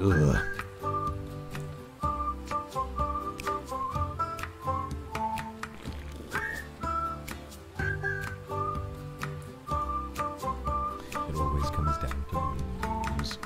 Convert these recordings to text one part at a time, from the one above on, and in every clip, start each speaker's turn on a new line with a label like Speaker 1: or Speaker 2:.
Speaker 1: Ugh. It always comes down to booze.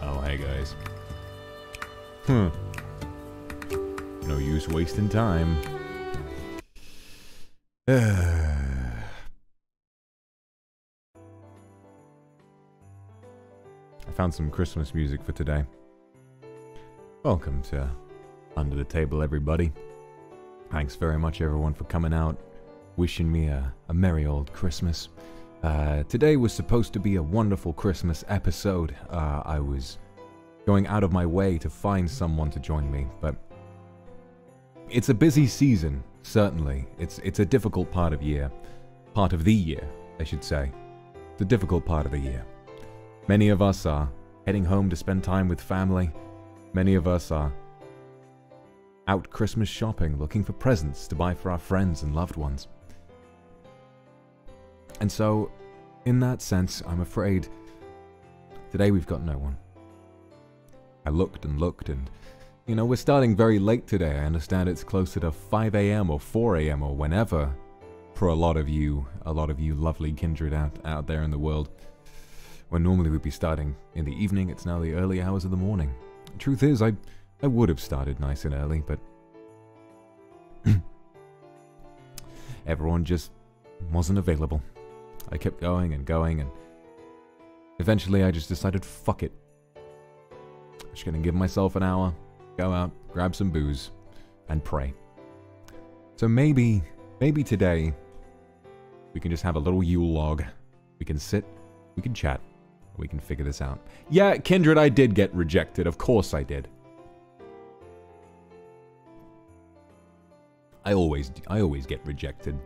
Speaker 1: Oh, hey guys. No use wasting time. I found some Christmas music for today. Welcome to Under the Table, everybody. Thanks very much, everyone, for coming out, wishing me a merry old Christmas. Today was supposed to be a wonderful Christmas episode. I was going out of my way to find someone to join me, but it's a busy season, certainly. It's a difficult part of the year, I should say. It's a difficult part of the year. Many of us are heading home to spend time with family. Many of us are out Christmas shopping, looking for presents to buy for our friends and loved ones. And so, in that sense, I'm afraid today we've got no one. I looked and looked and, you know, we're starting very late today. I understand it's closer to 5 a.m. or 4 a.m. or whenever for a lot of you lovely kindred out there in the world. When normally we'd be starting in the evening, it's now the early hours of the morning. The truth is, I would have started nice and early, but everyone just wasn't available. I kept going and going, and eventually I just decided, fuck it. I'm just gonna give myself an hour, go out, grab some booze, and pray. So maybe today, we can just have a little Yule log. We can sit, we can chat, we can figure this out. Yeah, Kindred, I did get rejected. Of course I did. I always get rejected.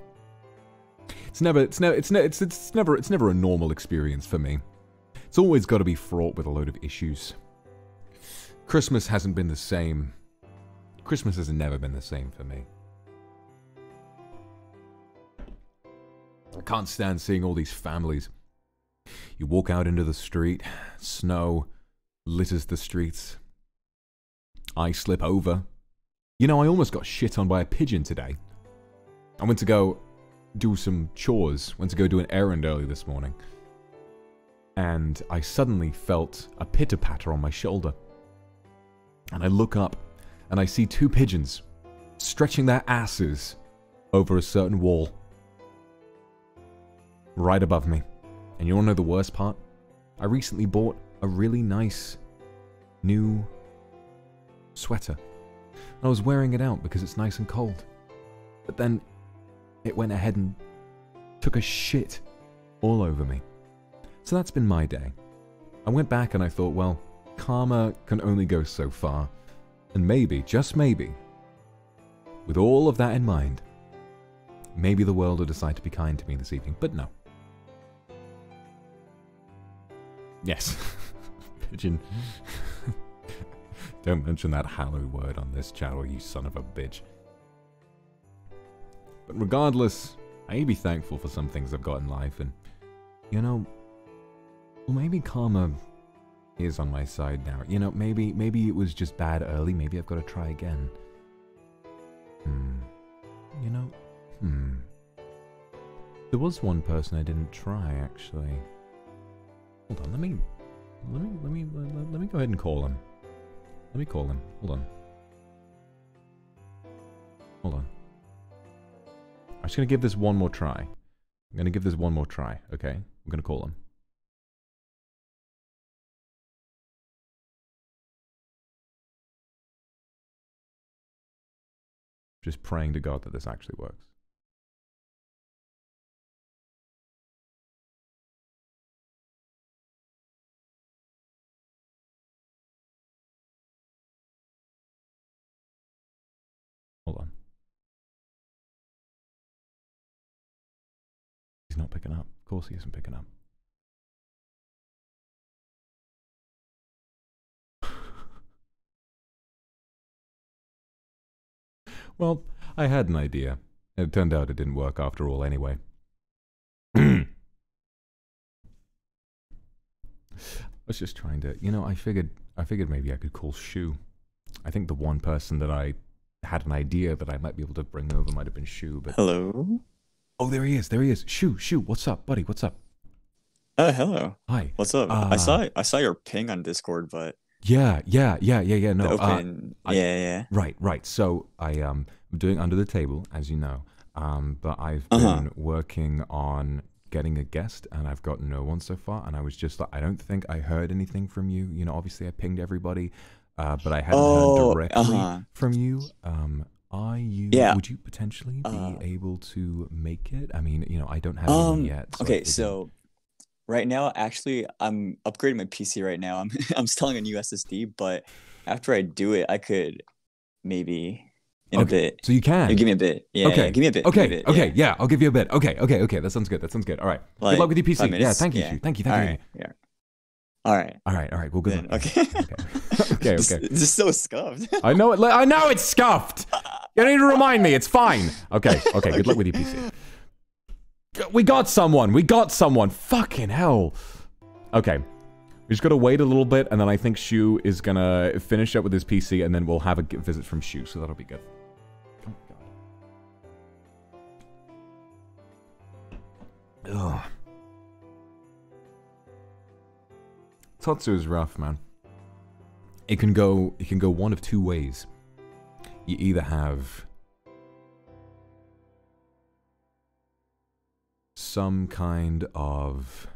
Speaker 1: It's never a normal experience for me. It's always got to be fraught with a load of issues. Christmas hasn't been the same. Christmas has never been the same for me. I can't stand seeing all these families. You walk out into the street, snow litters the streets. I slip over. You know, I almost got shit on by a pigeon today. I went to go do some chores, went to go do an errand early this morning. And I suddenly felt a pitter-patter on my shoulder. And I look up, and I see two pigeons stretching their asses over a certain wall. Right above me. And you wanna know the worst part? I recently bought a really nice new sweater. I was wearing it out because it's nice and cold. But then it went ahead and took a shit all over me. So that's been my day. I went back and I thought, well, karma can only go so far. And maybe, just maybe, with all of that in mind, maybe the world will decide to be kind to me this evening. But no. Yes. Pigeon. Don't mention that hallowed word on this channel, you son of a bitch. But regardless, I may be thankful for some things I've got in life, and, you know, well, maybe karma is on my side now. You know, maybe it was just bad early, maybe I've got to try again. You know, There was one person I didn't try, actually. Hold on, let me go ahead and call him. Let me call him. Hold on. Hold on. I'm just gonna give this one more try. I'm gonna give this one more try, okay? I'm gonna call him. Just praying to God that this actually works. He's not picking up. Of course he isn't picking up. Well, I had an idea. It turned out it didn't work after all anyway. I was just trying to, you know, I figured maybe I could call Shu. I think the one person that I had an idea that I might be able to bring over might have been Shu, but...
Speaker 2: Hello?
Speaker 1: Oh, there he is, Shu, what's up, buddy, what's up?
Speaker 2: Hello.
Speaker 1: Hi.
Speaker 2: What's up? I saw your ping on Discord, but...
Speaker 1: Yeah, no.
Speaker 2: Yeah.
Speaker 1: Right. So I'm doing Under the Table, as you know, but I've been working on getting a guest, and I've got no one so far, and I was just like, I don't think I heard anything from you. You know, obviously I pinged everybody, but I hadn't heard directly from you. Are you? Yeah. Would you potentially be able to make it? I mean, you know, I don't have anyone yet. So
Speaker 2: okay, so right now, actually, I'm upgrading my PC right now. I'm installing a new SSD, but after I do it, I could maybe in a bit.
Speaker 1: So you can.
Speaker 2: You give me a bit. Yeah.
Speaker 1: Okay.
Speaker 2: Yeah, give me a bit.
Speaker 1: Okay. Yeah, I'll give you a bit. Okay. That sounds good. All right.
Speaker 2: Like,
Speaker 1: good luck with your PC.
Speaker 2: Minutes.
Speaker 1: Yeah. Thank you. Thank you.
Speaker 2: All right. Yeah. All right.
Speaker 1: Well, good luck.
Speaker 2: Okay.
Speaker 1: Okay.
Speaker 2: Just so scuffed.
Speaker 1: I know it's scuffed. You don't need to remind me. It's fine. Okay. Good luck with your PC. We got someone. Fucking hell. Okay. We just gotta wait a little bit, and then I think Shu is gonna finish up with his PC, and then we'll have a visit from Shu, so that'll be good. Oh, God. Ugh. Totsu is rough, man. It can go one of two ways. You either have some kind of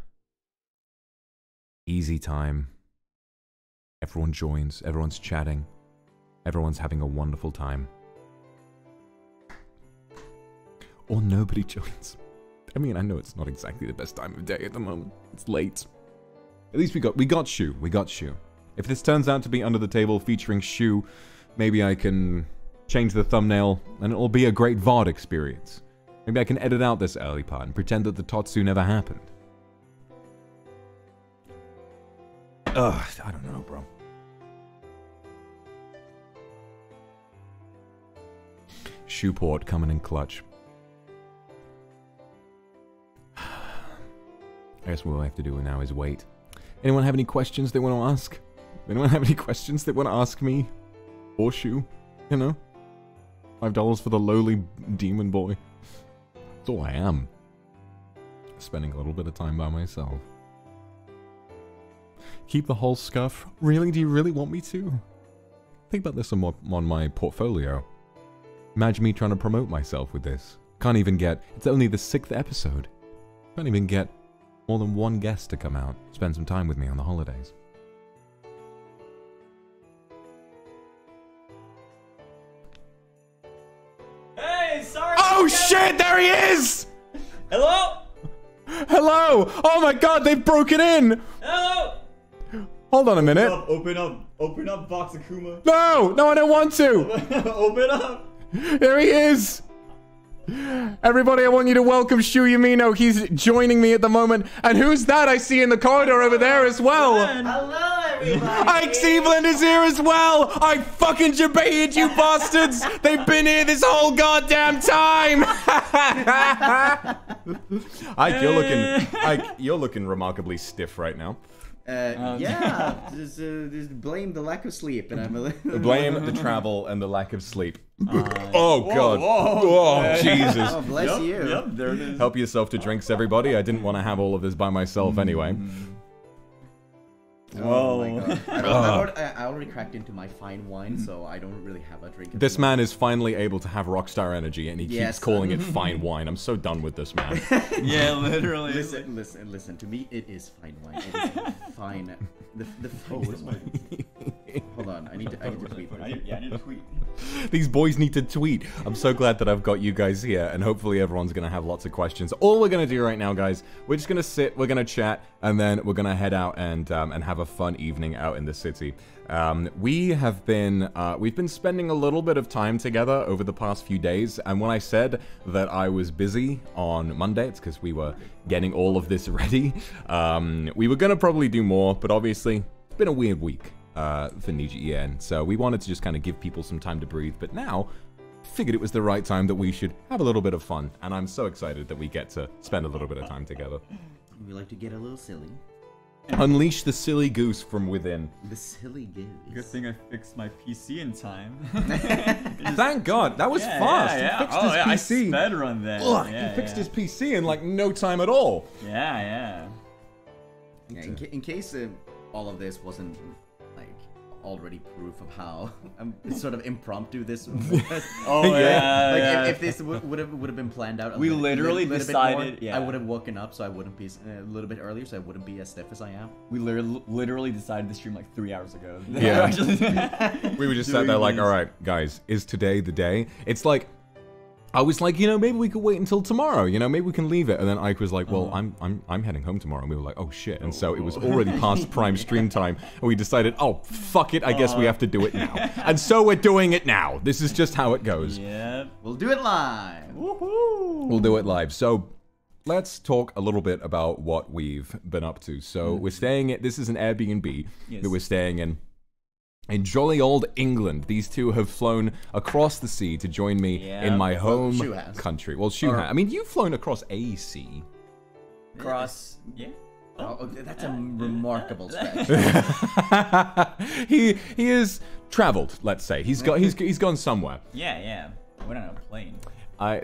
Speaker 1: easy time. Everyone joins, everyone's chatting, everyone's having a wonderful time. Or nobody joins. I mean, I know it's not exactly the best time of day at the moment. It's late. At least we got Shu. If this turns out to be Under the Table featuring Shu, maybe I can change the thumbnail and it'll be a great VOD experience. Maybe I can edit out this early part and pretend that the Totsu never happened. Ugh, I don't know, bro. Shoeport coming in clutch. I guess what we'll have to do now is wait. Anyone have any questions they want to ask? Anyone have any questions they want to ask me? Or Shu? You know? $5 for the lowly demon boy. That's all I am. Spending a little bit of time by myself. Keep the whole scuff? Really? Do you really want me to? Think about this on my portfolio. Imagine me trying to promote myself with this. Can't even get... It's only the 6th episode. Can't even get more than one guest to come out, spend some time with me on the holidays.
Speaker 3: Hey, sorry.
Speaker 1: Oh shit, there he is!
Speaker 3: Hello?
Speaker 1: Hello! Oh my god, they've broken in!
Speaker 3: Hello?
Speaker 1: Hold on a minute.
Speaker 3: Open up, Vox Akuma.
Speaker 1: No, I don't want to!
Speaker 3: Open up!
Speaker 1: There he is! Everybody, I want you to welcome Shu Yamino. He's joining me at the moment. And who's that I see in the corridor over there as well?
Speaker 3: Hello, everybody!
Speaker 1: Ike Seebland is here as well! I fucking debated you bastards! They've been here this whole goddamn time! Ike, you're looking remarkably stiff right now.
Speaker 4: Yeah, just blame the lack of sleep, and I'm
Speaker 1: blame the travel and the lack of sleep. Oh god! Oh Jesus!
Speaker 4: Oh, bless you.
Speaker 3: Yep, there it is.
Speaker 1: Help yourself to drinks, everybody. I didn't want to have all of this by myself anyway.
Speaker 4: Oh my god! I already cracked into my fine wine, so I don't really have a drink.
Speaker 1: This man is finally able to have rockstar energy, and he keeps calling it fine wine. I'm so done with this man.
Speaker 3: Yeah, literally.
Speaker 4: Listen. To me, it is fine wine. It is fine. The Hold on, I need to tweet.
Speaker 2: I need to tweet.
Speaker 1: These boys need to tweet. I'm so glad that I've got you guys here, and hopefully everyone's going to have lots of questions. All we're going to do right now, guys, we're just going to sit, we're going to chat, and then we're going to head out and have a fun evening out in the city. We've been spending a little bit of time together over the past few days, and when I said that I was busy on Monday, it's because we were getting all of this ready. We were going to probably do more, but obviously, it's been a weird week. For NIJISANJI, so we wanted to just kind of give people some time to breathe, but now figured it was the right time that we should have a little bit of fun, and I'm so excited that we get to spend a little bit of time together.
Speaker 4: We like to get a little silly.
Speaker 1: Unleash the silly goose from within.
Speaker 4: The silly goose.
Speaker 2: Good thing I fixed my PC in time.
Speaker 1: Thank God, that was fast.
Speaker 2: Yeah.
Speaker 1: He fixed his
Speaker 2: I
Speaker 1: PC.
Speaker 2: sped run that.
Speaker 1: Ugh, he fixed his PC in like no time at all.
Speaker 2: Yeah.
Speaker 4: In case all of this wasn't already proof of how it's sort of impromptu this if this would have been planned out
Speaker 2: we literally decided
Speaker 4: I would have woken up so I wouldn't be a little bit earlier, so I wouldn't be as stiff as I am.
Speaker 2: We literally decided to stream like 3 hours ago.
Speaker 1: Yeah. We were just sat there like, all right, guys, is today the day? It's like, I was like, maybe we could wait until tomorrow. Maybe we can leave it. And then Ike was like, well, I'm heading home tomorrow. And we were like, oh shit. And so it was already past prime stream time. And we decided, oh fuck it. I guess we have to do it now. And so we're doing it now. This is just how it goes.
Speaker 2: Yeah.
Speaker 4: We'll do it live.
Speaker 2: Woohoo!
Speaker 1: We'll do it live. So let's talk a little bit about what we've been up to. So we're staying at, this is an Airbnb that we're staying in jolly old England. These two have flown across the sea to join me in my home country. Well, Shu has. I mean, you've flown across a sea.
Speaker 2: Across, yeah.
Speaker 4: Oh, that's a remarkable stretch.
Speaker 1: He has traveled. Let's say he's gone somewhere.
Speaker 2: Yeah. I went on a plane.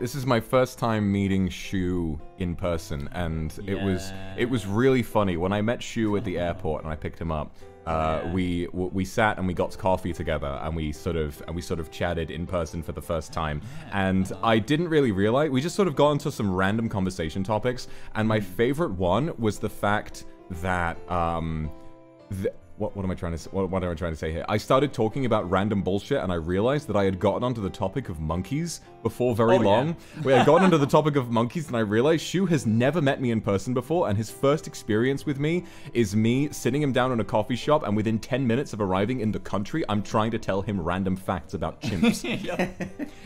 Speaker 1: This is my first time meeting Shu in person, and it was really funny when I met Shu at the airport and I picked him up. We sat and we got coffee together, and we sort of chatted in person for the first time. And I didn't really realize, we just sort of got into some random conversation topics, and my favorite one was the fact that what am I trying to say here? I started talking about random bullshit, and I realized that I had gotten onto the topic of monkeys before very long. We had gotten onto the topic of monkeys, and I realized Shu has never met me in person before, and his first experience with me is me sitting him down in a coffee shop, and within 10 minutes of arriving in the country, I'm trying to tell him random facts about chimps.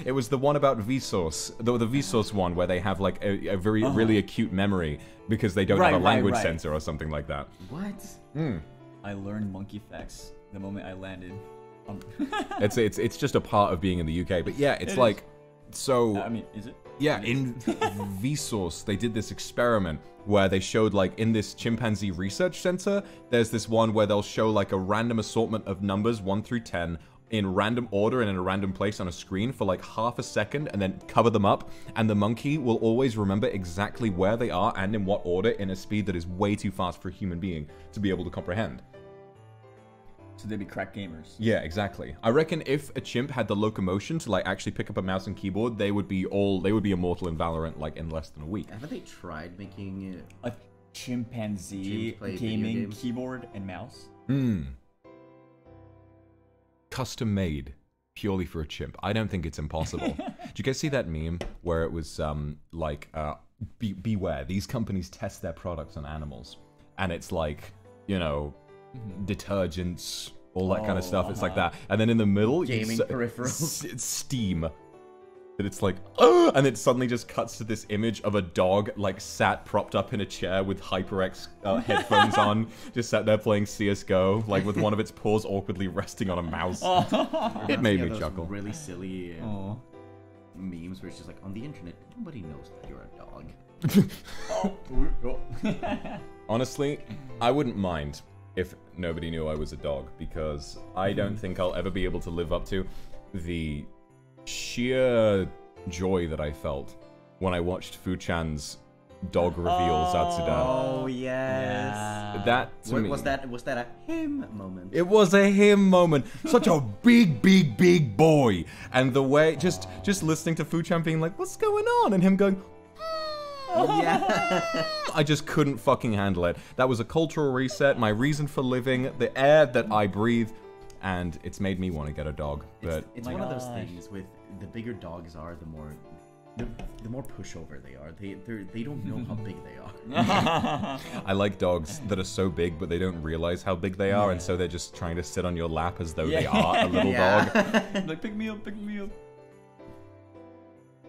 Speaker 1: It was the one about Vsauce, the Vsauce one, where they have like a really acute memory because they don't have a language sensor or something like that.
Speaker 4: What?
Speaker 2: I learned monkey facts the moment I landed.
Speaker 1: It's just a part of being in the UK, but yeah, it's like so.
Speaker 2: I mean, is it?
Speaker 1: Yeah, in Vsauce, they did this experiment where they showed, like, in this chimpanzee research center, there's this one where they'll show, like, a random assortment of numbers 1 through 10 in random order and in a random place on a screen for, like, half a second and then cover them up, and the monkey will always remember exactly where they are and in what order in a speed that is way too fast for a human being to be able to comprehend.
Speaker 2: So they'd be crack gamers.
Speaker 1: Yeah, exactly. I reckon if a chimp had the locomotion to like actually pick up a mouse and keyboard, they would be immortal in Valorant like in less than a week.
Speaker 4: Haven't they tried making
Speaker 2: a chimpanzee gaming keyboard and mouse?
Speaker 1: Custom made purely for a chimp. I don't think it's impossible. Did you guys see that meme where it was beware, these companies test their products on animals, and it's like, detergents, all that kind of stuff. It's like that, and then in the middle,
Speaker 4: gaming peripherals,
Speaker 1: it's Steam. And it's like, oh, and it suddenly just cuts to this image of a dog like sat propped up in a chair with HyperX headphones on, just sat there playing CS:GO, like with one of its paws awkwardly resting on a mouse. It made me chuckle.
Speaker 4: Really silly memes where it's just like, on the internet, nobody knows that you're a dog.
Speaker 1: Honestly, I wouldn't mind if nobody knew I was a dog, because I don't think I'll ever be able to live up to the sheer joy that I felt when I watched Fu-chan's dog reveal Zatsuda.
Speaker 2: Oh yes.
Speaker 1: That to me
Speaker 4: was that a him moment?
Speaker 1: It was a him moment. Such a big boy, and the way just listening to Fu-chan being like, "What's going on?" and him going,
Speaker 4: yeah.
Speaker 1: I just couldn't fucking handle it. That was a cultural reset, my reason for living, the air that I breathe, and it's made me want to get a dog. But
Speaker 4: It's
Speaker 3: Oh my
Speaker 4: one of those
Speaker 3: gosh.
Speaker 4: things with the bigger dogs are, the more pushover they are. They don't know how big they are.
Speaker 1: I like dogs that are so big, but they don't realize how big they are, and so they're just trying to sit on your lap as though they
Speaker 3: Yeah.
Speaker 1: are a little dog.
Speaker 3: Like, pick me up, pick me up.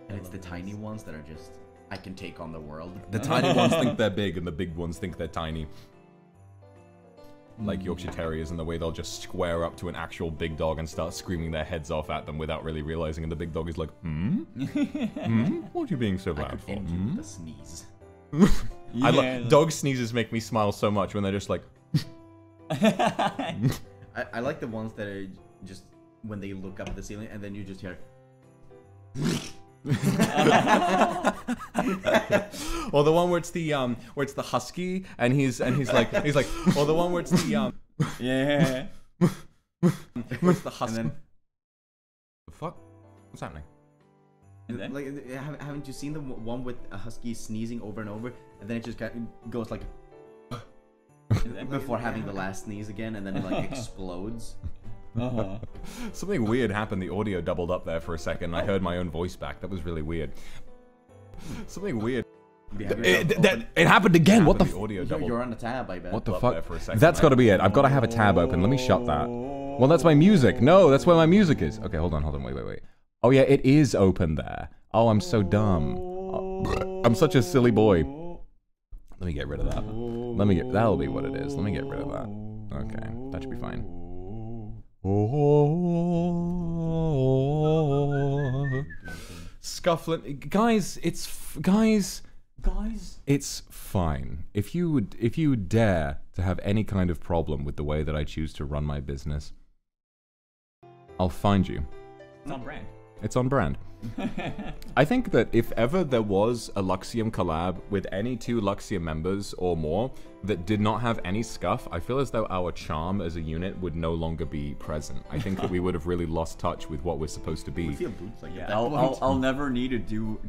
Speaker 4: And it's the tiny ones that are just, I can take on the world.
Speaker 1: The tiny ones think they're big, and the big ones think they're tiny. Like Yorkshire Terriers, and the way they'll just square up to an actual big dog and start screaming their heads off at them without really realizing, and the big dog is like, What are you being so
Speaker 4: I
Speaker 1: loud
Speaker 4: could
Speaker 1: for?
Speaker 4: end you with a sneeze.
Speaker 1: Dog sneezes make me smile so much when they're just like,
Speaker 4: I like the ones that are just, when they look up at the ceiling, and then you just hear...
Speaker 1: or the one where it's the husky, and he's like, or the one where it's the
Speaker 3: Yeah.
Speaker 1: where's the husky?
Speaker 4: And then,
Speaker 1: The fuck? What's happening?
Speaker 3: And then?
Speaker 4: like, haven't you seen the one with a husky sneezing over and over, and then it just goes like before having the last sneeze again, and then it like explodes.
Speaker 1: Something weird happened. The audio doubled up there for a second. I heard my own voice back. That was really weird. Something weird. It happened again. What the?
Speaker 4: The audio you're on the tab, I bet.
Speaker 1: What the Up fuck? there for a second.
Speaker 2: That's got to be it. I've got to have a tab open. Let me shut that. Well, that's my music. No, that's where my music is. Okay, hold on. Wait. Oh yeah, it is open there. Oh, I'm so dumb. Oh, I'm such a silly boy. Let me get rid of that. That'll be what it is. Let me get rid of that. Okay, that should be fine. Scuffling, guys. It's fine. If you dare to have any kind of problem with the way that I choose to run my business, I'll find you.
Speaker 3: It's on brand.
Speaker 2: It's on brand. I think that if ever there was a Luxiem collab with any two Luxiem members or more that did not have any scuff, I feel as though our charm as a unit would no longer be present. I think that we would have really lost touch with what we're supposed to be.
Speaker 4: I feel boots like
Speaker 3: Yeah,
Speaker 4: that.
Speaker 3: I'll never need to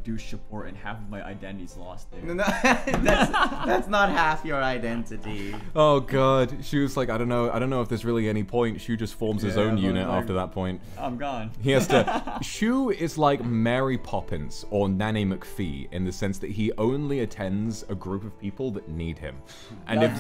Speaker 3: do support, and half of my identity's lost there.
Speaker 4: No, that's not half your identity.
Speaker 2: Oh god, Shu was like, I don't know if there's really any point. Shu just forms his own
Speaker 3: but
Speaker 2: unit
Speaker 3: like-
Speaker 2: after that point.
Speaker 3: I'm gone.
Speaker 2: He has to. Shu is like Mary Poppins or Nanny McPhee in the sense that he only attends a group of people that need him. And
Speaker 4: That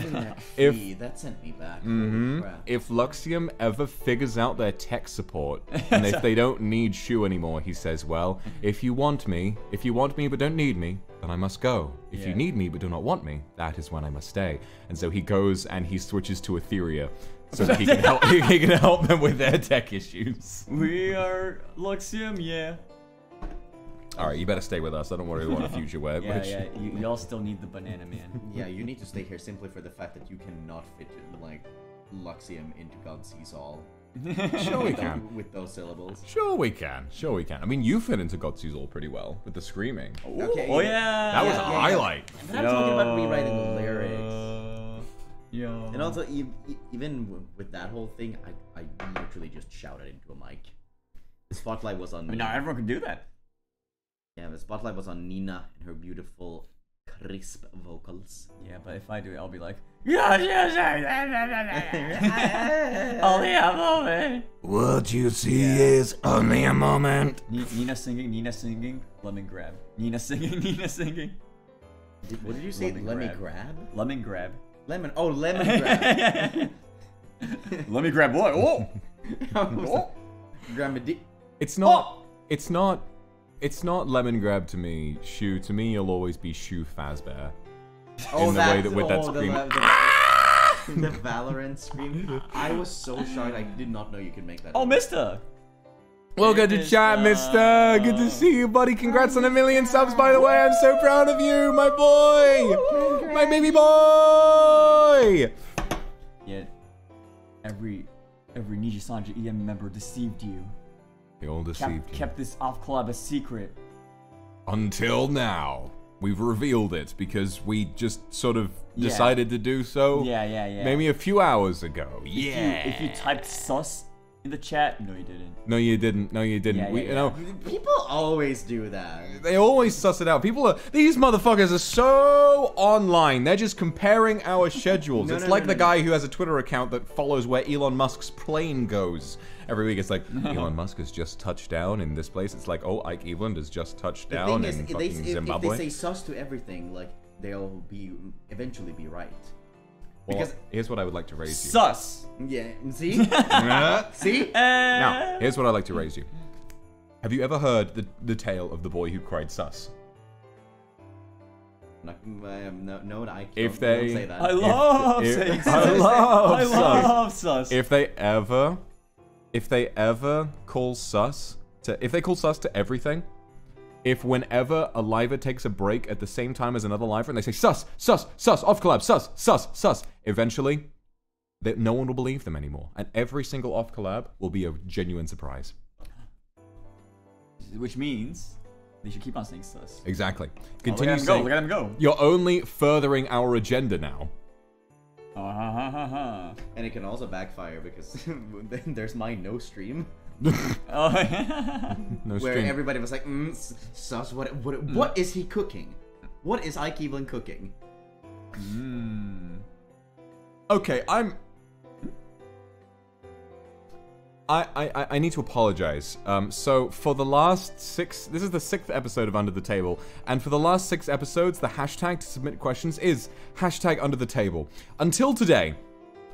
Speaker 4: sent me back. Holy crap.
Speaker 2: if Luxiem ever figures out their tech support, and if they don't need Shu anymore, he says, well, if you want me but don't need me, then I must go. If you
Speaker 3: Yeah.
Speaker 2: need me but do not want me, that is when I must stay. And so he goes and he switches to Etheria so that he can help them with their tech issues.
Speaker 3: We are Luxiem, yeah.
Speaker 2: Alright, you better stay with us. I don't worry about a future where.
Speaker 3: Yeah. Y'all still need the banana man.
Speaker 4: Yeah, you need to stay here simply for the fact that you cannot fit like Luxiem into God Sees All.
Speaker 2: Sure we can.
Speaker 4: With those syllables.
Speaker 2: Sure we can. I mean, you fit into Gotsu's all pretty well with the screaming.
Speaker 4: Okay.
Speaker 3: Oh yeah.
Speaker 2: That was a
Speaker 4: yeah.
Speaker 2: highlight.
Speaker 4: I'm talking about rewriting lyrics.
Speaker 3: Yeah.
Speaker 4: And also, even with that whole thing, I literally just shouted into a mic. The spotlight was on
Speaker 3: I mean, not everyone can do that.
Speaker 4: Yeah, the spotlight was on Nina and her beautiful, crisp vocals.
Speaker 3: Yeah, but if I do it, I'll be like, yes. Only a moment.
Speaker 2: What you see is only a moment.
Speaker 3: Nina singing, lemon grab. Nina singing.
Speaker 4: What did you say?
Speaker 3: Lemon
Speaker 4: grab?
Speaker 3: Lemon grab.
Speaker 4: Lemon. Oh, lemon grab.
Speaker 3: Let me grab what? Oh!
Speaker 4: Oh. Grab a dick.
Speaker 2: It's not lemon grab to me. Shu, to me, you'll always be Shu Fazbear.
Speaker 4: Oh,
Speaker 2: in the way that with that scream.
Speaker 4: The Valorant scream. I was so shocked. I did not know you could make that.
Speaker 3: Oh, Mister!
Speaker 2: Welcome to chat, mister. Good to see you, buddy. Congrats on 1 million subs, by the way. I'm so proud of you, my boy. My baby boy.
Speaker 3: Yeah. Every NIJISANJI EM member deceived you.
Speaker 2: They all deceived you.
Speaker 3: Kept this off collab a secret.
Speaker 2: Until now. We've revealed it because we just sort of decided to do so.
Speaker 3: Yeah.
Speaker 2: Maybe a few hours ago.
Speaker 3: If you typed sus In the chat? No, you didn't.
Speaker 2: No, you didn't. No, you didn't.
Speaker 3: Yeah,
Speaker 2: You know,
Speaker 4: People always do that.
Speaker 2: they always suss it out. These motherfuckers are so online. They're just comparing our schedules. It's like the guy who has a Twitter account that follows where Elon Musk's plane goes. Every week it's like, Elon Musk has just touched down in this place. It's like, oh, Ike Eveland has just touched down in fucking Zimbabwe.
Speaker 4: If they say sus to everything, like, they'll eventually be right.
Speaker 2: Well, because here's what I would like to raise you.
Speaker 3: Sus!
Speaker 4: Yeah, see? See?
Speaker 2: Now, here's what I'd like to raise you. Have you ever heard the tale of the boy who cried sus?
Speaker 4: No, I can't.
Speaker 2: If they...
Speaker 4: Don't say that.
Speaker 3: I love saying sus.
Speaker 2: I
Speaker 3: love sus.
Speaker 2: If they ever call sus to everything, if whenever a liver takes a break at the same time as another liver and they say sus, sus, sus, off collab, sus, sus, sus, eventually no one will believe them anymore. And every single off collab will be a genuine surprise.
Speaker 3: Which means they should keep on saying sus.
Speaker 2: Exactly.
Speaker 3: Continue saying, look at them go.
Speaker 2: You're only furthering our agenda now.
Speaker 4: And it can also backfire because then there's my no stream.
Speaker 2: No
Speaker 4: where
Speaker 2: stream.
Speaker 4: everybody was like, sus, what is he cooking? What is Ike Evelyn cooking?
Speaker 2: Okay, I need to apologize. So for the last this is the 6th episode of Under the Table, and for the last 6 episodes, the hashtag to submit questions is hashtag Under the Table. Until today,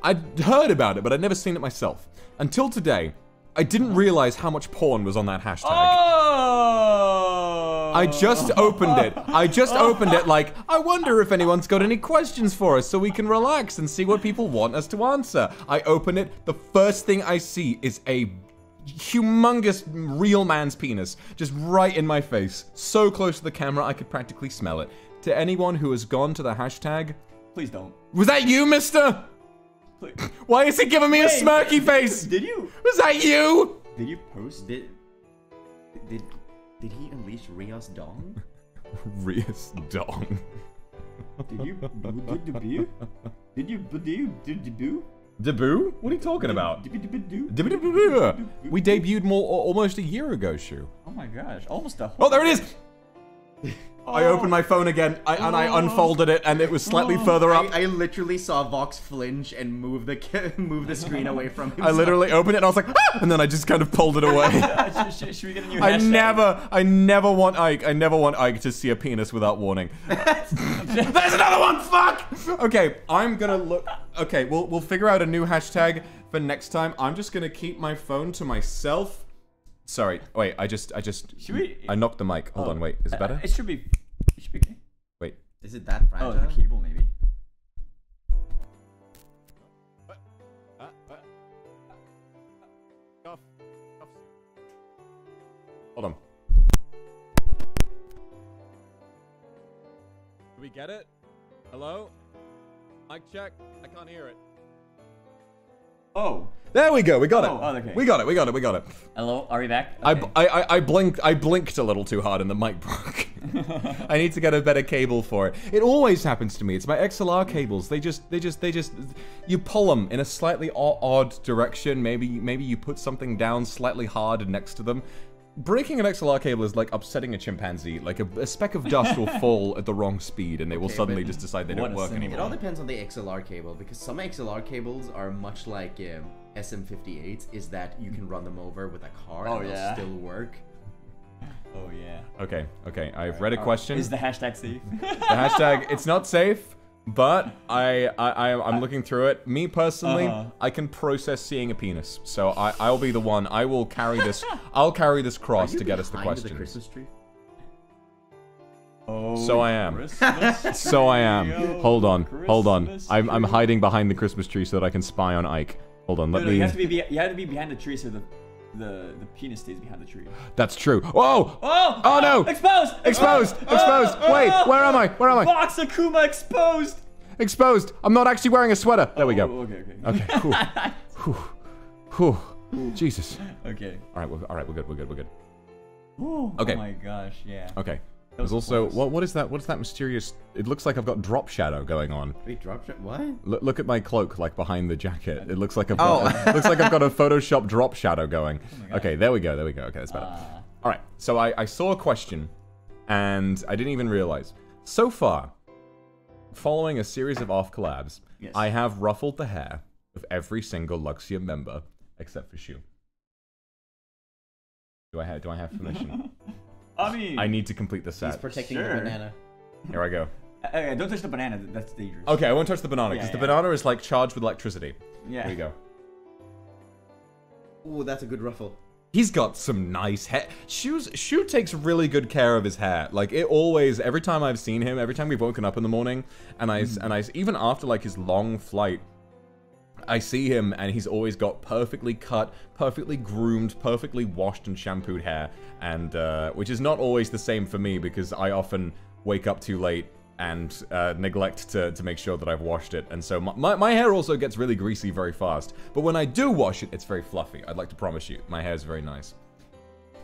Speaker 2: I'd heard about it, but I'd never seen it myself. Until today, I didn't realize how much porn was on that hashtag.
Speaker 3: Oh!
Speaker 2: I just opened it. Like, I wonder if anyone's got any questions for us so we can relax and see what people want us to answer. I open it. The first thing I see is a humongous real man's penis just right in my face. So close to the camera, I could practically smell it. To anyone who has gone to the hashtag...
Speaker 3: Please don't.
Speaker 2: Was that you, mister?
Speaker 3: Please.
Speaker 2: Why is he giving me a smirky face?
Speaker 3: Did you?
Speaker 2: Was that you?
Speaker 3: Did you post?
Speaker 4: Did he unleash Ria's dong?
Speaker 2: Ria's dong.
Speaker 3: Did you debut?
Speaker 2: Debut? What are you talking about? We debuted almost a year ago, Shu.
Speaker 3: Oh my gosh, almost a whole...
Speaker 2: Oh, there it is! I opened my phone again, and I unfolded it, and it was slightly further up.
Speaker 4: I literally saw Vox flinch and move the screen away from him.
Speaker 2: I literally opened it, and I was like, ah! And then I just kind of pulled it away.
Speaker 3: Should we get a new hashtag?
Speaker 2: I never want Ike to see a penis without warning. There's another one, fuck! Okay, I'm gonna look, okay, we'll figure out a new hashtag for next time. I'm just gonna keep my phone to myself. Sorry, wait, I knocked the mic. Hold on, wait, is it better?
Speaker 3: It should be okay.
Speaker 2: Wait.
Speaker 4: Is it that fragile?
Speaker 3: Oh, the cable maybe.
Speaker 2: Hold on. Do we get it? Hello? Mic check? I can't hear it.
Speaker 3: Oh.
Speaker 2: There we go, we got it.
Speaker 3: Oh, okay.
Speaker 2: We got it.
Speaker 3: Hello, are we back?
Speaker 2: Okay. I blinked a little too hard and the mic broke. I need to get a better cable for it. It always happens to me. It's my XLR cables. They just, you pull them in a slightly odd direction. Maybe you put something down slightly hard next to them. Breaking an XLR cable is like upsetting a chimpanzee. Like a speck of dust will fall at the wrong speed and they will suddenly just decide they don't work anymore.
Speaker 4: It all depends on the XLR cable, because some XLR cables are much like SM58s, is that you can run them over with a car and they'll still work.
Speaker 3: Oh yeah.
Speaker 2: Okay, I've read a question.
Speaker 3: Is the hashtag safe?
Speaker 2: The hashtag, it's not safe, but I'm looking through it. Me personally, I can process seeing a penis, so I'll be the one. I will carry this. I'll carry this cross to get us the questions.
Speaker 4: The Christmas tree?
Speaker 3: Oh,
Speaker 2: so I am.
Speaker 3: Christmas
Speaker 2: So I am. Hold on.
Speaker 3: Christmas
Speaker 2: I'm hiding behind the Christmas tree so that I can spy on Ike. Hold on. Let me.
Speaker 3: You have to be behind the tree so the penis stays behind the tree.
Speaker 2: That's true. Whoa!
Speaker 3: Oh
Speaker 2: no!
Speaker 3: Exposed!
Speaker 2: Exposed! Wait, where am I?
Speaker 3: Vox Akuma exposed!
Speaker 2: Exposed! I'm not actually wearing a sweater. There we go.
Speaker 3: Okay.
Speaker 2: Whew. Jesus.
Speaker 3: Okay.
Speaker 2: All right, we're good.
Speaker 3: Ooh,
Speaker 2: Okay.
Speaker 3: Oh my gosh, yeah.
Speaker 2: Okay. There's also what is that? What's that mysterious? It looks like I've got drop shadow going on.
Speaker 4: Wait, drop shot? What?
Speaker 2: Look at my cloak, like behind the jacket. It looks like I've got, looks like I've got a Photoshop drop shadow going. Okay, there we go. There we go. Okay, that's better. All right. So I saw a question, and I didn't even realize. So far, following a series of off collabs, I have ruffled the hair of every single Luxiem member except for Shu. Do I have permission?
Speaker 3: I mean,
Speaker 2: I need to complete the set.
Speaker 4: He's protecting the banana.
Speaker 2: Here I go.
Speaker 3: Don't touch the banana. That's dangerous.
Speaker 2: Okay, I won't touch the banana because the banana is like charged with electricity.
Speaker 3: Yeah.
Speaker 2: Here you go.
Speaker 4: Ooh, that's a good ruffle.
Speaker 2: He's got some nice hair. Shu takes really good care of his hair. Like it always, every time I've seen him, every time we've woken up in the morning, and I even after like his long flight, I see him and he's always got perfectly cut, perfectly groomed, perfectly washed and shampooed hair, and which is not always the same for me because I often wake up too late and neglect to make sure that I've washed it, and so my hair also gets really greasy very fast. But when I do wash it, it's very fluffy. I'd like to promise you, my hair is very nice.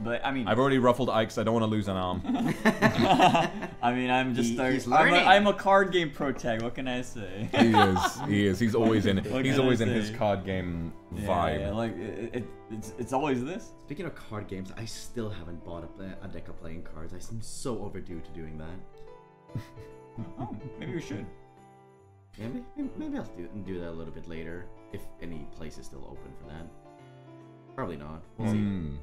Speaker 3: But I mean,
Speaker 2: I've already ruffled Ike, so I don't want to lose an arm.
Speaker 3: I mean, I'm just I'm a card game pro tag. What can I say?
Speaker 2: He is. He's always in. He's always in his card game vibe.
Speaker 3: Yeah, like it's always this.
Speaker 4: Speaking of card games, I still haven't bought a deck of playing cards. I'm so overdue to doing that.
Speaker 3: Oh, maybe we should.
Speaker 4: Yeah, maybe I'll do that a little bit later if any place is still open for that. Probably not. We'll see.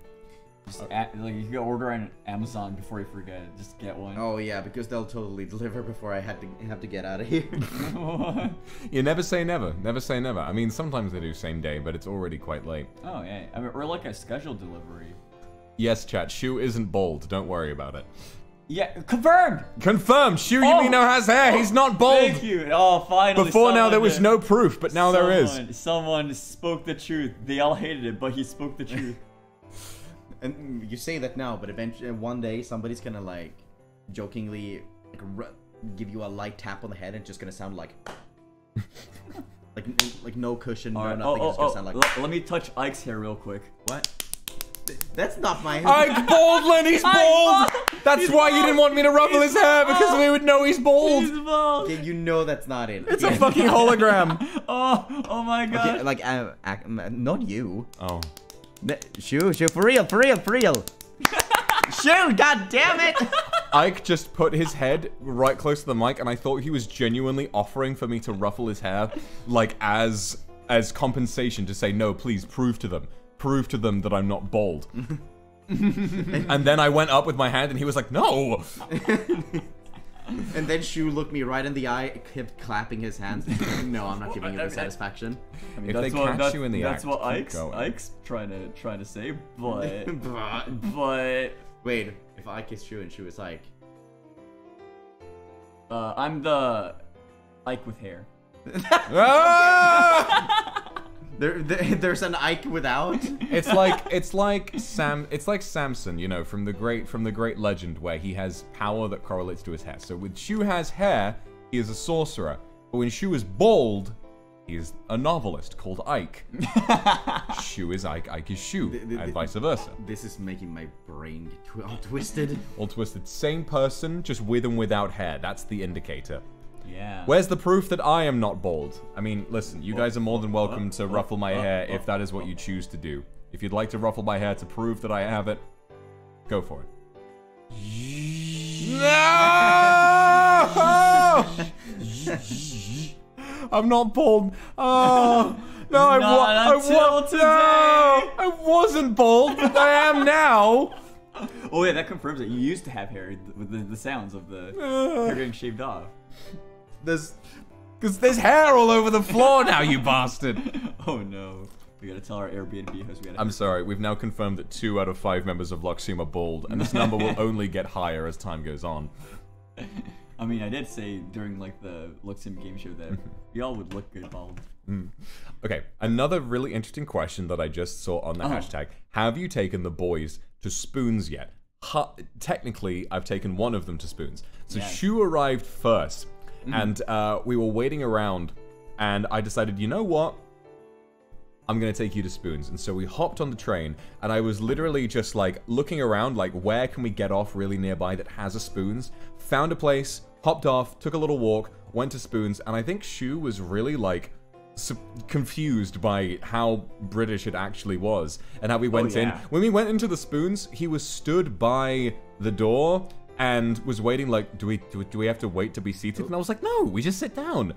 Speaker 3: Like you can order on Amazon before you forget. Just get one.
Speaker 4: Oh yeah, because they'll totally deliver before I have to get out of here.
Speaker 2: You never say never. Never say never. I mean, sometimes they do same day, but it's already quite late.
Speaker 3: Oh yeah, I mean, or like a scheduled delivery.
Speaker 2: Yes, chat. Shu isn't bald. Don't worry about it.
Speaker 3: Yeah, confirmed.
Speaker 2: Confirmed. Shu Yumino has hair. He's not bald.
Speaker 3: Thank you. Oh, finally.
Speaker 2: Before now there was no proof, but now there is.
Speaker 3: Someone spoke the truth. They all hated it, but he spoke the truth.
Speaker 4: And you say that now, but eventually one day somebody's gonna like jokingly give you a light tap on the head and it's just gonna sound like like no cushion, no nothing. It's gonna sound like.
Speaker 3: Let me touch Ike's hair real quick.
Speaker 4: What? That's not my hair.
Speaker 2: Ike Baldwin, he's bald! That's why you didn't want me to ruffle his hair, because we would know he's bald.
Speaker 3: He's bald.
Speaker 4: Okay, you know that's not it.
Speaker 2: It's a fucking hologram.
Speaker 3: Oh my god.
Speaker 4: Okay, like, not you.
Speaker 2: Oh.
Speaker 4: Shu, for real. Shu, god damn it!
Speaker 2: Ike just put his head right close to the mic, and I thought he was genuinely offering for me to ruffle his hair, like as compensation to say, no, please prove to them that I'm not bald. And then I went up with my hand, and he was like, no.
Speaker 4: And then Shu looked me right in the eye, kept clapping his hands. No, I'm not giving you the satisfaction.
Speaker 3: I mean,
Speaker 2: If they catch you in the act,
Speaker 3: that's what
Speaker 2: keep
Speaker 3: Ike's trying to say, but
Speaker 4: wait, if I kiss Shu and Shu is like,
Speaker 3: I'm the Ike with hair.
Speaker 4: There's an Ike without.
Speaker 2: It's like Samson, you know, from the great legend where he has power that correlates to his hair. So with Shu has hair, he is a sorcerer. But when Shu is bald, he is a novelist called Ike. Shu is Ike, Ike is Shu, and vice versa.
Speaker 4: This is making my brain get all twisted.
Speaker 2: All twisted. Same person, just with and without hair. That's the indicator.
Speaker 3: Yeah.
Speaker 2: Where's the proof that I am not bald? I mean, listen, you guys are more than welcome to ruffle my hair if that is what you choose to do. If you'd like to ruffle my hair to prove that I have it, go for it. No! I'm not bald. Oh, no, I wasn't bald, but I am now.
Speaker 3: Oh yeah, that confirms it. You used to have hair with the sounds of the hair getting shaved off.
Speaker 2: Because there's hair all over the floor now, you bastard.
Speaker 3: Oh no. We gotta tell our Airbnb host.
Speaker 2: I'm sorry, we've now confirmed that 2 out of 5 members of Luxiem are bald, and this number will only get higher as time goes on.
Speaker 3: I mean, I did say during like the Luxiem game show that we all would look good bald.
Speaker 2: Okay, another really interesting question that I just saw on the hashtag. Have you taken the boys to spoons yet? Technically, I've taken one of them to spoons. So Shu arrived first. And we were waiting around, and I decided, you know what? I'm gonna take you to Spoons. And so we hopped on the train, and I was literally just like looking around, like where can we get off really nearby that has a Spoons? Found a place, hopped off, took a little walk, went to Spoons, and I think Shu was really like confused by how British it actually was and how we went in. When we went into the Spoons, he was stood by the door and was waiting like, do we have to wait to be seated? And I was like, no, we just sit down.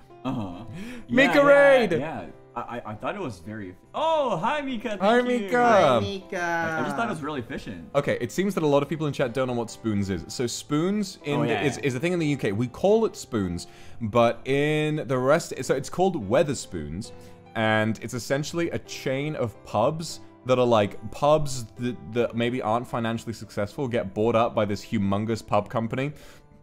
Speaker 2: Make a raid!
Speaker 3: Yeah. I thought it was very... Oh, hi, Mika.
Speaker 2: Hi,
Speaker 3: Thank you.
Speaker 2: Mika.
Speaker 4: Hi, Mika.
Speaker 3: I just thought it was really efficient.
Speaker 2: Okay, it seems that a lot of people in chat don't know what Spoons is. So Spoons is a thing in the UK. We call it Spoons, but in the rest... So it's called Weatherspoons, and it's essentially a chain of pubs that are like pubs that maybe aren't financially successful, get bought up by this humongous pub company,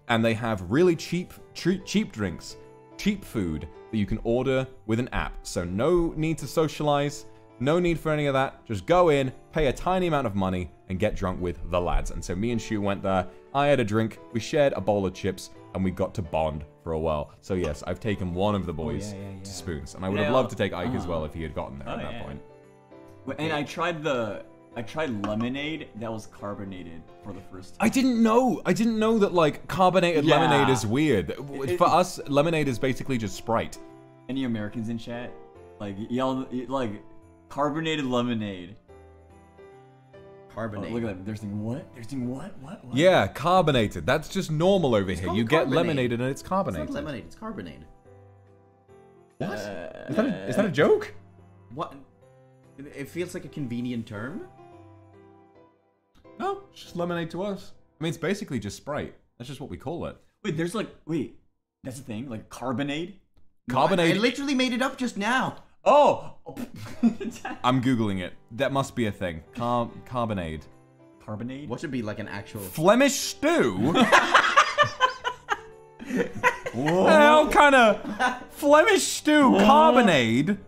Speaker 2: and they have really cheap drinks, cheap food, that you can order with an app. So no need to socialize, no need for any of that. Just go in, pay a tiny amount of money, and get drunk with the lads. And so me and Shu went there, I had a drink, we shared a bowl of chips, and we got to bond for a while. So yes, I've taken one of the boys to Spoons. And I would have loved to take Ike as well if he had gotten there at that point.
Speaker 3: And I tried lemonade that was carbonated for the first time.
Speaker 2: I didn't know that like carbonated lemonade is weird. For us, lemonade is basically just Sprite.
Speaker 3: Any Americans in chat? Like yell like carbonated lemonade.
Speaker 4: Carbonate.
Speaker 3: Oh, look at that. They're saying what? They're saying what? What?
Speaker 2: Yeah, carbonated. That's just normal over here. You get lemonade and it's carbonated.
Speaker 4: It's not lemonade, it's carbonade.
Speaker 2: What? Is that a joke?
Speaker 4: What? It feels like a convenient term.
Speaker 2: No, it's just lemonade to us. I mean, it's basically just Sprite. That's just what we call it.
Speaker 3: Wait, there's like that's the thing, like carbonade.
Speaker 2: Carbonade.
Speaker 4: I literally made it up just now.
Speaker 3: Oh,
Speaker 2: I'm googling it. That must be a thing. Carbonade.
Speaker 3: Carbonade.
Speaker 4: What should be like an actual
Speaker 2: Flemish stew? Hell, kind of Flemish stew. Carbonade.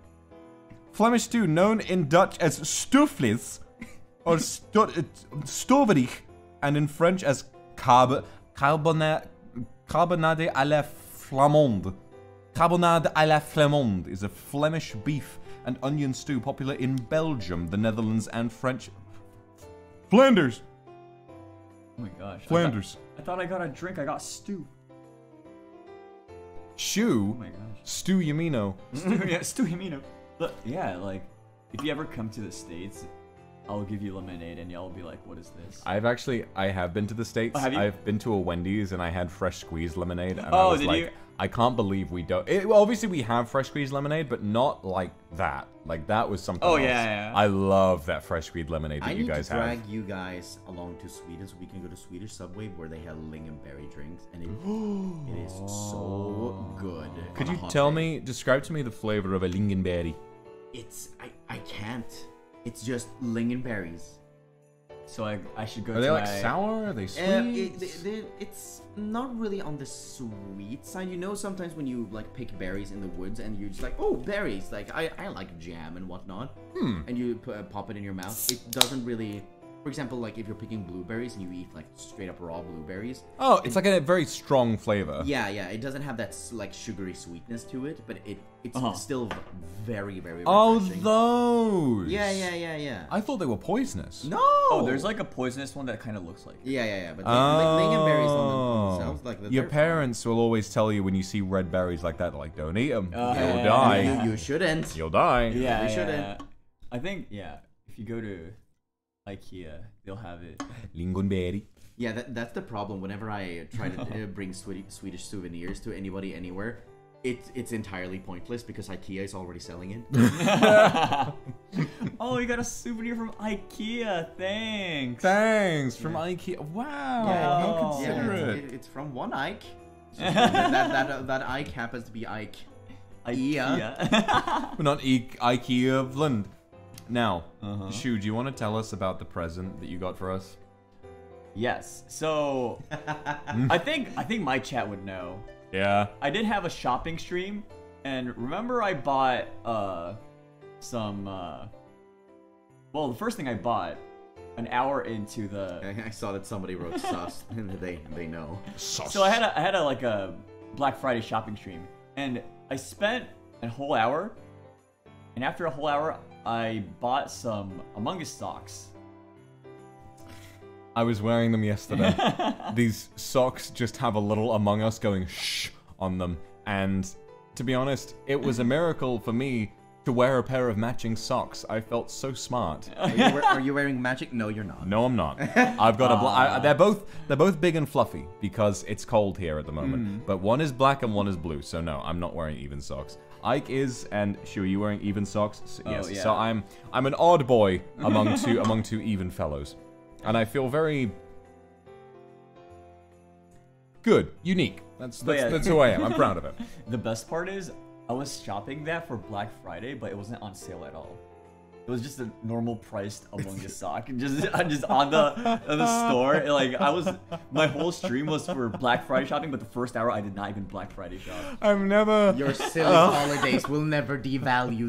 Speaker 2: Flemish stew, known in Dutch as stoofvlees or stoverich, and in French as carbonade à la flamande. Carbonade à la flamande is a Flemish beef and onion stew popular in Belgium, the Netherlands, and French Flanders.
Speaker 3: Oh my gosh.
Speaker 2: Flanders.
Speaker 3: I thought I got a drink. I got stew.
Speaker 2: Stew?
Speaker 3: Oh my gosh.
Speaker 2: Stew Yamino.
Speaker 3: Stew Yamino. Look, yeah, like, if you ever come to the States, I'll give you lemonade and y'all will be like, what is this?
Speaker 2: I have been to the States.
Speaker 3: Oh, have you?
Speaker 2: I've been to a Wendy's and I had fresh squeezed lemonade. And I
Speaker 3: Oh,
Speaker 2: was
Speaker 3: did
Speaker 2: like,
Speaker 3: you?
Speaker 2: I can't believe we don't. Well, obviously we have fresh squeezed lemonade, but not like that. Like that was something else.
Speaker 3: Yeah.
Speaker 2: I love that fresh squeezed lemonade that you guys have.
Speaker 4: I need to drag you guys along to Sweden so we can go to Swedish Subway where they have lingonberry drinks and it is so good.
Speaker 2: Could
Speaker 4: on
Speaker 2: you
Speaker 4: a hot
Speaker 2: tell
Speaker 4: day.
Speaker 2: me, describe to me the flavor of a lingonberry?
Speaker 4: I can't. It's just lingonberries.
Speaker 3: So I should go
Speaker 2: Are
Speaker 3: to
Speaker 2: they like
Speaker 3: my...
Speaker 2: sour? Are they sweet?
Speaker 4: It's not really on the sweet side. You know, sometimes when you like pick berries in the woods and you're just like, oh, berries. Like I like jam and whatnot. And you pop it in your mouth. It doesn't really. For example, like if you're picking blueberries and you eat like straight up raw blueberries.
Speaker 2: Oh, it's like a very strong flavor.
Speaker 4: Yeah. It doesn't have that like sugary sweetness to it, but it's still very, very
Speaker 2: Oh,
Speaker 4: refreshing.
Speaker 2: those.
Speaker 4: Yeah.
Speaker 2: I thought they were poisonous.
Speaker 4: No.
Speaker 3: Oh, there's like a poisonous one that kind of looks like it.
Speaker 4: Yeah. But like lingonberries on themselves, like
Speaker 2: your
Speaker 4: they're
Speaker 2: parents will always tell you when you see red berries like that, like don't eat them. You'll
Speaker 3: yeah.
Speaker 2: die.
Speaker 4: You shouldn't.
Speaker 2: You'll die.
Speaker 3: Yeah,
Speaker 4: We shouldn't.
Speaker 3: I think, if you go to IKEA, they'll have it.
Speaker 2: Lingonberry.
Speaker 4: Yeah, that's the problem. Whenever I try to bring Swedish souvenirs to anybody anywhere, it's entirely pointless because IKEA is already selling it.
Speaker 3: Oh, you got a souvenir from IKEA. Thanks.
Speaker 2: Thanks from IKEA. Wow, how considerate.
Speaker 4: It's from one Ike. That Ike happens to be Ike.
Speaker 3: IKEA.
Speaker 2: We're not IKEA of Lund. Now, Shu, do you want to tell us about the present that you got for us?
Speaker 3: Yes. So, I think my chat would know.
Speaker 2: Yeah.
Speaker 3: I did have a shopping stream, and remember I bought some. Well, the first thing I bought, an hour into the.
Speaker 4: I saw that somebody wrote sus, and they know.
Speaker 2: Sus.
Speaker 3: So I had a Black Friday shopping stream, and I spent a whole hour, and after a whole hour, I bought some Among Us socks.
Speaker 2: I was wearing them yesterday. These socks just have a little Among Us going shh on them. And to be honest, it was a miracle for me to wear a pair of matching socks. I felt so smart.
Speaker 4: Are you wearing magic? No, you're not.
Speaker 2: No, I'm not. I've got they're both big and fluffy because it's cold here at the moment. But one is black and one is blue. So no, I'm not wearing even socks. Ike is, and Shu, are you wearing even socks? Yes.
Speaker 3: Oh, yeah.
Speaker 2: So I'm an odd boy among two even fellows. And I feel very good, unique. That's who I am. I'm proud of it.
Speaker 3: The best part is, I was shopping that for Black Friday, but it wasn't on sale at all. It was just a normal priced Among Us sock, and just on the store. Like my whole stream was for Black Friday shopping, but the first hour I did not even Black Friday shop.
Speaker 2: I've never.
Speaker 4: Your silly holidays will never devalue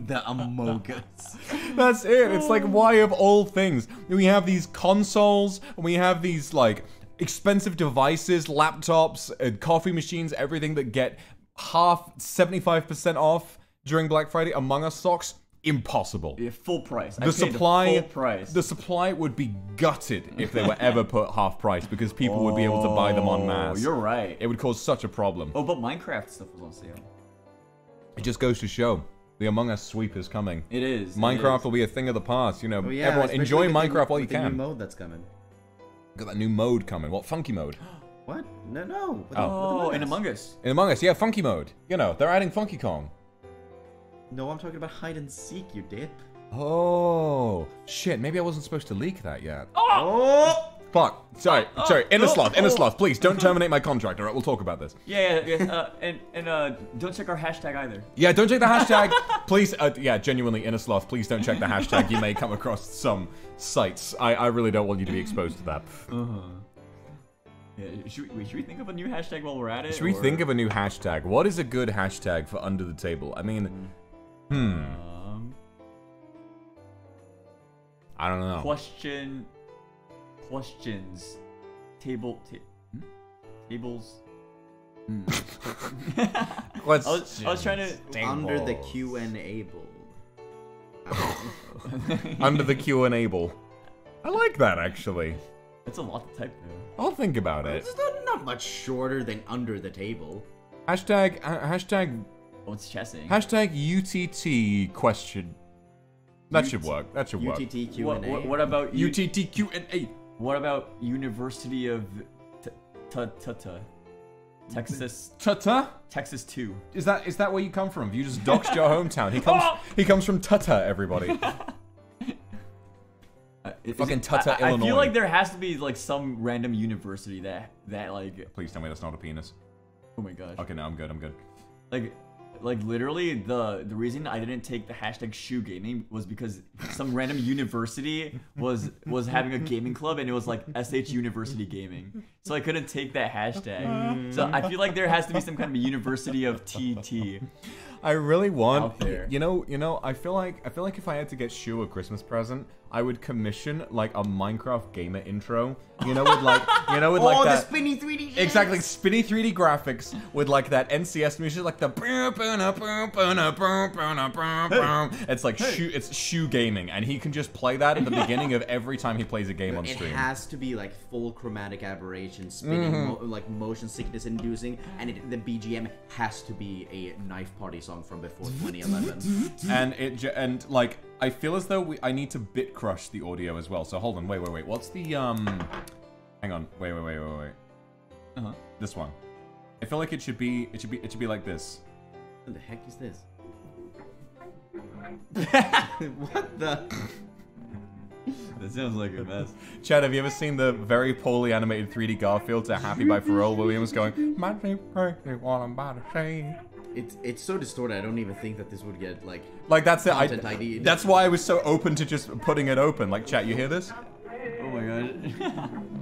Speaker 4: the Among Us.
Speaker 2: That's it. It's like, why of all things? We have these consoles, and we have these like expensive devices, laptops, coffee machines, everything that get 75% off during Black Friday. Among Us socks. Impossible.
Speaker 3: Yeah, full price.
Speaker 2: The supply,
Speaker 3: full price.
Speaker 2: The supply would be gutted if they were ever put half price because people would be able to buy them en masse.
Speaker 3: You're right.
Speaker 2: It would cause such a problem.
Speaker 3: Oh, but Minecraft stuff was on sale.
Speaker 2: It just goes to show the Among Us sweep is coming.
Speaker 3: It is.
Speaker 2: Minecraft will be a thing of the past. You know,
Speaker 4: Oh, yeah,
Speaker 2: everyone enjoy
Speaker 4: especially
Speaker 2: Minecraft while you
Speaker 4: with the new
Speaker 2: can.
Speaker 4: mode that's coming.
Speaker 2: Got that new mode coming. What, funky mode?
Speaker 4: What? No.
Speaker 3: Oh, in Among Us.
Speaker 2: In Among Us, yeah, funky mode. You know, they're adding Funky Kong.
Speaker 4: No, I'm talking about hide and seek, you dip.
Speaker 2: Oh, shit. Maybe I wasn't supposed to leak that yet.
Speaker 4: Oh!
Speaker 2: Fuck. Sorry. Inner sloth, please don't terminate my contract. All right, we'll talk about this.
Speaker 3: Yeah. And don't check our hashtag either.
Speaker 2: Yeah, don't check the hashtag. Please, yeah, genuinely, Inner Sloth, please don't check the hashtag. You may come across some sites. I really don't want you to be exposed to that.
Speaker 3: Yeah, should we think of a new hashtag while we're at it?
Speaker 2: Should we think of a new hashtag? What is a good hashtag for Under the Table? I mean, I don't know.
Speaker 3: Questions. Tables.
Speaker 2: Let's
Speaker 3: I was trying to
Speaker 4: Under the Q&A bowl.
Speaker 2: Under the Q&A bowl. I like that, actually.
Speaker 3: It's a lot to type though.
Speaker 2: I'll think about it.
Speaker 4: It's not much shorter than under the table.
Speaker 2: Hashtag
Speaker 3: What's chessing?
Speaker 2: hashtag UTT question. That should work. That should work.
Speaker 4: UTT Q&A.
Speaker 3: What about
Speaker 2: UTT Q&A.
Speaker 3: What about University of Texas?
Speaker 2: Tutta?
Speaker 3: Texas 2.
Speaker 2: Is that where you come from? Have you just doxed your hometown? He comes from Tutta, everybody. Fucking Tutta, Illinois.
Speaker 3: I feel like there has to be like some random university that like.
Speaker 2: Please tell me that's not a penis.
Speaker 3: Oh my gosh.
Speaker 2: Okay, no, I'm good.
Speaker 3: Like literally the reason I didn't take the hashtag shoe gaming was because some random university was having a gaming club and it was like SH University Gaming. So I couldn't take that hashtag. So I feel like there has to be some kind of a University of TT.
Speaker 2: I really want,
Speaker 3: out there.
Speaker 2: you know, I feel like if I had to get Shu a Christmas present, I would commission like a Minecraft gamer intro. You know, with like
Speaker 4: the
Speaker 2: that
Speaker 4: spinny 3D.
Speaker 2: exactly spinny 3D graphics with like that NCS music, like the. It's like it's Shu gaming, and he can just play that at the beginning of every time he plays a game on stream.
Speaker 4: It has to be like full chromatic aberration, spinning, like motion sickness inducing, and the BGM has to be a knife party song from before 2011.
Speaker 2: and like I feel as though I need to bit crush the audio as well. So hold on, wait. What's the Hang on, wait. This one. I feel like it should be like this.
Speaker 4: What the heck is this? What the?
Speaker 3: That sounds like a mess.
Speaker 2: Chad, have you ever seen the very poorly animated 3D Garfield to Happy by Pharrell Williams going, "Might be perfect what I'm about to say"?
Speaker 4: It's so distorted. I don't even think that this would get like
Speaker 2: that's it.
Speaker 4: content ID.
Speaker 2: That's why I was so open to just putting it open. Like, chat, you hear this?
Speaker 3: Oh my god.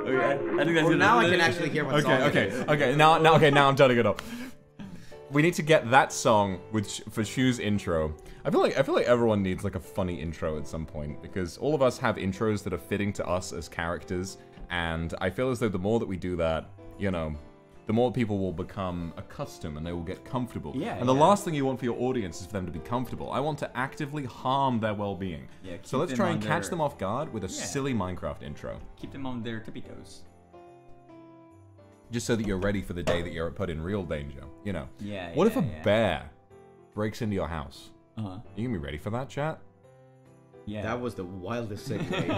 Speaker 3: Okay, I think that's
Speaker 4: Well, now I can actually hear what song it is.
Speaker 2: Okay. Now I'm turning it up. We need to get that song for Shu's intro. I feel like everyone needs like a funny intro at some point because all of us have intros that are fitting to us as characters, and I feel as though the more that we do that, you know, the more people will become accustomed and they will get comfortable.
Speaker 3: Yeah,
Speaker 2: and the
Speaker 3: yeah.
Speaker 2: last thing you want for your audience is for them to be comfortable. I want to actively harm their well-being.
Speaker 3: Yeah,
Speaker 2: so
Speaker 3: keep
Speaker 2: let's
Speaker 3: them
Speaker 2: try and
Speaker 3: on
Speaker 2: catch
Speaker 3: their-
Speaker 2: them off guard with a
Speaker 3: Yeah.
Speaker 2: silly Minecraft intro.
Speaker 3: Keep them on their tippy toes.
Speaker 2: Just so that you're ready for the day that you're put in real danger, you know.
Speaker 3: Yeah,
Speaker 2: What if a
Speaker 3: yeah.
Speaker 2: bear breaks into your house?
Speaker 3: Uh-huh.
Speaker 2: You gonna be ready for that, chat?
Speaker 3: Yeah.
Speaker 4: That was the wildest segue.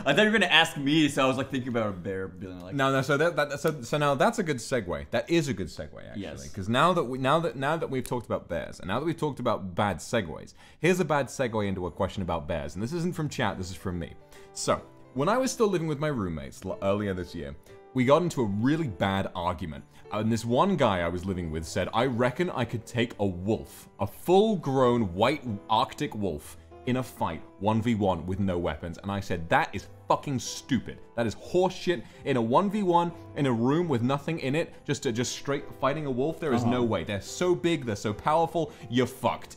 Speaker 3: I thought you were gonna ask me, so I was like thinking about a bear being like.
Speaker 2: No. So now that's a good segue. That is a good segue, actually.
Speaker 3: Yes.
Speaker 2: Because now that we've talked about bears, and now that we've talked about bad segues, here's a bad segue into a question about bears. And this isn't from chat. This is from me. So when I was still living with my roommates earlier this year, we got into a really bad argument. And this one guy I was living with said, "I reckon I could take a wolf, a full-grown white Arctic wolf, in a fight 1v1 with no weapons." And I said, that is fucking stupid. That is horseshit. In a 1v1 in a room with nothing in it, just straight fighting a wolf, there is no way. They're so big, they're so powerful, you're fucked.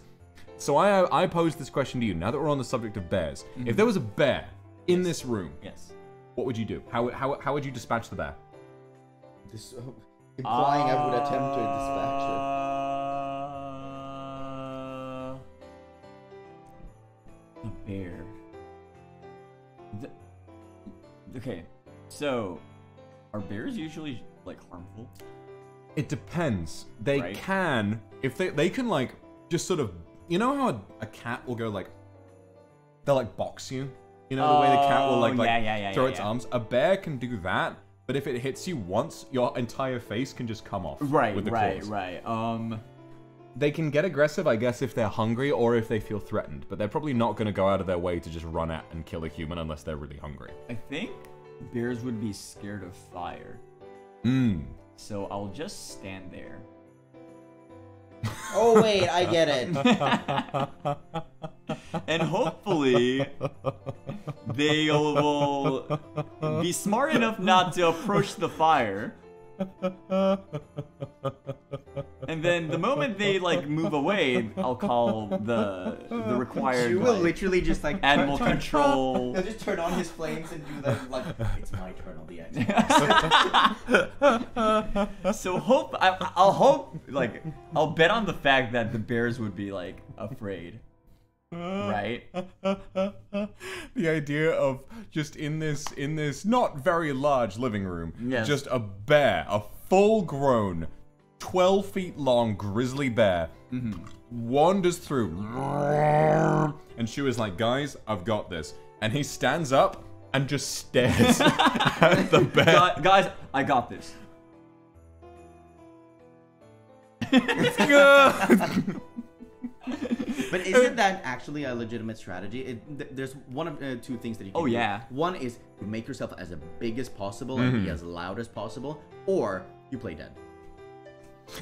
Speaker 2: So I posed this question to you, now that we're on the subject of bears. If there was a bear in this room,
Speaker 3: Yes.
Speaker 2: what would you do? How would you dispatch the bear?
Speaker 4: This, implying I would attempt to dispatch it.
Speaker 3: A bear. Okay, so are bears usually like harmful?
Speaker 2: It depends. They
Speaker 3: Right.
Speaker 2: can, if they can like, just sort of, you know how a cat will go like, they'll like box you? You know the way the cat will like
Speaker 3: yeah,
Speaker 2: throw its arms? A bear can do that, but if it hits you once, your entire face can just come off.
Speaker 3: Right,
Speaker 2: with the
Speaker 3: right,
Speaker 2: claws.
Speaker 3: right.
Speaker 2: They can get aggressive, I guess, if they're hungry or if they feel threatened, but they're probably not going to go out of their way to just run at and kill a human unless they're really hungry.
Speaker 3: I think bears would be scared of fire. So I'll just stand there.
Speaker 4: Oh wait, I get it.
Speaker 3: And hopefully they will be smart enough not to approach the fire. And then the moment they like move away, I'll call the required
Speaker 4: You will
Speaker 3: like,
Speaker 4: literally just like
Speaker 3: animal control.
Speaker 4: He'll just turn on his flames and do that like it's my turn on the Xbox.
Speaker 3: So I'll hope like I'll bet on the fact that the bears would be like afraid. Right?
Speaker 2: The idea of just in this not very large living room,
Speaker 3: Yes.
Speaker 2: just a bear, a full-grown, 12 feet long grizzly bear wanders through, and she was like, "Guys, I've got this." And he stands up and just stares at the bear.
Speaker 3: Guys, I got this.
Speaker 4: But isn't that actually a legitimate strategy? There's one of two things that you can
Speaker 3: Oh,
Speaker 4: do.
Speaker 3: yeah.
Speaker 4: One is you make yourself as big as possible and be as loud as possible, or you play dead.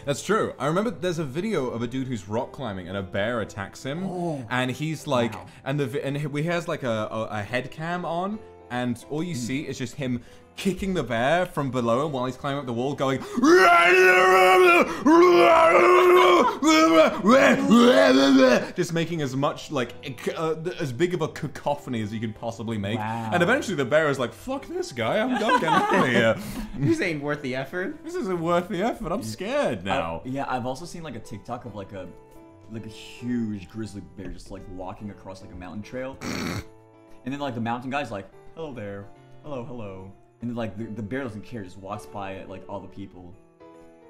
Speaker 2: That's true. I remember there's a video of a dude who's rock climbing and a bear attacks him, and he's like,
Speaker 3: wow.
Speaker 2: and he has like a head cam on, and all you see is just him kicking the bear from below him while he's climbing up the wall, going, just making as much like as big of a cacophony as you could possibly make.
Speaker 3: Wow.
Speaker 2: And eventually the bear is like, "Fuck this guy! I'm getting out of here.
Speaker 4: This ain't worth the effort.
Speaker 2: This isn't worth the effort. I'm scared now."
Speaker 3: Yeah, I've also seen like a TikTok of like a huge grizzly bear just like walking across like a mountain trail. And then like the mountain guy's like, "Hello there. Hello, hello." And then like the bear doesn't care, just walks by like all the people.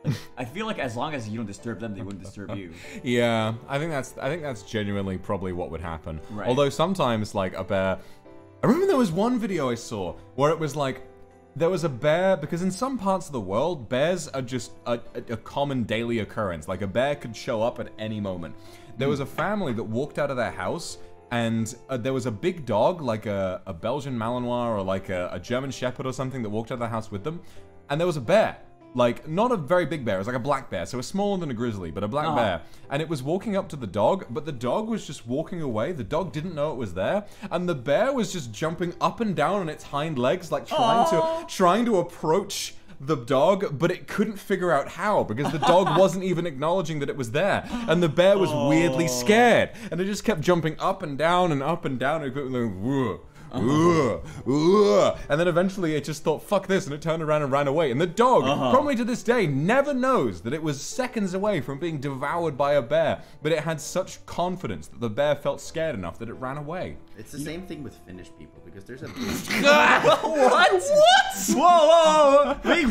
Speaker 3: Like, I feel like as long as you don't disturb them, they wouldn't disturb you.
Speaker 2: Yeah, I think that's genuinely probably what would happen.
Speaker 3: Right.
Speaker 2: Although sometimes like a bear, I remember there was one video I saw where it was like there was a bear, because in some parts of the world bears are just a common daily occurrence. Like a bear could show up at any moment. There was a family that walked out of their house, and there was a big dog, like a Belgian Malinois or like a German Shepherd or something, that walked out of the house with them, and there was a bear. Like, not a very big bear, it was like a black bear, so it was smaller than a grizzly, but a black bear. And it was walking up to the dog, but the dog was just walking away. The dog didn't know it was there, and the bear was just jumping up and down on its hind legs, like trying to approach the dog, but it couldn't figure out how, because the dog wasn't even acknowledging that it was there, and the bear was weirdly scared, and it just kept jumping up and down and up and down, and going, And then eventually it just thought, fuck this, and it turned around and ran away. And the dog, probably to this day, never knows that it was seconds away from being devoured by a bear, but it had such confidence that the bear felt scared enough that it ran away.
Speaker 4: It's the same thing with Finnish people, because there's a...
Speaker 3: What? What? Whoa! Wait,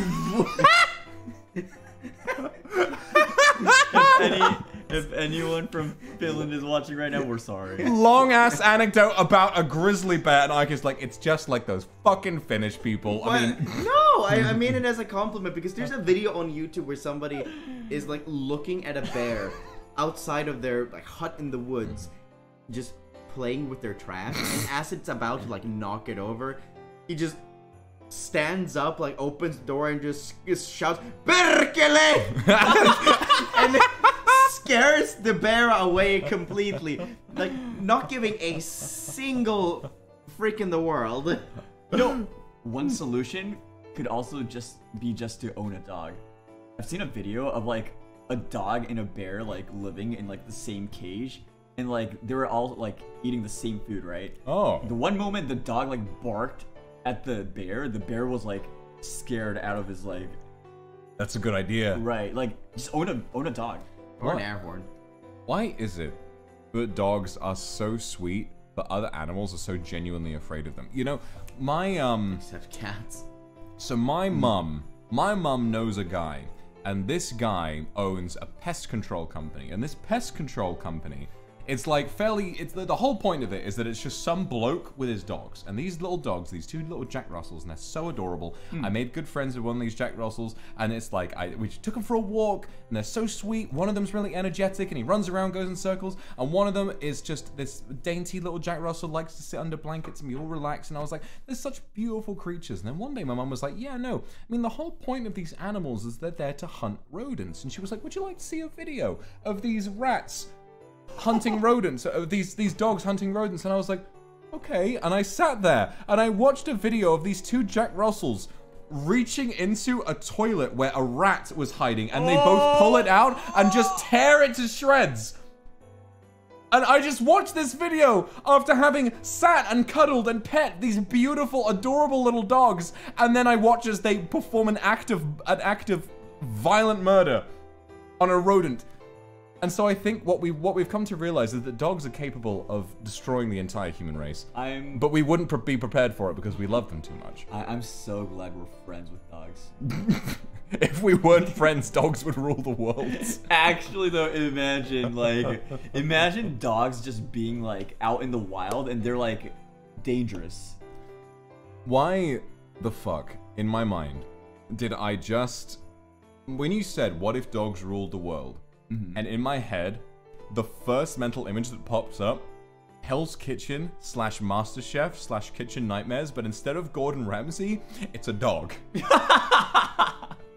Speaker 3: if anyone from Finland is watching right now, we're sorry.
Speaker 2: Long ass anecdote about a grizzly bear, and Ike's like, it's just like those fucking Finnish people. I mean,
Speaker 4: no, I mean it as a compliment, because there's a video on YouTube where somebody is like looking at a bear outside of their like hut in the woods, just playing with their trash, and as it's about to like knock it over, he just stands up, like opens the door and just shouts "Perkele!" and then scares the bear away completely, like not giving a single freak in the world.
Speaker 3: No, one solution could also just be to own a dog. I've seen a video of like a dog and a bear like living in like the same cage, and like they were all like eating the same food, right?
Speaker 2: oh.
Speaker 3: The one moment the dog like barked at the bear was like scared out of his like.
Speaker 2: That's a good idea.
Speaker 3: Right, like just own a dog.
Speaker 4: Or an air horn.
Speaker 2: Why is it that dogs are so sweet, but other animals are so genuinely afraid of them? You know, my
Speaker 4: Except cats.
Speaker 2: So my mum knows a guy, and this guy owns a pest control company, and this pest control company, it's like it's the whole point of it is that it's just some bloke with his dogs, and these little dogs, these two little Jack Russells, and they're so adorable. I made good friends with one of these Jack Russells, and it's like we took them for a walk, and they're so sweet. One of them's really energetic, and he runs around, goes in circles, and one of them is just this dainty little Jack Russell, likes to sit under blankets and be all relaxed. And I was like, they're such beautiful creatures. And then one day my mum was like, yeah, no, I mean, the whole point of these animals is they're there to hunt rodents. And she was like, would you like to see a video of these rats hunting rodents, these dogs hunting rodents? And I was like, okay. And I sat there and I watched a video of these two Jack Russells reaching into a toilet where a rat was hiding, and they both pull it out and just tear it to shreds. And I just watched this video after having sat and cuddled and pet these beautiful, adorable little dogs, and then I watch as they perform an act of violent murder on a rodent. And so I think what we've come to realize is that dogs are capable of destroying the entire human race. But we wouldn't be prepared for it because we love them too much.
Speaker 3: I'm so glad we're friends with dogs.
Speaker 2: If we weren't friends, dogs would rule the world.
Speaker 3: Actually, though, imagine dogs just being like out in the wild and they're like dangerous.
Speaker 2: Why the fuck, in my mind, did I just... When you said, what if dogs ruled the world? And in my head, the first mental image that pops up, Hell's Kitchen / MasterChef / Kitchen Nightmares, but instead of Gordon Ramsay, it's a dog.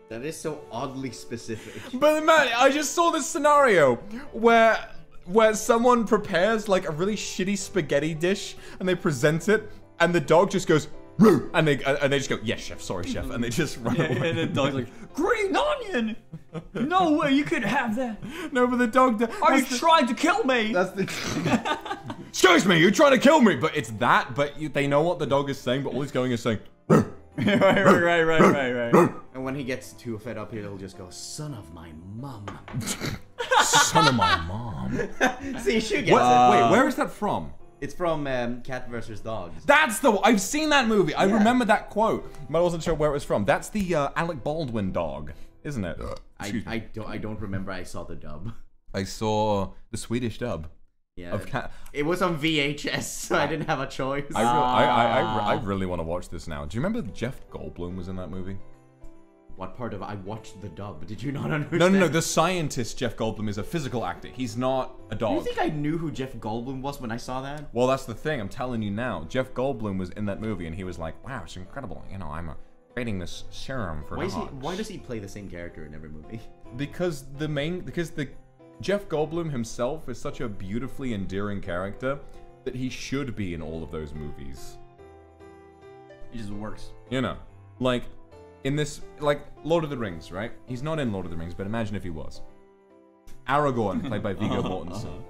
Speaker 4: That is so oddly specific.
Speaker 2: But man, I just saw this scenario where someone prepares like a really shitty spaghetti dish and they present it, and the dog just goes, "Roo!" and they just go, "Yes, chef, sorry, chef," and they just run away.
Speaker 3: And the dog's like, "Green onion! No way you could have that!"
Speaker 2: No, but the dog...
Speaker 3: Are you trying to kill me?
Speaker 4: That's the...
Speaker 2: Excuse me, you're trying to kill me! But it's that, but they know what the dog is saying, but all he's going is saying...
Speaker 3: Right.
Speaker 4: And when he gets too fed up, he'll just go, "Son of my mum."
Speaker 2: Son of my mom.
Speaker 4: See, she gets it.
Speaker 2: Wait, where is that from?
Speaker 4: It's from Cat vs. Dogs.
Speaker 2: That's the... I've seen that movie. I remember that quote, but I wasn't sure where it was from. That's the Alec Baldwin dog, isn't it?
Speaker 4: I don't remember. I saw the dub.
Speaker 2: I saw the Swedish dub.
Speaker 4: Yeah. It was on VHS, so I didn't have a choice.
Speaker 2: I really want to watch this now. Do you remember Jeff Goldblum was in that movie?
Speaker 4: What part of I watched the dub? Did you not understand?
Speaker 2: No. The scientist Jeff Goldblum is a physical actor. He's not a dog.
Speaker 4: Do you think I knew who Jeff Goldblum was when I saw that?
Speaker 2: Well, that's the thing. I'm telling you now. Jeff Goldblum was in that movie, and he was like, "Wow, it's incredible. You know, I'm creating this serum for dogs."
Speaker 4: Why does he play the same character in every movie?
Speaker 2: Because Jeff Goldblum himself is such a beautifully endearing character that he should be in all of those movies.
Speaker 3: It just works.
Speaker 2: You know, like in this, like Lord of the Rings, right? He's not in Lord of the Rings, but imagine if he was. Aragorn, played by Viggo Mortensen.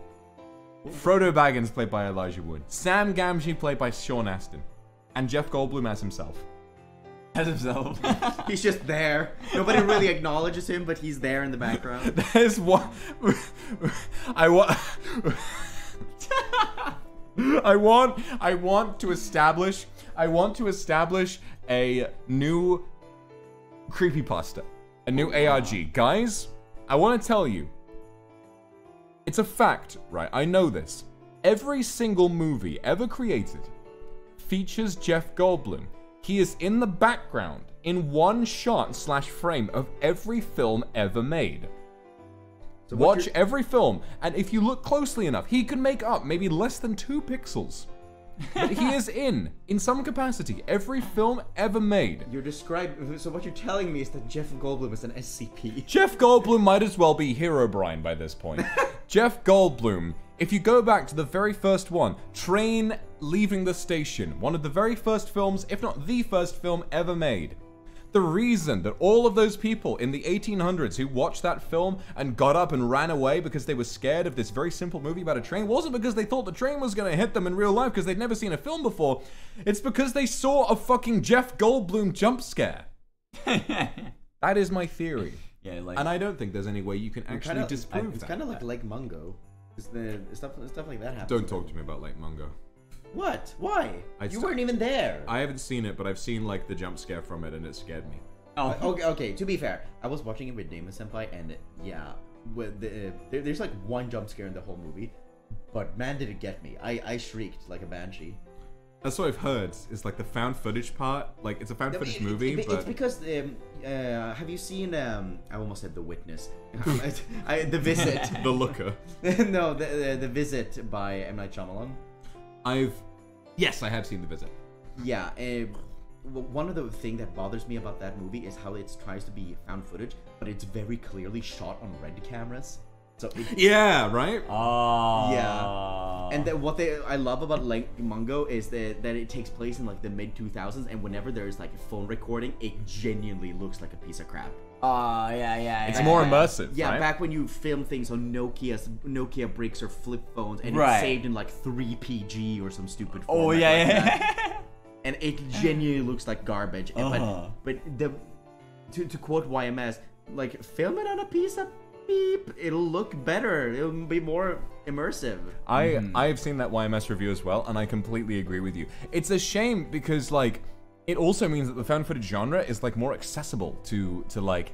Speaker 2: Frodo Baggins played by Elijah Wood. Sam Gamgee played by Sean Astin. And Jeff Goldblum as himself.
Speaker 3: As himself.
Speaker 4: He's just there. Nobody really acknowledges him, but he's there in the background.
Speaker 2: There's one. I want to establish a new creepypasta, a new ARG. Guys, I want to tell you, it's a fact, right? I know this. Every single movie ever created features Jeff Goldblum. He is in the background in one shot / frame of every film ever made. So watch every film, and if you look closely enough, he can make up maybe less than 2 pixels. But he is in some capacity, every film ever made.
Speaker 4: So what you're telling me is that Jeff Goldblum is an SCP.
Speaker 2: Jeff Goldblum might as well be Herobrine by this point. Jeff Goldblum, if you go back to the very first one, Train Leaving the Station, one of the very first films, if not the first film ever made. The reason that all of those people in the 1800s who watched that film and got up and ran away because they were scared of this very simple movie about a train wasn't because they thought the train was going to hit them in real life because they'd never seen a film before. It's because they saw a fucking Jeff Goldblum jump scare. That is my theory.
Speaker 3: Yeah, like,
Speaker 2: and I don't think there's any way you can actually disprove that.
Speaker 4: It's kind of like Lake Mungo. Stuff like that happens.
Speaker 2: Don't talk to me about Lake Mungo.
Speaker 4: What? Why? You weren't even there.
Speaker 2: I haven't seen it, but I've seen like the jump scare from it, and it scared me.
Speaker 3: Oh,
Speaker 4: okay. To be fair, I was watching it with Damon Senpai, and yeah, there's like one jump scare in the whole movie, but man, did it get me! I shrieked like a banshee.
Speaker 2: That's what I've heard. Is like the found footage part. Like it's a found footage movie, but
Speaker 4: it's because have you seen? I almost said The Witness. The Visit.
Speaker 2: The Looker.
Speaker 4: No, the Visit by M. Night Shyamalan.
Speaker 2: Yes, I have seen The Visit.
Speaker 4: Yeah, one of the things that bothers me about that movie is how it tries to be found footage, but it's very clearly shot on red cameras. So
Speaker 2: yeah, right?
Speaker 3: Oh.
Speaker 4: Yeah. And then I love about Lake Mungo is that it takes place in like the mid 2000s, and whenever there's like a phone recording, it genuinely looks like a piece of crap.
Speaker 3: Yeah.
Speaker 2: It's more immersive.
Speaker 4: Yeah,
Speaker 2: right?
Speaker 4: Back when you film things on Nokia bricks or flip phones, and
Speaker 3: right.
Speaker 4: it's saved in like 3PG or some stupid format.
Speaker 3: Oh yeah, yeah.
Speaker 4: And it genuinely looks like garbage. But to quote YMS, like film it on a piece of beep, it'll look better. It'll be more immersive.
Speaker 2: I've seen that YMS review as well, and I completely agree with you. It's a shame because like it also means that the found footage genre is like more accessible to like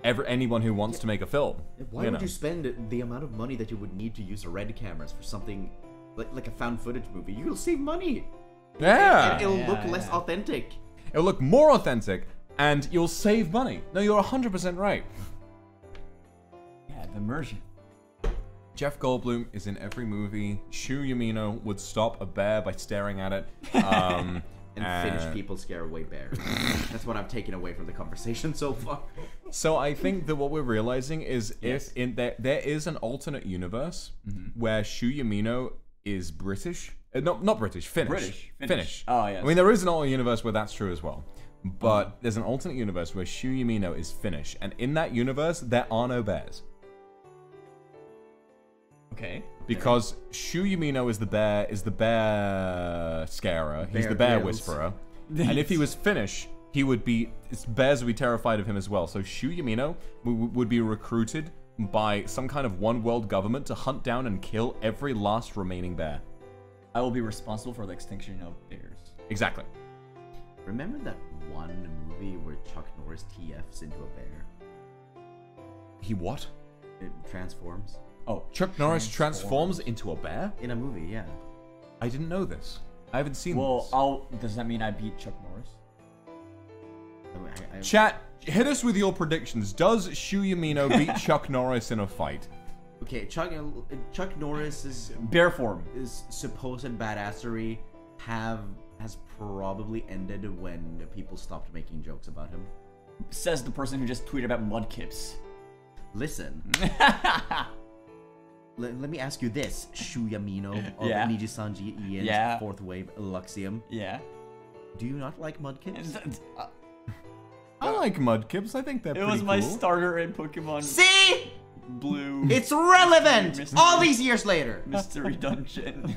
Speaker 2: anyone who wants to make a film.
Speaker 4: Why would you spend the amount of money that you would need to use a red cameras for something like a found footage movie? You'll save money.
Speaker 2: Yeah.
Speaker 4: It'll look less authentic.
Speaker 2: It'll look more authentic, and you'll save money. No, you're 100% right.
Speaker 3: Yeah, the immersion.
Speaker 2: Jeff Goldblum is in every movie. Shu Yamino would stop a bear by staring at it.
Speaker 4: And Finnish people scare away bears. That's what I've taken away from the conversation so far.
Speaker 2: So I think that what we're realizing is if there is an alternate universe where Shu Yamino is British. Not British, Finnish. Finnish.
Speaker 3: Oh, yes.
Speaker 2: I mean, there is an alternate universe where that's true as well. But there's an alternate universe where Shu Yamino is Finnish. And in that universe, there are no bears.
Speaker 3: Okay.
Speaker 2: Because Shu Yamino is the bear scarer. He's the bear whisperer. And if he was Finnish, bears would be terrified of him as well. So Shu Yamino would be recruited by some kind of one world government to hunt down and kill every last remaining bear.
Speaker 3: I will be responsible for the extinction of bears.
Speaker 2: Exactly.
Speaker 4: Remember that one movie where Chuck Norris TFs into a bear?
Speaker 2: He what?
Speaker 4: It transforms.
Speaker 2: Oh, Chuck Norris transforms into a bear?
Speaker 4: In a movie, yeah.
Speaker 2: I didn't know this. I haven't seen this.
Speaker 3: Well, does that mean I beat Chuck Norris?
Speaker 2: Chat, hit us with your predictions. Does Shu Yamino beat Chuck Norris in a fight?
Speaker 4: Okay, Chuck Norris's
Speaker 3: bear form.
Speaker 4: His supposed badassery has probably ended when people stopped making jokes about him.
Speaker 3: Says the person who just tweeted about mudkips.
Speaker 4: Listen. Let me ask you this, Shu Yamino of NIJISANJI Ian's fourth wave Luxiem.
Speaker 3: Yeah.
Speaker 4: Do you not like mudkips?
Speaker 2: I like mudkips. I think they're pretty cool.
Speaker 3: It was my starter in Pokemon.
Speaker 4: See?
Speaker 3: blue.
Speaker 4: It's relevant
Speaker 3: Mystery.
Speaker 4: all these years later.
Speaker 3: Mystery dungeon.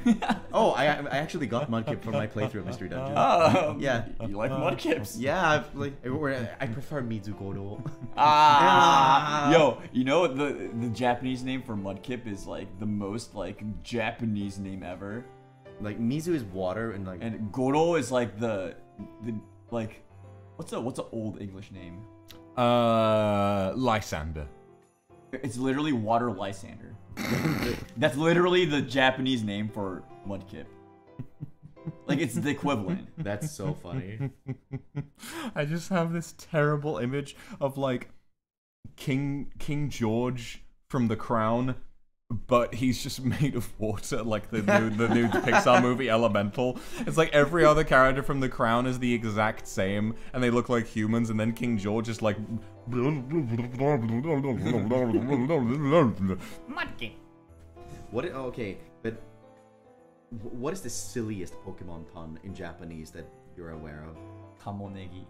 Speaker 4: Oh, I actually got Mudkip from my playthrough of Mystery Dungeon. Yeah.
Speaker 3: You like mudkips?
Speaker 4: Yeah, I prefer Mizugoro.
Speaker 3: Yo, you know the Japanese name for mudkip is like the most like Japanese name ever.
Speaker 4: Like Mizu is water and like
Speaker 3: And Goro is like the like what's an old English name?
Speaker 1: Lysander.
Speaker 3: It's literally water Lysander. That's literally the Japanese name for mudkip. Like it's the equivalent.
Speaker 4: that's so funny.
Speaker 2: I just have this terrible image of like King George from The Crown, but he's just made of water, like the new Pixar movie Elemental. It's like every other character from The Crown is the exact same, and they look like humans, and then King George is like...
Speaker 3: Mudkip.
Speaker 4: Okay, but what is the silliest Pokemon pun in Japanese that you're aware of?
Speaker 3: Kamonegi.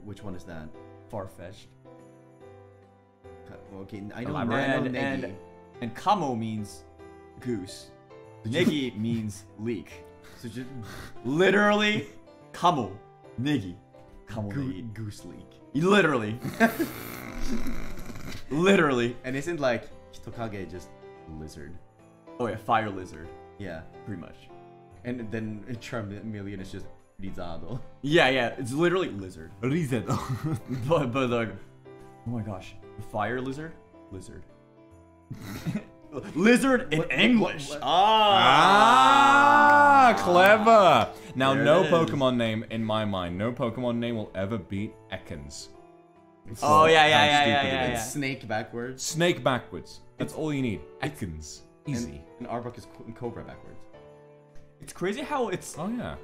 Speaker 4: Which one is that?
Speaker 3: Far-fetched.
Speaker 4: Okay, I know
Speaker 3: And,
Speaker 4: Negi.
Speaker 3: and Kamo means goose. Negi means leek.
Speaker 4: So just
Speaker 3: Literally, Kamo. Negi. Kamo Negi.
Speaker 4: goose leak.
Speaker 3: Literally. Literally.
Speaker 4: And isn't like Hitokage just lizard?
Speaker 3: Oh yeah, fire lizard.
Speaker 4: Yeah.
Speaker 3: Pretty much.
Speaker 4: And then Charmeleon is just Rizado.
Speaker 3: Yeah, it's literally lizard.
Speaker 1: Reason.
Speaker 3: But like, oh my gosh, fire lizard, lizard, lizard in English.
Speaker 2: Clever. Now,
Speaker 3: There
Speaker 2: no
Speaker 3: it is.
Speaker 2: Pokemon name in my mind, no Pokemon name will ever beat Ekans.
Speaker 3: Oh yeah.
Speaker 4: And snake backwards.
Speaker 2: Snake backwards. That's all you need. Ekans. Easy.
Speaker 4: And Arbok is Cobra backwards.
Speaker 3: It's crazy how it's
Speaker 2: Oh yeah.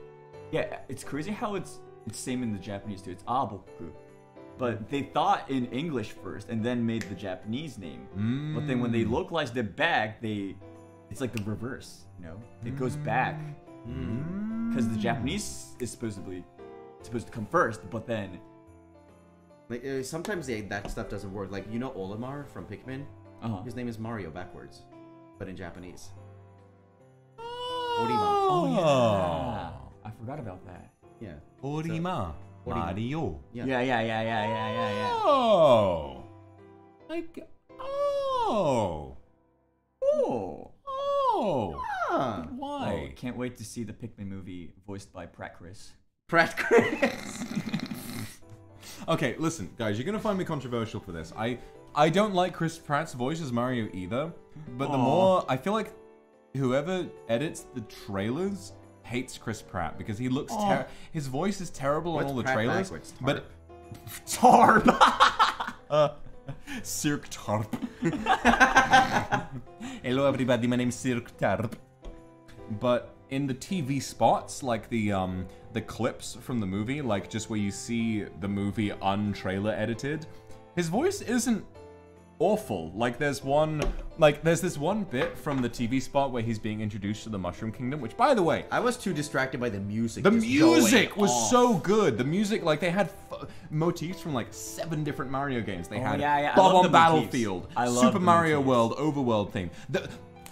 Speaker 3: it's crazy how it's same in the Japanese too. It's Aboku. But they thought in English first and then made the Japanese name. But then when they localized it back, it's like the reverse, you know? It goes back. Because the Japanese is supposed to come first, but then
Speaker 4: Like sometimes that stuff doesn't work. Like you know Olimar from Pikmin? His name is Mario backwards, but in Japanese. Orima.
Speaker 3: Oh yeah. I forgot about that.
Speaker 4: Yeah.
Speaker 1: Orima. Mario.
Speaker 3: Yeah.
Speaker 2: Oh.
Speaker 3: Oh.
Speaker 4: Ah.
Speaker 2: Why?
Speaker 3: Oh, can't wait to see the Pikmin movie voiced by Pratt Chris.
Speaker 4: Pratt Chris.
Speaker 2: Okay, listen, guys, you're gonna find me controversial for this. I don't like Chris Pratt's voice as Mario either, but the more I feel like whoever edits the trailers hates Chris Pratt because he looks his voice is terrible on all the
Speaker 4: Pratt
Speaker 2: trailers.
Speaker 4: backwards?
Speaker 2: But
Speaker 3: Tarp.
Speaker 2: Cirque Tarp. Hello everybody, my name's Cirque Tarp. But in the TV spots, like the clips from the movie, like just where you see the movie untrailer edited, his voice isn't awful. Like there's this one bit from the TV spot where he's being introduced to the Mushroom Kingdom, which by the way,
Speaker 4: I was too distracted by the music.
Speaker 2: the
Speaker 4: just
Speaker 2: music
Speaker 4: going
Speaker 2: was
Speaker 4: off.
Speaker 2: so good. The music, like they had motifs from like 7 different Mario games. They had
Speaker 3: yeah. I
Speaker 2: Bob
Speaker 3: love
Speaker 2: on
Speaker 3: the motifs.
Speaker 2: Battlefield,
Speaker 3: I love
Speaker 2: Super
Speaker 3: the
Speaker 2: Mario
Speaker 3: motifs.
Speaker 2: World, Overworld theme.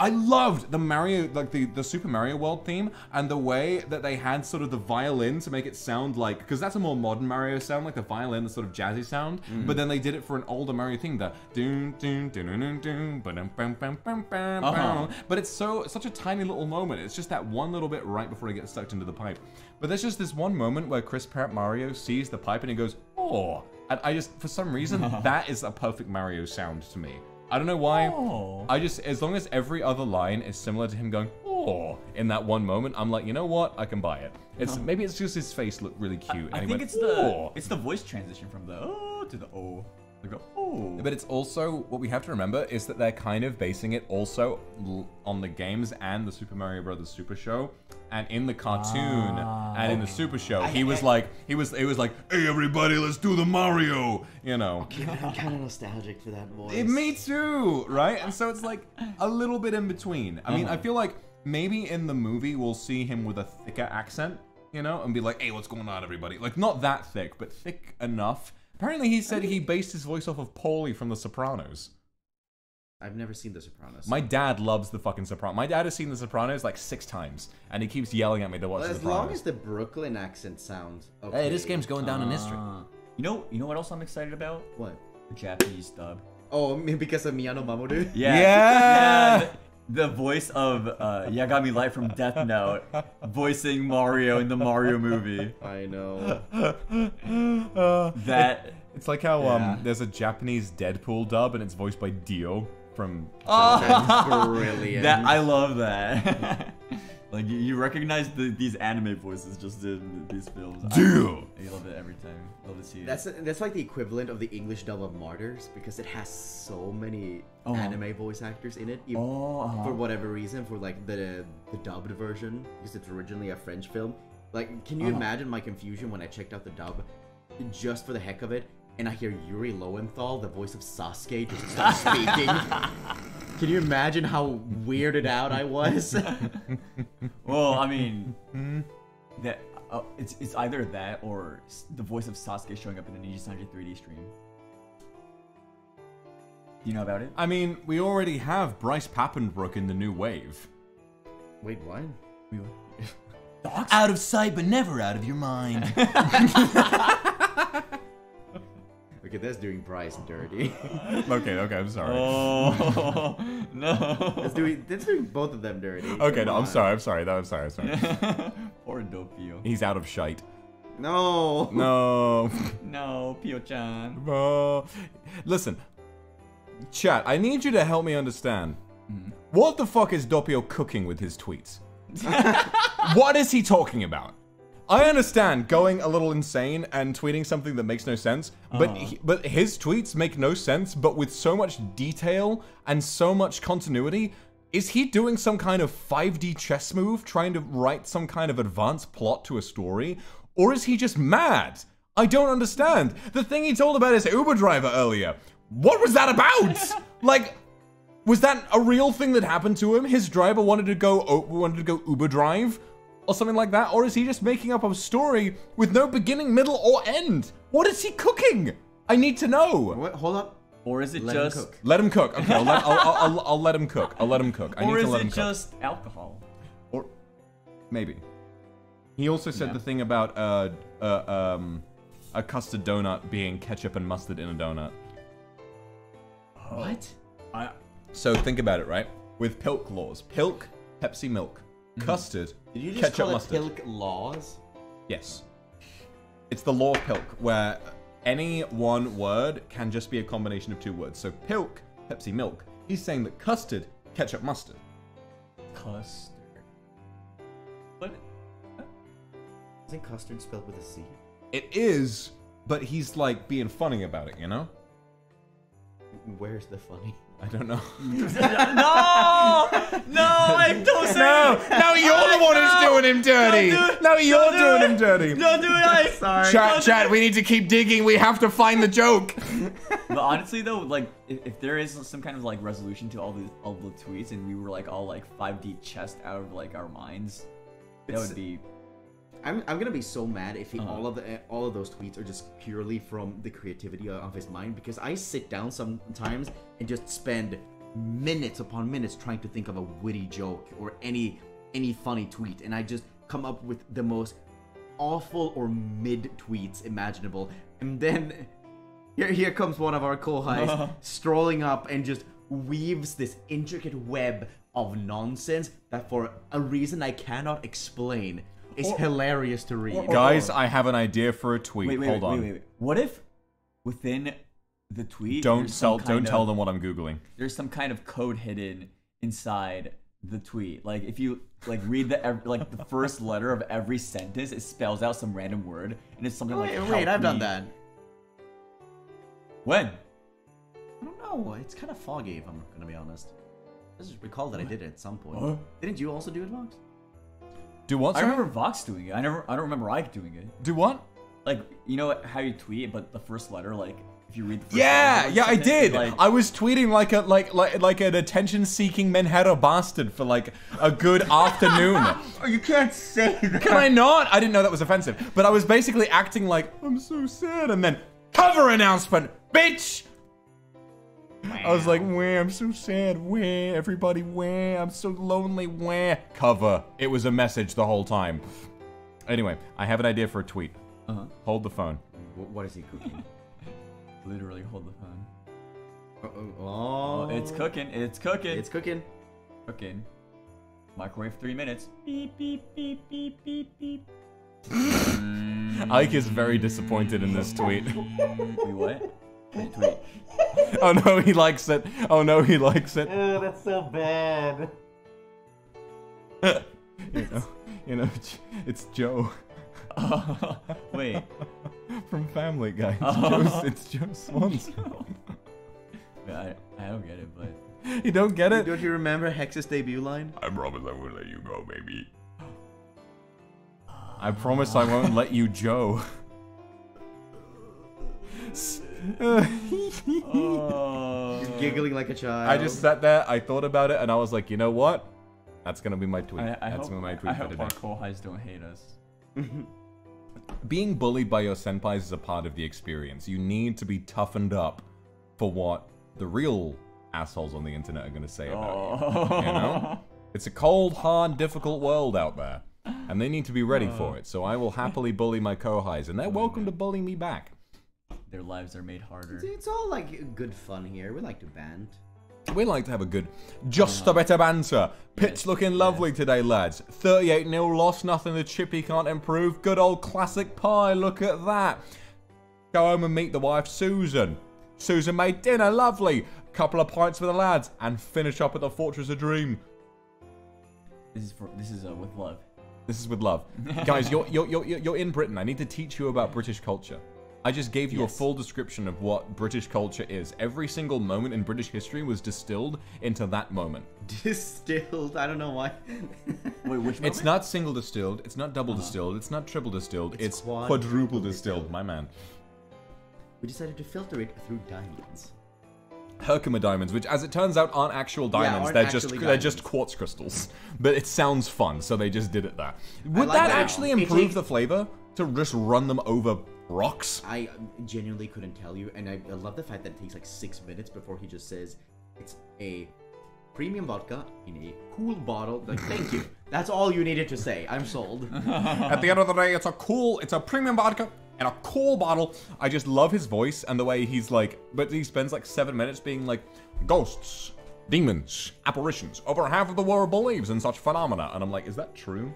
Speaker 2: I loved the Mario, like the Super Mario World theme, and the way that they had sort of the violin to make it sound like, because that's a more modern Mario sound, like the violin, the sort of jazzy sound. But then they did it for an older Mario theme, the doon doon doon doon doon ba-dum, bam bam bam bam bam. But it's such a tiny little moment. It's just that one little bit right before he gets sucked into the pipe. But there's just this one moment where Chris Pratt Mario sees the pipe and he goes, oh. And I just, for some reason, that is a perfect Mario sound to me. I don't know why.
Speaker 3: Oh.
Speaker 2: I just, as long as every other line is similar to him going, oh, in that one moment, I'm like, you know what? I can buy it. It's maybe it's just his face looked really cute.
Speaker 3: I
Speaker 2: and he
Speaker 3: think
Speaker 2: went,
Speaker 3: it's
Speaker 2: "Oh."
Speaker 3: the voice transition from the oh to the oh. They go oh.
Speaker 2: But it's also, what we have to remember is that they're kind of basing it also on the games and the Super Mario Brothers Super Show. And in the cartoon and in the Super Show, it was like, hey everybody, let's do the Mario, you know.
Speaker 4: I'm kind of nostalgic for that voice.
Speaker 2: Me too, right? And so it's like a little bit in between. I mean, I feel like maybe in the movie we'll see him with a thicker accent, you know, and be like, hey, what's going on, everybody? Like, not that thick, but thick enough. Apparently he said he based his voice off of Paulie from The Sopranos.
Speaker 4: I've never seen The Sopranos.
Speaker 2: My dad loves the fucking Sopranos. My dad has seen The Sopranos like 6 times, and he keeps yelling at me to watch The
Speaker 4: As
Speaker 2: Sopranos.
Speaker 4: long as the Brooklyn accent sounds okay.
Speaker 2: Hey, this game's going down in history.
Speaker 3: You know what else I'm excited about?
Speaker 4: What?
Speaker 3: The Japanese dub.
Speaker 4: Oh, because of Miyano Mamoru?
Speaker 2: Yeah.
Speaker 3: The voice of Yagami Light from Death Note voicing Mario in the Mario movie.
Speaker 4: I know.
Speaker 3: That
Speaker 2: It's like how
Speaker 3: Yeah.
Speaker 2: there's a Japanese Deadpool dub, and it's voiced by Dio from.
Speaker 4: That's brilliant.
Speaker 3: that I love that. Like you recognize these anime voices just in these films.
Speaker 2: Dio.
Speaker 3: I love it every time. Love to see it.
Speaker 4: That's like the equivalent of the English dub of Martyrs because it has so many anime voice actors in it. For whatever reason, for like the dubbed version, because it's originally a French film. Like, can you imagine my confusion when I checked out the dub, just for the heck of it, and I hear Yuri Lowenthal, the voice of Sasuke, just start speaking. Can you imagine how weirded out I was?
Speaker 3: Well, I mean, that it's either that or the voice of Sasuke showing up in a NIJISANJI 3D stream. Do you know about it?
Speaker 2: I mean, we already have Bryce Pappenbrook in the new wave.
Speaker 4: Wait, what?
Speaker 5: Out of sight, but never out of your mind.
Speaker 4: Okay, that's doing Bryce dirty.
Speaker 2: Okay, I'm sorry.
Speaker 3: Oh no!
Speaker 4: That's doing both of them dirty.
Speaker 2: Okay,
Speaker 4: Come
Speaker 2: no,
Speaker 4: on.
Speaker 2: I'm sorry. I'm sorry.
Speaker 3: Poor Doppio.
Speaker 2: He's out of shite.
Speaker 4: No.
Speaker 2: No.
Speaker 3: No, Pio-chan.
Speaker 2: No. Listen, chat, I need you to help me understand. What the fuck is Doppio cooking with his tweets? What is he talking about? I understand going a little insane and tweeting something that makes no sense, but his tweets make no sense, but with so much detail and so much continuity. Is he doing some kind of 5D chess move, trying to write some kind of advanced plot to a story? Or is he just mad? I don't understand. The thing he told about his Uber driver earlier, what was that about? Like, was that a real thing that happened to him? His driver wanted to go Uber drive? Or something like that? Or is he just making up a story with no beginning, middle, or end? What is he cooking? I need to know.
Speaker 4: What? Hold up.
Speaker 3: Or is it
Speaker 4: Let him
Speaker 3: just?
Speaker 4: cook.
Speaker 2: Let him cook. Okay, I'll let him cook. I'll let him cook. I
Speaker 3: Or
Speaker 2: need
Speaker 3: is
Speaker 2: to let
Speaker 3: it
Speaker 2: him cook.
Speaker 3: just alcohol?
Speaker 2: Or maybe. He also said
Speaker 3: Yeah.
Speaker 2: the thing about a custard donut being ketchup and mustard in a donut.
Speaker 3: What?
Speaker 2: So think about it, right? With Pilk laws. Pilk, Pepsi milk. Custard,
Speaker 4: Did you just
Speaker 2: ketchup
Speaker 4: call it
Speaker 2: mustard.
Speaker 4: Pilk laws?
Speaker 2: Yes. It's the law of Pilk, where any one word can just be a combination of 2 words. So Pilk, Pepsi milk. He's saying that custard, ketchup mustard.
Speaker 3: Custard. What?
Speaker 4: Isn't custard spelled with a C?
Speaker 2: It is, but he's like being funny about it, you know?
Speaker 4: Where's the funny?
Speaker 2: I don't know.
Speaker 3: No! No! I don't say
Speaker 2: No, you're the one who's doing him dirty.
Speaker 3: Don't do it.
Speaker 2: No, you're
Speaker 3: Don't do
Speaker 2: doing
Speaker 3: it.
Speaker 2: him dirty.
Speaker 3: Don't do it! I'm sorry.
Speaker 2: Chat, we need to keep digging. We have to find the joke.
Speaker 3: But honestly, though, like if there is some kind of like resolution to all the tweets, and we were like all like 5D chessed out of like our minds, that would be.
Speaker 4: I'm gonna be so mad if all of those tweets are just purely from the creativity of his mind, because I sit down sometimes and just spend minutes upon minutes trying to think of a witty joke or any funny tweet, and I just come up with the most awful or mid tweets imaginable, and then here comes one of our co-highs strolling up and just weaves this intricate web of nonsense that for a reason I cannot explain is hilarious to read.
Speaker 2: Guys, I have an idea for a tweet. Hold on.
Speaker 3: Wait. What if within the tweet
Speaker 2: Don't tell them what I'm googling.
Speaker 3: there's some kind of code hidden inside the tweet? Like if you like read the first letter of every sentence, it spells out some random word, and it's something like.
Speaker 4: Wait,
Speaker 3: "Help
Speaker 4: I've done
Speaker 3: me."
Speaker 4: that.
Speaker 3: When?
Speaker 4: I don't know. It's kind of foggy, if I'm gonna be honest. I just recall that I did it at some point. Didn't you also do it, Vox?
Speaker 2: Do what?
Speaker 3: I
Speaker 2: Sorry?
Speaker 3: remember Vox doing it. I don't remember Ike doing it.
Speaker 2: Do what?
Speaker 3: Like, you know how you tweet, but the first letter, like if you read the first
Speaker 2: Yeah,
Speaker 3: letter,
Speaker 2: yeah, I
Speaker 3: it,
Speaker 2: did.
Speaker 3: Like,
Speaker 2: I was tweeting like an attention-seeking Menhero bastard for like a good afternoon.
Speaker 4: Oh, you can't say that.
Speaker 2: Can I not? I didn't know that was offensive. But I was basically acting like I'm so sad, and then cover announcement, bitch. I was like, where? I'm so sad. Where? Everybody, where? I'm so lonely. Where? Cover. It was a message the whole time. Anyway, I have an idea for a tweet. Hold the phone.
Speaker 4: What is he cooking?
Speaker 3: Literally hold the phone.
Speaker 4: Oh,
Speaker 3: It's cooking. It's cooking.
Speaker 4: It's cooking.
Speaker 3: Cooking. Microwave 3 minutes. Beep, beep, beep, beep, beep, beep.
Speaker 2: Ike is very disappointed in this tweet.
Speaker 3: Wait, what? Tweet.
Speaker 2: Oh no, he likes it. Oh no, he likes it.
Speaker 6: Oh, that's so bad.
Speaker 2: You know, it's Joe.
Speaker 3: Wait.
Speaker 2: From Family Guy. It's Joe Swanson.
Speaker 3: I don't get it, but...
Speaker 2: You don't get it?
Speaker 4: Don't you remember Hex's debut line?
Speaker 2: I promise I won't let you go, baby. I promise I won't let you, Joe.
Speaker 4: You're giggling like a child.
Speaker 2: I just sat there, I thought about it, and I was like, you know what? That's gonna be my tweet.
Speaker 3: I
Speaker 2: That's
Speaker 3: hope,
Speaker 2: my tweet
Speaker 3: I
Speaker 2: for
Speaker 3: hope
Speaker 2: today.
Speaker 3: our kohais don't hate us.
Speaker 2: Being bullied by your senpais is a part of the experience. You need to be toughened up for what the real assholes on the internet are gonna say about you. You know? It's a cold, hard, difficult world out there. And they need to be ready for it. So I will happily bully my kohais, and they're welcome to bully me back.
Speaker 3: Their lives are made harder.
Speaker 4: It's all like good fun here. We like to band.
Speaker 2: We like to have a good, just a bit of banter. Pitch looking lovely today, lads. 38-0 loss, nothing the chippy can't improve. Good old classic pie, look at that. Go home and meet the wife, Susan. Susan made dinner, lovely. Couple of pints for the lads, and finish up at the Fortress of Dream.
Speaker 3: This is with love.
Speaker 2: This is with love. Guys, you're in Britain. I need to teach you about British culture. I just gave you a full description of what British culture is. Every single moment in British history was distilled into that moment.
Speaker 4: Distilled? I don't know why.
Speaker 3: Wait, which moment?
Speaker 2: It's not single distilled, it's not double distilled, it's not triple distilled, it's quadruple distilled, my man.
Speaker 4: We decided to filter it through diamonds.
Speaker 2: Herkimer diamonds, which as it turns out aren't actual diamonds,
Speaker 4: aren't
Speaker 2: they're just quartz crystals. But it sounds fun, so they just did it there. Would
Speaker 4: like
Speaker 2: that
Speaker 4: that.
Speaker 2: actually improve the flavor? To just run them over rocks?
Speaker 4: I genuinely couldn't tell you, and I love the fact that it takes like 6 minutes before he just says it's a premium vodka in a cool bottle. Like, thank you. That's all you needed to say. I'm sold.
Speaker 2: At the end of the day, it's a premium vodka in a cool bottle. I just love his voice and the way he's like, but he spends like 7 minutes being like, ghosts, demons, apparitions. Over half of the world believes in such phenomena. And I'm like, is that true?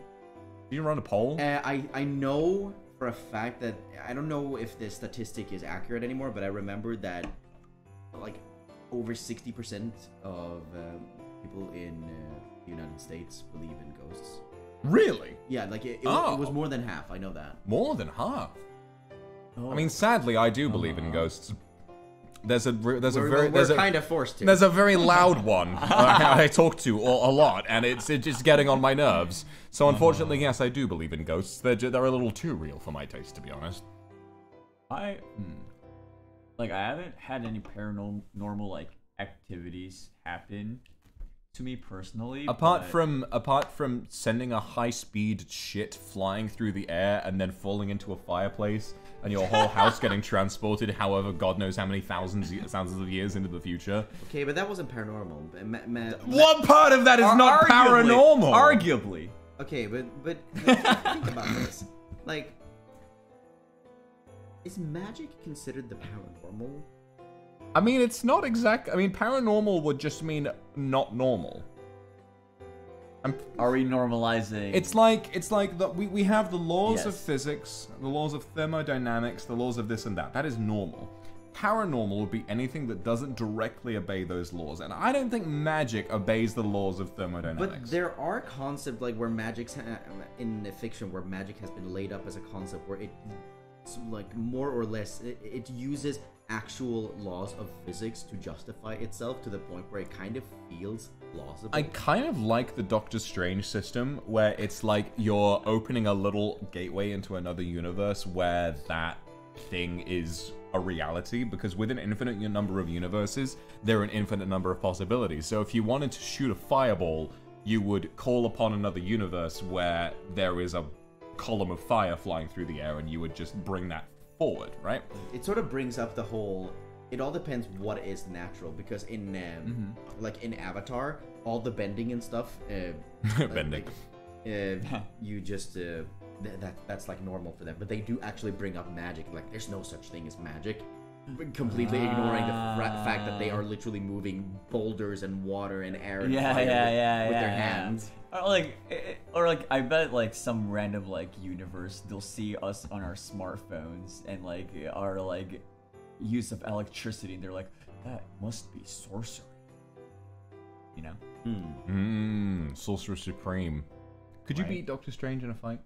Speaker 2: Do you run a poll?
Speaker 4: I know for a fact that, I don't know if this statistic is accurate anymore, but I remember that like over 60% of people in the United States believe in ghosts.
Speaker 2: Really?
Speaker 4: Yeah, like it was more than half. I know that.
Speaker 2: More than half? I mean, sadly, I do believe in ghosts.
Speaker 4: We're kind of forced to.
Speaker 2: There's a very loud one I talk to a lot, and it's just getting on my nerves. So unfortunately, yes, I do believe in ghosts. They're a little too real for my taste, to be honest.
Speaker 3: I haven't had any paranormal like activities happen to me personally.
Speaker 2: Apart from sending a high-speed shit flying through the air and then falling into a fireplace and your whole house getting transported, however, God knows how many thousands of years into the future.
Speaker 4: Okay, but that wasn't paranormal.
Speaker 2: What part of that is not paranormal?
Speaker 3: Arguably.
Speaker 4: Okay, but think about this. Like, is magic considered the paranormal?
Speaker 2: I mean, it's not exact. I mean, paranormal would just mean not normal.
Speaker 3: Are we normalizing?
Speaker 2: It's like we have the laws of
Speaker 3: Yes.
Speaker 2: physics, the laws of thermodynamics, the laws of this and that. That is normal. Paranormal would be anything that doesn't directly obey those laws, and I don't think magic obeys the laws of thermodynamics.
Speaker 4: But there are concepts like where magic's in fiction where magic has been laid up as a concept where it's like more or less it uses actual laws of physics to justify itself to the point where it kind of feels plausible.
Speaker 2: I kind of like the Doctor Strange system where it's like you're opening a little gateway into another universe where that thing is a reality, because with an infinite number of universes, there are an infinite number of possibilities. So if you wanted to shoot a fireball, you would call upon another universe where there is a column of fire flying through the air, and you would just bring that forward, right?
Speaker 4: It sort of brings up the whole It all depends what is natural, because in like in Avatar, all the bending and stuff,
Speaker 1: Bending.
Speaker 4: you just that's like normal for them. But they do actually bring up magic. Like there's no such thing as magic. Completely ignoring the fact that they are literally moving boulders and water and air and fire with their hands.
Speaker 3: Or like, I bet like some random like universe, they'll see us on our smartphones and like our like use of electricity, and they're like, that must be sorcery. You know?
Speaker 2: Sorcerer Supreme. Could you beat Doctor Strange in a fight?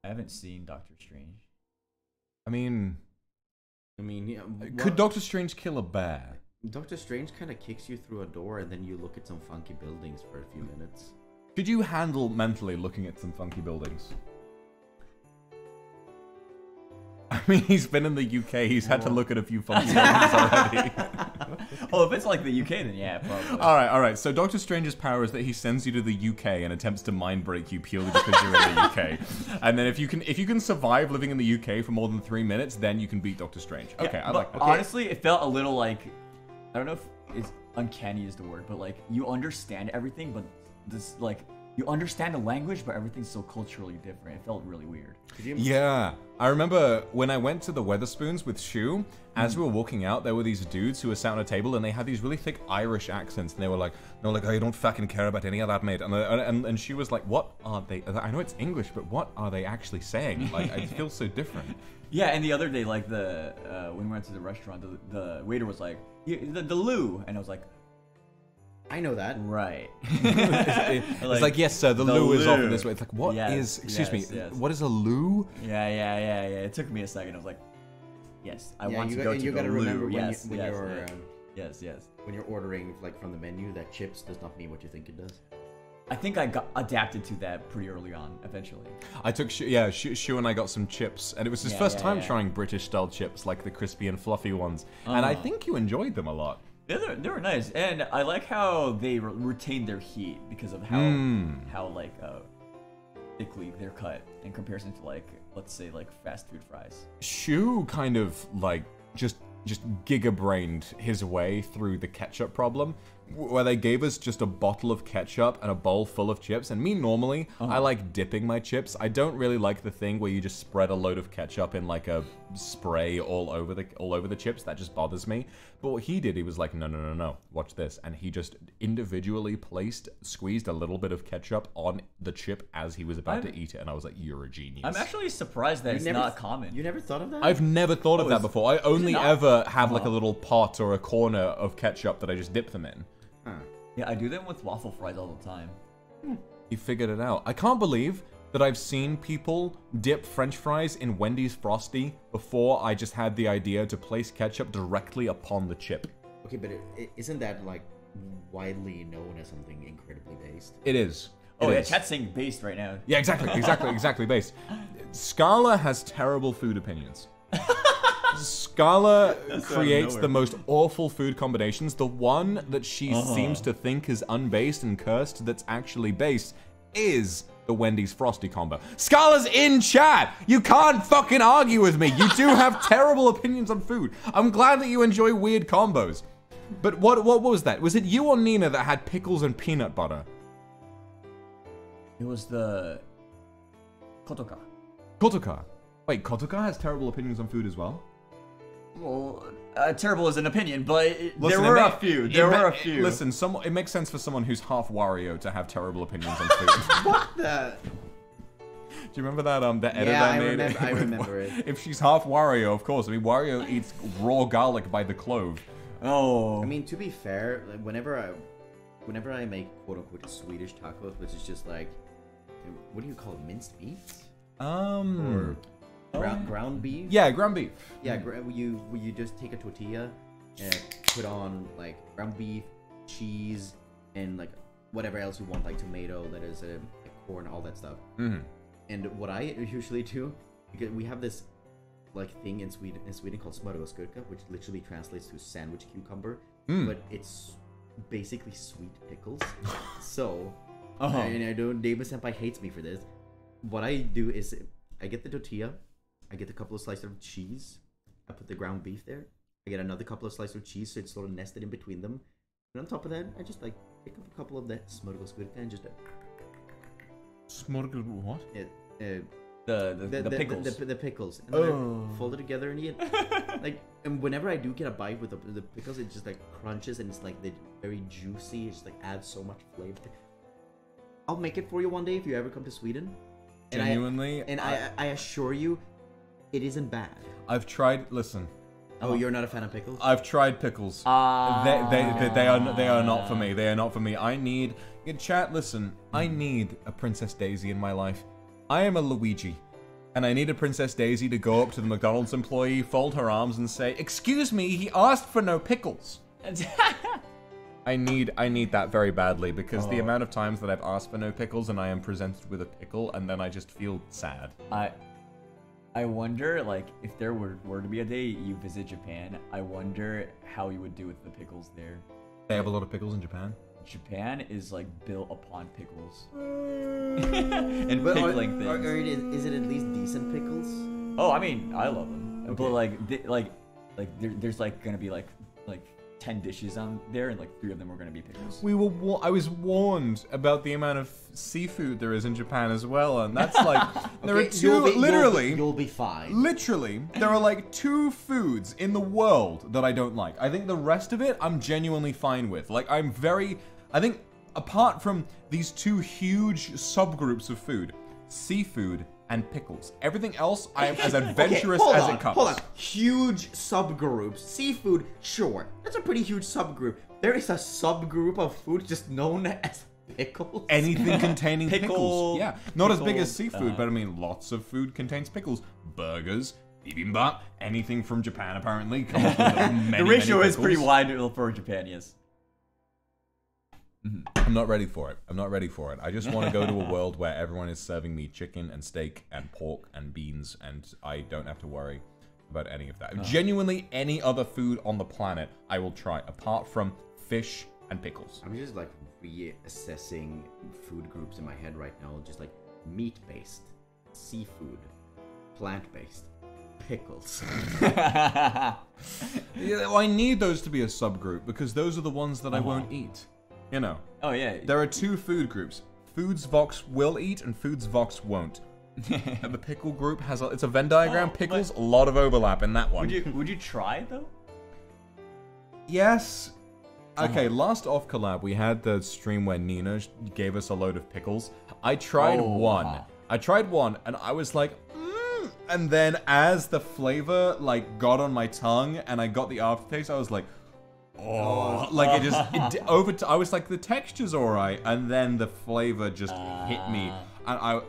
Speaker 3: I haven't seen Doctor Strange.
Speaker 2: I mean,
Speaker 4: yeah,
Speaker 2: could Doctor Strange kill a bear?
Speaker 4: Doctor Strange kind of kicks you through a door, and then you look at some funky buildings for a few minutes.
Speaker 2: Could you handle mentally looking at some funky buildings? I mean, he's been in the UK. He's had to look at a few funky buildings already.
Speaker 3: Well, if it's like the UK, then yeah, probably.
Speaker 2: All right. So Doctor Strange's power is that he sends you to the UK and attempts to mind break you purely because you're in the UK. And then if you can survive living in the UK for more than 3 minutes, then you can beat Doctor Strange. Okay,
Speaker 3: yeah,
Speaker 2: I like that.
Speaker 3: Honestly, it felt a little like, I don't know if it's uncanny is the word, but like you understand everything, but this like you understand the language, but everything's so culturally different. It felt really weird.
Speaker 2: Yeah, I remember when I went to the Weatherspoons with Shu, as we were walking out, there were these dudes who were sat on a table and they had these really thick Irish accents, and they were like, oh, I don't fucking care about any of that, mate. And she was like, what are they? I know it's English, but what are they actually saying? Like, I feel so different.
Speaker 3: Yeah, and the other day, like when we went to the restaurant, the waiter was like, the loo, and I was like,
Speaker 4: I know that.
Speaker 3: Right.
Speaker 2: It's like, yes, sir, the loo is often this way. It's like, what is, excuse me, what is a loo?
Speaker 3: Yeah. It took me a second. I was like, yes, I want to go to the loo.
Speaker 4: You gotta remember
Speaker 3: Yes.
Speaker 4: when you're ordering like from the menu that chips does not mean what you think it does.
Speaker 3: I think I got adapted to that pretty early on, eventually.
Speaker 2: I took, Shu and I got some chips, and it was his first time trying British-style chips, like the crispy and fluffy ones. And I think you enjoyed them a lot.
Speaker 3: Yeah, they were nice, and I like how they retain their heat because of how like thickly they're cut in comparison to like, let's say, like fast food fries.
Speaker 2: Shu kind of like just giga-brained his way through the ketchup problem, where they gave us just a bottle of ketchup and a bowl full of chips. And me, normally, I like dipping my chips. I don't really like the thing where you just spread a load of ketchup in like a spray all over the chips. That just bothers me. But what he did, he was like, no, watch this. And he just individually squeezed a little bit of ketchup on the chip as he was about to eat it. And I was like, you're a genius.
Speaker 3: I'm actually surprised that it's not common.
Speaker 4: You never thought of that?
Speaker 2: I've never thought of that before. I only ever have like a little pot or a corner of ketchup that I just dip them in.
Speaker 4: Huh.
Speaker 3: Yeah, I do them with waffle fries all the time.
Speaker 2: You figured it out. I can't believe that I've seen people dip French fries in Wendy's Frosty before I just had the idea to place ketchup directly upon the chip.
Speaker 4: Okay, but isn't that like widely known as something incredibly based?
Speaker 2: It is.
Speaker 3: Oh yeah, chat's saying based right now.
Speaker 2: Yeah, exactly based. Scala has terrible food opinions. Scala creates the most awful food combinations. The one that she seems to think is unbased and cursed that's actually based is the Wendy's Frosty combo. Scala's in chat! You can't fucking argue with me. You do have terrible opinions on food. I'm glad that you enjoy weird combos. But what was that? Was it you or Nina that had pickles and peanut butter?
Speaker 3: It was the Kotoka.
Speaker 2: Kotoka. Wait, Kotoka has terrible opinions on food as well?
Speaker 3: Well, terrible is an opinion, but there were a few.
Speaker 2: Listen, it makes sense for someone who's half Wario to have terrible opinions on food.
Speaker 4: What the?
Speaker 2: Do you remember that the edit I made?
Speaker 4: I remember it.
Speaker 2: If she's half Wario, of course. I mean, Wario eats raw garlic by the clove.
Speaker 3: Oh.
Speaker 4: I mean, to be fair, like, whenever I make quote unquote Swedish tacos, which is just like, what do you call it, minced meats? Or ground beef?
Speaker 2: Yeah, ground beef.
Speaker 4: Yeah, you just take a tortilla and put on like ground beef, cheese, and like whatever else you want, like tomato, lettuce, like corn, all that stuff. And what I usually do, because we have this like thing in Sweden called smörgåsgurka, which literally translates to sandwich cucumber, but it's basically sweet pickles. So, and I know David Senpai hates me for this. What I do is I get the tortilla, I get a couple of slices of cheese, I put the ground beef there, I get another couple of slices of cheese, so it's sort of nested in between them. And on top of that, I just like pick up a couple of that smörgåsgurka and just
Speaker 2: What?
Speaker 3: The pickles.
Speaker 4: The pickles. And then fold it together and eat. Like, and whenever I do get a bite with the pickles, it just like crunches and it's like they're very juicy. It just like adds so much flavor. I'll make it for you one day if you ever come to Sweden.
Speaker 2: Genuinely,
Speaker 4: I assure you, it isn't bad.
Speaker 2: I've tried. Listen,
Speaker 4: Oh, you're not a fan of pickles?
Speaker 2: I've tried pickles. They are not for me. They are not for me. I need chat. Listen, I need a Princess Daisy in my life. I am a Luigi, and I need a Princess Daisy to go up to the McDonald's employee, fold her arms, and say, "Excuse me, he asked for no pickles." I need that very badly because the amount of times that I've asked for no pickles and I am presented with a pickle and then I just feel sad.
Speaker 3: I wonder, like, if there were to be a day you visit Japan, I wonder how you would do with the pickles there.
Speaker 2: They have a lot of pickles in Japan.
Speaker 3: Japan is like built upon pickles and pickling things.
Speaker 4: Is it at least decent pickles?
Speaker 3: Oh, I mean, I love them,
Speaker 4: Okay.
Speaker 3: but there's like gonna be like 10 dishes on there, and like 3 of them are gonna be pickles.
Speaker 2: I was warned about the amount of seafood there is in Japan as well, and that's like there are two.
Speaker 4: You'll be fine.
Speaker 2: Literally, there are like 2 foods in the world that I don't like. I think the rest of it I'm genuinely fine with. Like I think apart from these 2 huge subgroups of food, seafood and pickles, everything else I am as adventurous as it comes.
Speaker 4: Hold on. Huge subgroups. Seafood, sure. That's a pretty huge subgroup. There is a subgroup of food just known as pickles.
Speaker 2: Anything containing pickles. Yeah. Not as big as
Speaker 3: Pickled,
Speaker 2: seafood, but I mean lots of food contains pickles. Burgers, bibimbap, anything from Japan apparently comes with many,
Speaker 3: The ratio
Speaker 2: many
Speaker 3: is pretty
Speaker 2: pickles.
Speaker 3: wide for Japan, yes.
Speaker 2: I'm not ready for it. I'm not ready for it. I just want to go to a world where everyone is serving me chicken and steak and pork and beans, and I don't have to worry about any of that. Genuinely, any other food on the planet, I will try, apart from fish and pickles.
Speaker 4: I'm just like reassessing food groups in my head right now. Just like meat-based, seafood, plant-based, pickles.
Speaker 2: Yeah, well, I need those to be a subgroup because those are the ones that I won't eat. You know.
Speaker 3: Oh yeah.
Speaker 2: There are 2 food groups. Foods Vox will eat and foods Vox won't. And the pickle group has it's a Venn diagram. Pickles, a lot of overlap in that one.
Speaker 3: Would you try though?
Speaker 2: Yes. Okay, last off collab, we had the stream where Nina gave us a load of pickles. I tried one. I tried one, and I was like, and then as the flavor like got on my tongue and I got the aftertaste, I was like, like I was like, the texture's alright, and then the flavor just hit me, and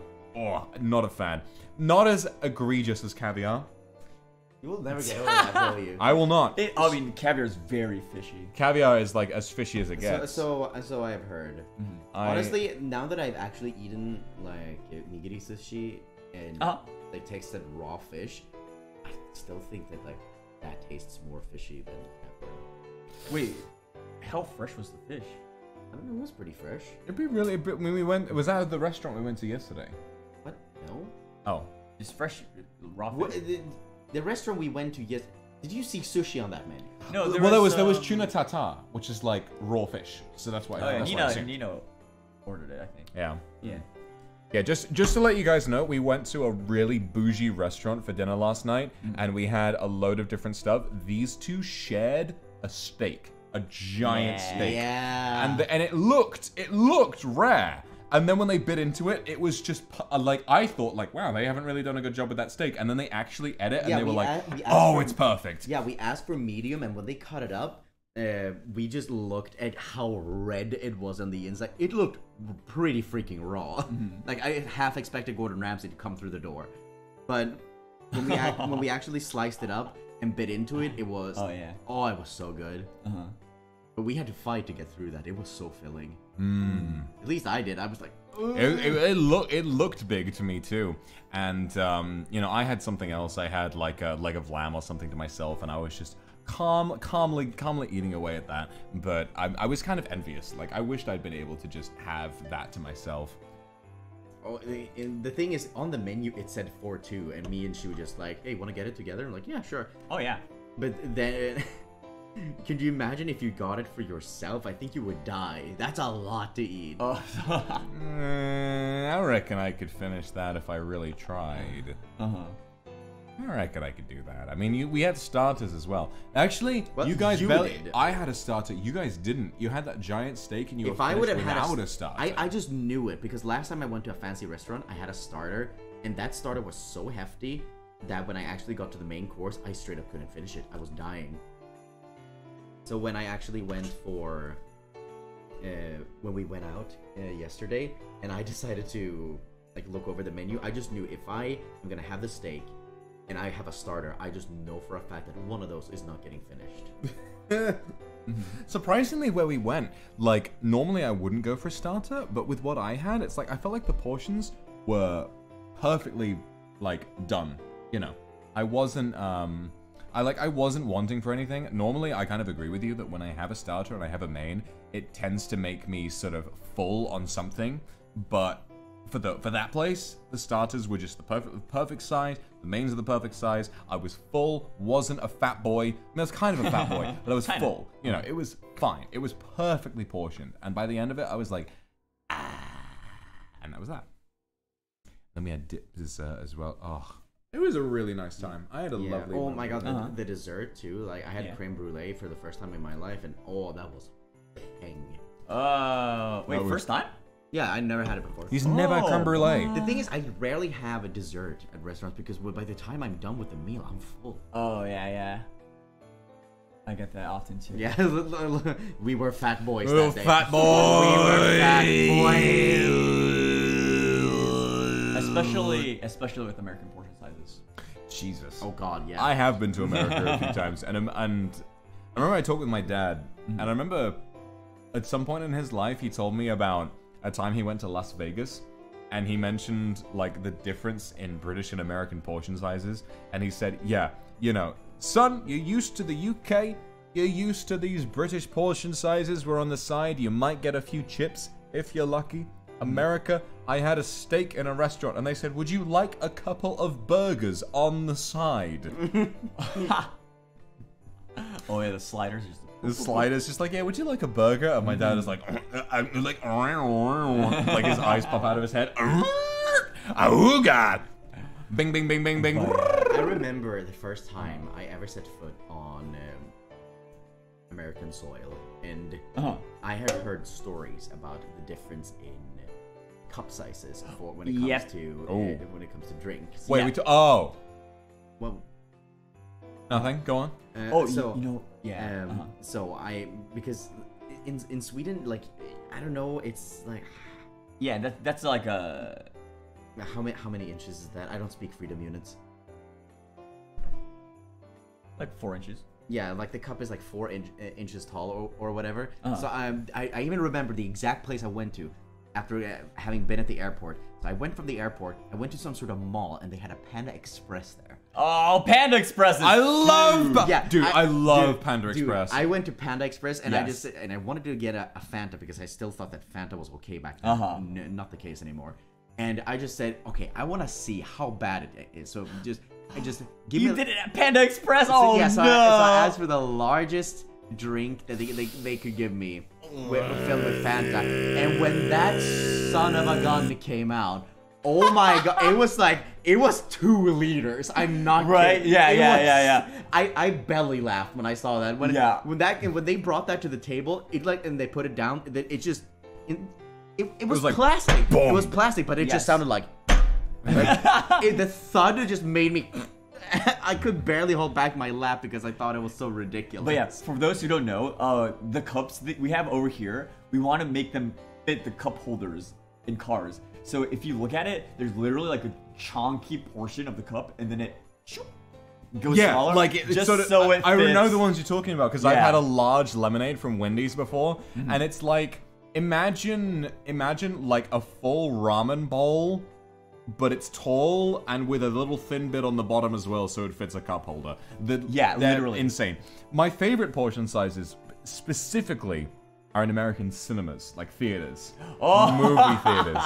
Speaker 2: not a fan. Not as egregious as caviar.
Speaker 4: You will never get over that, will you?
Speaker 2: I will not.
Speaker 3: I mean, caviar is very fishy.
Speaker 2: Caviar is like as fishy as it gets.
Speaker 4: So I have heard. Honestly, now that I've actually eaten like nigiri sushi and they tasted raw fish, I still think that like that tastes more fishy than caviar.
Speaker 3: Wait, how fresh was the fish?
Speaker 4: I don't know, it was pretty fresh.
Speaker 2: It'd be really. When we went, was that at the restaurant we went to yesterday?
Speaker 4: What? No.
Speaker 2: Oh.
Speaker 3: It's fresh, raw fish.
Speaker 4: What, the restaurant we went to did you see sushi on that menu?
Speaker 3: No,
Speaker 2: there was tuna tartare, which is like raw fish. So that's why.
Speaker 3: Oh,
Speaker 2: that's
Speaker 3: yeah,
Speaker 2: why
Speaker 3: Nino ordered it, I think.
Speaker 2: Yeah.
Speaker 3: Yeah.
Speaker 2: Yeah, just to let you guys know, we went to a really bougie restaurant for dinner last night, and we had a load of different stuff. These 2 shared a steak, a giant steak.
Speaker 4: Yeah.
Speaker 2: And it looked rare. And then when they bit into it, it was just like, I thought like, wow, they haven't really done a good job with that steak. And then they actually ate it, and they were like, oh, it's perfect.
Speaker 4: Yeah, we asked for medium, and when they cut it up, we just looked at how red it was on the inside. It looked pretty freaking raw. Like, I half expected Gordon Ramsay to come through the door. But when we actually sliced it up and bit into it, it was...
Speaker 3: Oh, yeah.
Speaker 4: Oh, it was so good. But we had to fight to get through that. It was so filling. At least I did. I was like...
Speaker 2: It looked big to me too. And, you know, I had something else. I had like a leg of lamb or something to myself, and I was just... calmly eating away at that, but I was kind of envious. Like, I wished I'd been able to just have that to myself.
Speaker 4: Oh, the thing is, on the menu it said 4-2, and me and she were just like, "Hey, want to get it together?" I'm like, "Yeah, sure."
Speaker 3: Oh yeah.
Speaker 4: But then, can you imagine if you got it for yourself? I think you would die. That's a lot to eat.
Speaker 2: I reckon I could finish that if I really tried. I reckon I could do that. I mean, we had starters as well. Actually,
Speaker 4: Well,
Speaker 2: you guys
Speaker 4: you
Speaker 2: barely.
Speaker 4: did.
Speaker 2: I had a starter. You guys didn't. You had that giant steak, and you
Speaker 4: If
Speaker 2: were
Speaker 4: I would
Speaker 2: finished
Speaker 4: have had
Speaker 2: without a starter.
Speaker 4: I just knew it because last time I went to a fancy restaurant, I had a starter, and that starter was so hefty that when I actually got to the main course, I straight up couldn't finish it. I was dying. So when I actually went for, when we went out yesterday, and I decided to like look over the menu, I just knew if I am gonna have the steak and I have a starter, I just know for a fact that one of those is not getting finished.
Speaker 2: Surprisingly, where we went, like, normally I wouldn't go for a starter, but with what I had, it's like, I felt like the portions were perfectly, like, done, you know. I wasn't wanting for anything. Normally, I kind of agree with you that when I have a starter and I have a main, it tends to make me sort of full on something, but for that place, the starters were just the perfect size. The mains are the perfect size. I was full, wasn't a fat boy. I mean, I was kind of a fat boy, but I was full. You know, it was fine. It was perfectly portioned. And by the end of it, I was like, and that was that. Then we had dessert as well. Oh, it was a really nice time. I had a lovely.
Speaker 4: Oh my god, the dessert too. Like I had creme brulee for the first time in my life, and oh, that was bang.
Speaker 3: Wait, first time?
Speaker 4: Yeah, I never had it before.
Speaker 2: He's never had creme brulee.
Speaker 4: The thing is, I rarely have a dessert at restaurants because by the time I'm done with the meal, I'm full.
Speaker 3: Oh, yeah. I get that often too.
Speaker 4: Yeah, we were fat boys
Speaker 2: Little
Speaker 4: that day.
Speaker 2: fat boy.
Speaker 4: We were fat boys.
Speaker 3: Especially with American portion sizes.
Speaker 2: Jesus.
Speaker 4: Oh god, yeah.
Speaker 2: I have been to America a few times, and I remember I talked with my dad, and I remember at some point in his life he told me about a time he went to Las Vegas, and he mentioned like the difference in British and American portion sizes, and he said, yeah, you know, son, you're used to the UK, you're used to these British portion sizes where on the side you might get a few chips if you're lucky. America, I had a steak in a restaurant and they said, would you like a couple of burgers on the side?
Speaker 3: Oh yeah, the sliders.
Speaker 2: The sliders just like, yeah, would you like a burger? And my dad is like his eyes pop out of his head. Oh god! Bing, bing, bing, bing, bing.
Speaker 4: I remember the first time I ever set foot on American soil, and I had heard stories about the difference in cup sizes for when it comes to drinks.
Speaker 2: Wait,
Speaker 4: Well,
Speaker 2: nothing. Go on.
Speaker 4: So because in Sweden, like, I don't know, it's like,
Speaker 3: yeah, that's like a
Speaker 4: how many inches is that? I don't speak freedom units.
Speaker 3: like 4 inches.
Speaker 4: Yeah, like the cup is like 4 inches tall or whatever. So I even remember the exact place I went to after having been at the airport. So I went from the airport, I went to some sort of mall, and they had a Panda Express there.
Speaker 3: Oh, Panda Express is
Speaker 2: I love I love
Speaker 4: dude,
Speaker 2: Panda Express.
Speaker 4: I went to Panda Express and
Speaker 3: Yes.
Speaker 4: I wanted to get a Fanta because I still thought that Fanta was okay back then. Not the case anymore. And I just said, okay, I want to see how bad it is. So I just give
Speaker 3: You
Speaker 4: me.
Speaker 3: did it at Panda Express.
Speaker 4: So,
Speaker 3: Oh
Speaker 4: yeah, so
Speaker 3: no!
Speaker 4: I asked for the largest drink that they could give me, filled with Fanta. And when that son of a gun came out, oh my god, it was 2 liters. I'm not
Speaker 3: Right?
Speaker 4: kidding.
Speaker 3: Yeah.
Speaker 4: I belly laughed when I saw that. When they brought that to the table, and they put it down, it just it was
Speaker 2: like,
Speaker 4: plastic.
Speaker 2: boom.
Speaker 4: It was plastic, but it just sounded like the thud just made me. I could barely hold back my laugh because I thought it was so ridiculous.
Speaker 3: But yeah, for those who don't know, the cups that we have over here, we want to make them fit the cup holders in cars. So if you look at it, there's literally like a chunky portion of the cup, and then it goes smaller.
Speaker 2: like it
Speaker 3: just
Speaker 2: sort of,
Speaker 3: so it
Speaker 2: I
Speaker 3: fits.
Speaker 2: know the ones you're talking about because I've
Speaker 3: Yeah.
Speaker 2: had a large lemonade from Wendy's before, and it's like imagine like a full ramen bowl, but it's tall and with a little thin bit on the bottom as well, so it fits a cup holder. They're
Speaker 3: literally
Speaker 2: insane. My favorite portion sizes specifically are in American cinemas, like theaters, movie theaters.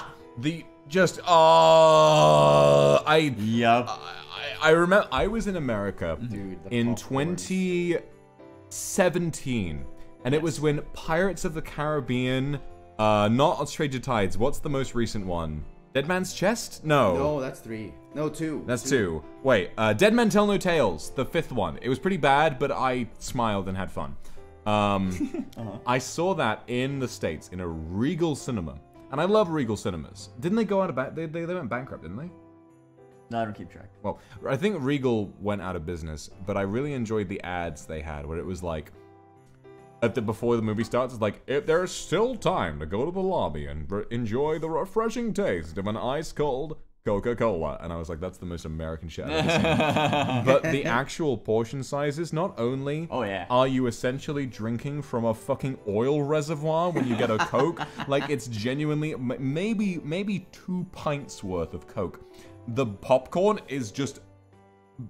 Speaker 2: I remember I was in America
Speaker 4: Dude, the
Speaker 2: in
Speaker 4: popcorns.
Speaker 2: 2017, and it was when Pirates of the Caribbean, not Stranger Tides. What's the most recent one? Dead Man's Chest?
Speaker 4: No, that's 3. No, 2.
Speaker 2: That's 2. Wait, Dead Men Tell No Tales, the 5th one. It was pretty bad, but I smiled and had fun. I saw that in the States in a Regal cinema, and I love Regal cinemas. Didn't they go out of they went bankrupt, didn't they?
Speaker 3: No, I don't keep track.
Speaker 2: Well, I think Regal went out of business, but I really enjoyed the ads they had, where it was like, before the movie starts, it's like, if there's still time to go to the lobby and enjoy the refreshing taste of an ice-cold Coca-Cola. And I was like, that's the most American shit I've ever seen. But the actual portion sizes, not only are you essentially drinking from a fucking oil reservoir when you get a Coke, like it's genuinely, maybe 2 pints worth of Coke. The popcorn is just,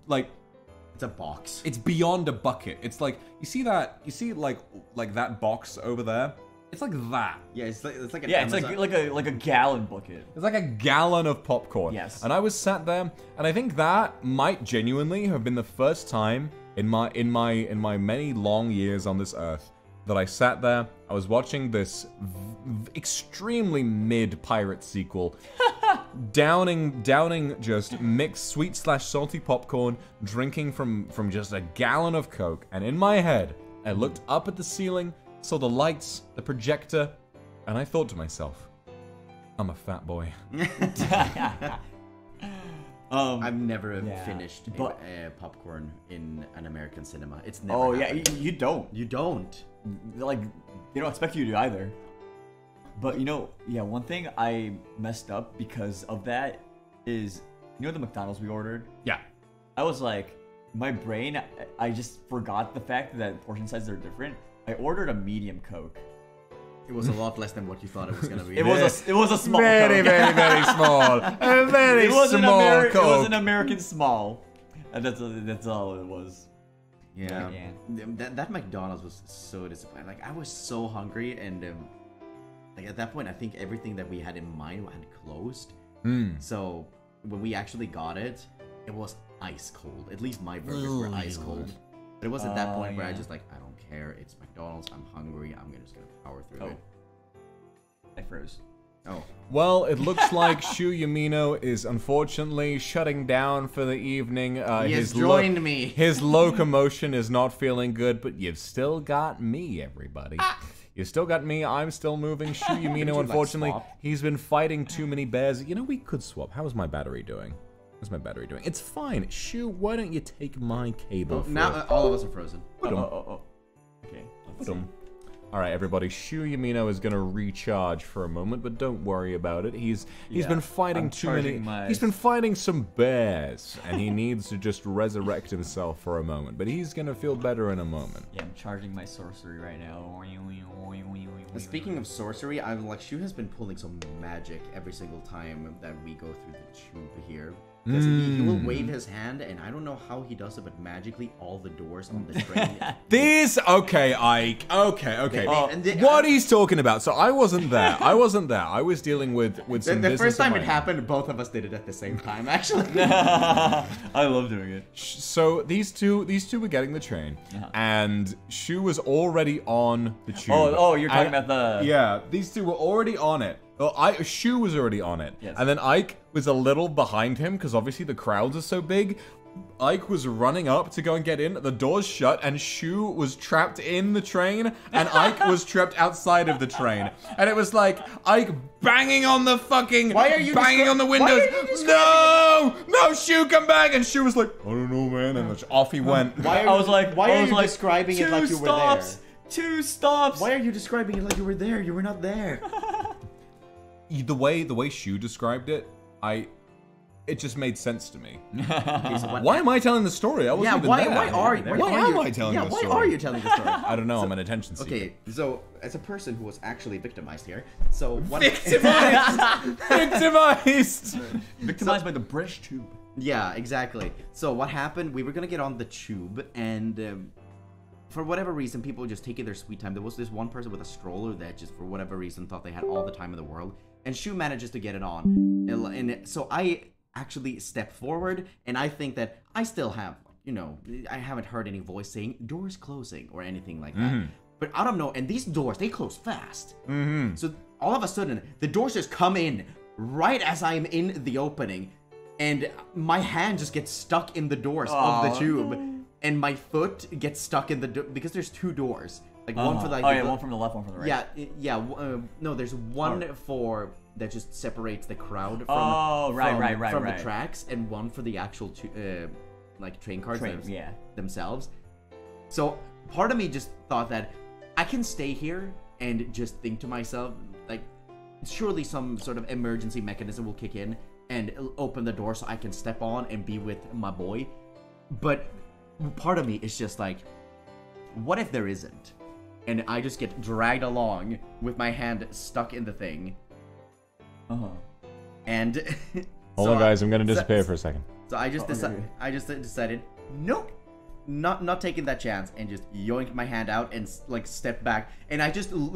Speaker 2: like,
Speaker 4: It's a box.
Speaker 2: it's beyond a bucket. It's like, you see like that box over there? It's like that.
Speaker 4: Yeah, it's like an
Speaker 3: Yeah, it's
Speaker 4: Amazon.
Speaker 3: like a gallon bucket.
Speaker 2: It's like a gallon of popcorn.
Speaker 3: Yes.
Speaker 2: And I was sat there, and I think that might genuinely have been the first time in my many long years on this earth that I sat there. I was watching this extremely mid pirate sequel, downing just mixed sweet/salty popcorn, drinking from just a gallon of Coke, and in my head, I looked up at the ceiling, saw the lights, the projector, and I thought to myself, I'm a fat boy.
Speaker 4: I've never
Speaker 3: Yeah,
Speaker 4: finished
Speaker 3: but-
Speaker 4: popcorn in an American cinema. It's never
Speaker 3: Oh yeah,
Speaker 4: happened.
Speaker 3: you don't.
Speaker 4: You don't.
Speaker 3: Like, they don't expect you to either. But you know, yeah, one thing I messed up because of that is, you know the McDonald's we ordered?
Speaker 2: Yeah.
Speaker 3: I was like, my brain, I just forgot the fact that portion sizes are different. I ordered a medium Coke.
Speaker 4: It was a lot less than what you thought it was gonna be.
Speaker 3: It was a small
Speaker 2: Very,
Speaker 3: Coke.
Speaker 2: very, very small. A very
Speaker 3: It was
Speaker 2: small
Speaker 3: It was
Speaker 2: Coke.
Speaker 3: an American small. And that's all it was.
Speaker 4: Yeah.
Speaker 3: Yeah.
Speaker 4: That McDonald's was so disappointing. Like, I was so hungry, and like at that point, I think everything that we had in mind had closed. So when we actually got it, it was ice cold. At least my burgers were ice cold. But it was at that point where I
Speaker 3: yeah.
Speaker 4: just like, I don't care. It's McDonald's. I'm hungry. I'm just gonna power through it.
Speaker 3: I froze.
Speaker 4: Oh.
Speaker 2: Well, it looks like Shu Yamino is unfortunately shutting down for the evening.
Speaker 4: He has joined me.
Speaker 2: His locomotion is not feeling good, but you've still got me, everybody. You still got me. I'm still moving. Shu Yamino,
Speaker 4: like,
Speaker 2: unfortunately,
Speaker 4: swap?
Speaker 2: he's been fighting too many bears. You know, we could swap. How is my battery doing? How's my battery doing? It's fine. Shu, why don't you take my cable?
Speaker 4: Now all of us are frozen.
Speaker 3: Okay. Let's see.
Speaker 2: All right, everybody. Shu Yamino is gonna recharge for a moment, but don't worry about it. He's been fighting
Speaker 3: I'm
Speaker 2: too many.
Speaker 3: charging my-
Speaker 2: He's been fighting some bears, and he needs to just resurrect himself for a moment. But he's gonna feel better in a moment.
Speaker 3: Yeah, I'm charging my sorcery right now.
Speaker 4: Speaking of sorcery, I'm like, Shu has been pulling some magic every single time that we go through the tube here. Because he will wave his hand, and I don't know how he does it, but magically all the doors on the train.
Speaker 2: Okay, Ike. Okay.
Speaker 4: And they-
Speaker 2: What he's talking about? So I wasn't there. I was dealing with some
Speaker 4: the
Speaker 2: business
Speaker 4: first time
Speaker 2: of
Speaker 4: it
Speaker 2: my own.
Speaker 4: happened, both of us did it at the same time, actually.
Speaker 3: I love doing it.
Speaker 2: So these two were getting the train, and Shu was already on the tube.
Speaker 3: Oh, you're talking
Speaker 2: And-
Speaker 3: about the...
Speaker 2: Yeah, these two were already on it. Well, Shu was already on it,
Speaker 3: Yes.
Speaker 2: and then Ike was a little behind him because obviously the crowds are so big. Ike was running up to go and get in. The doors shut, and Shu was trapped in the train, and Ike was trapped outside of the train. And it was like Ike banging on the fucking,
Speaker 4: Why are you
Speaker 2: banging on the windows. No, Shu, come back! And Shu was like, I don't know, man. And then off he went.
Speaker 4: Why are
Speaker 3: I was like,
Speaker 4: why are you
Speaker 3: like,
Speaker 4: describing it like you were
Speaker 3: stops,
Speaker 4: there?
Speaker 3: 2 stops.
Speaker 4: Why are you describing it like you were there? You were not there.
Speaker 2: The way Shu described it, it just made sense to me.
Speaker 4: Okay, so what-
Speaker 2: Why am I telling the story? I wasn't
Speaker 4: Yeah,
Speaker 2: even
Speaker 4: why
Speaker 2: there.
Speaker 4: are you?
Speaker 2: Why am I telling
Speaker 4: yeah,
Speaker 2: the
Speaker 4: why
Speaker 2: story?
Speaker 4: are you telling the story?
Speaker 2: I don't know. I'm an attention seeker.
Speaker 4: Okay, so as a person who was actually victimized here, so what?
Speaker 2: Victimized.
Speaker 3: Victimized by the British tube.
Speaker 4: Yeah, exactly. So what happened? We were gonna get on the tube, and for whatever reason, people were just taking their sweet time. There was this one person with a stroller that just, for whatever reason, thought they had all the time in the world, and Shu manages to get it on, and so I actually step forward, and I think that I still have, you know, I haven't heard any voice saying doors closing or anything like that. But I don't know, and these doors, they close fast. So all of a sudden, the doors just come in right as I'm in the opening, and my hand just gets stuck in the doors of the tube, and my foot gets stuck in the because there's 2 doors, like one for like
Speaker 3: one from the left, one from the right.
Speaker 4: No, there's one for that just separates the crowd from from the tracks, and one for the actual like train cars themselves. So part of me just thought that I can stay here and just think to myself, like, surely some sort of emergency mechanism will kick in and open the door so I can step on and be with my boy. But part of me is just like, what if there isn't? And I just get dragged along with my hand stuck in the thing. And
Speaker 2: hold on, guys, I'm gonna disappear for a second.
Speaker 4: So I just decided, nope, not taking that chance, and just yoinked my hand out and like stepped back, and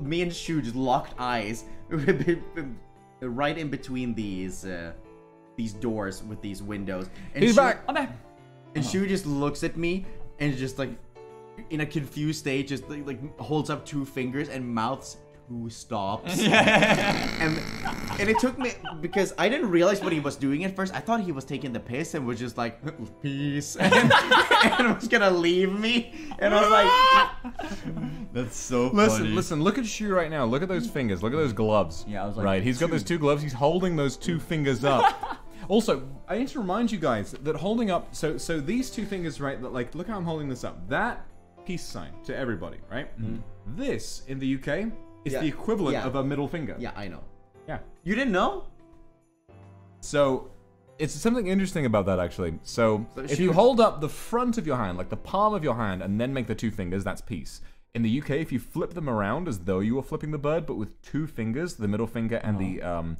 Speaker 4: me and Shu just locked eyes right in between these doors with these windows. And
Speaker 2: He's back.
Speaker 3: I'm back.
Speaker 4: And Shu just looks at me and just like in a confused state, just like holds up 2 fingers and mouths 2 stops. and it took me, because I didn't realize what he was doing at first. I thought he was taking the piss and was just like, peace, and was gonna leave me. And I was like,
Speaker 3: that's so funny.
Speaker 2: Listen, look at Shu right now. Look at those fingers. Look at those gloves.
Speaker 3: Yeah, I was like,
Speaker 2: right, he's got those 2 gloves. He's holding those 2 fingers up. Also, I need to remind you guys that holding up, so these 2 fingers, right, like, look how I'm holding this up. That peace sign to everybody, right? This, in the UK, is the equivalent of a middle finger.
Speaker 4: Yeah, I know.
Speaker 2: Yeah.
Speaker 4: You didn't know?
Speaker 2: So, it's something interesting about that, actually. So if you hold up the front of your hand, like the palm of your hand, and then make the 2 fingers, that's peace. In the UK, if you flip them around as though you were flipping the bird, but with 2 fingers, the middle finger and the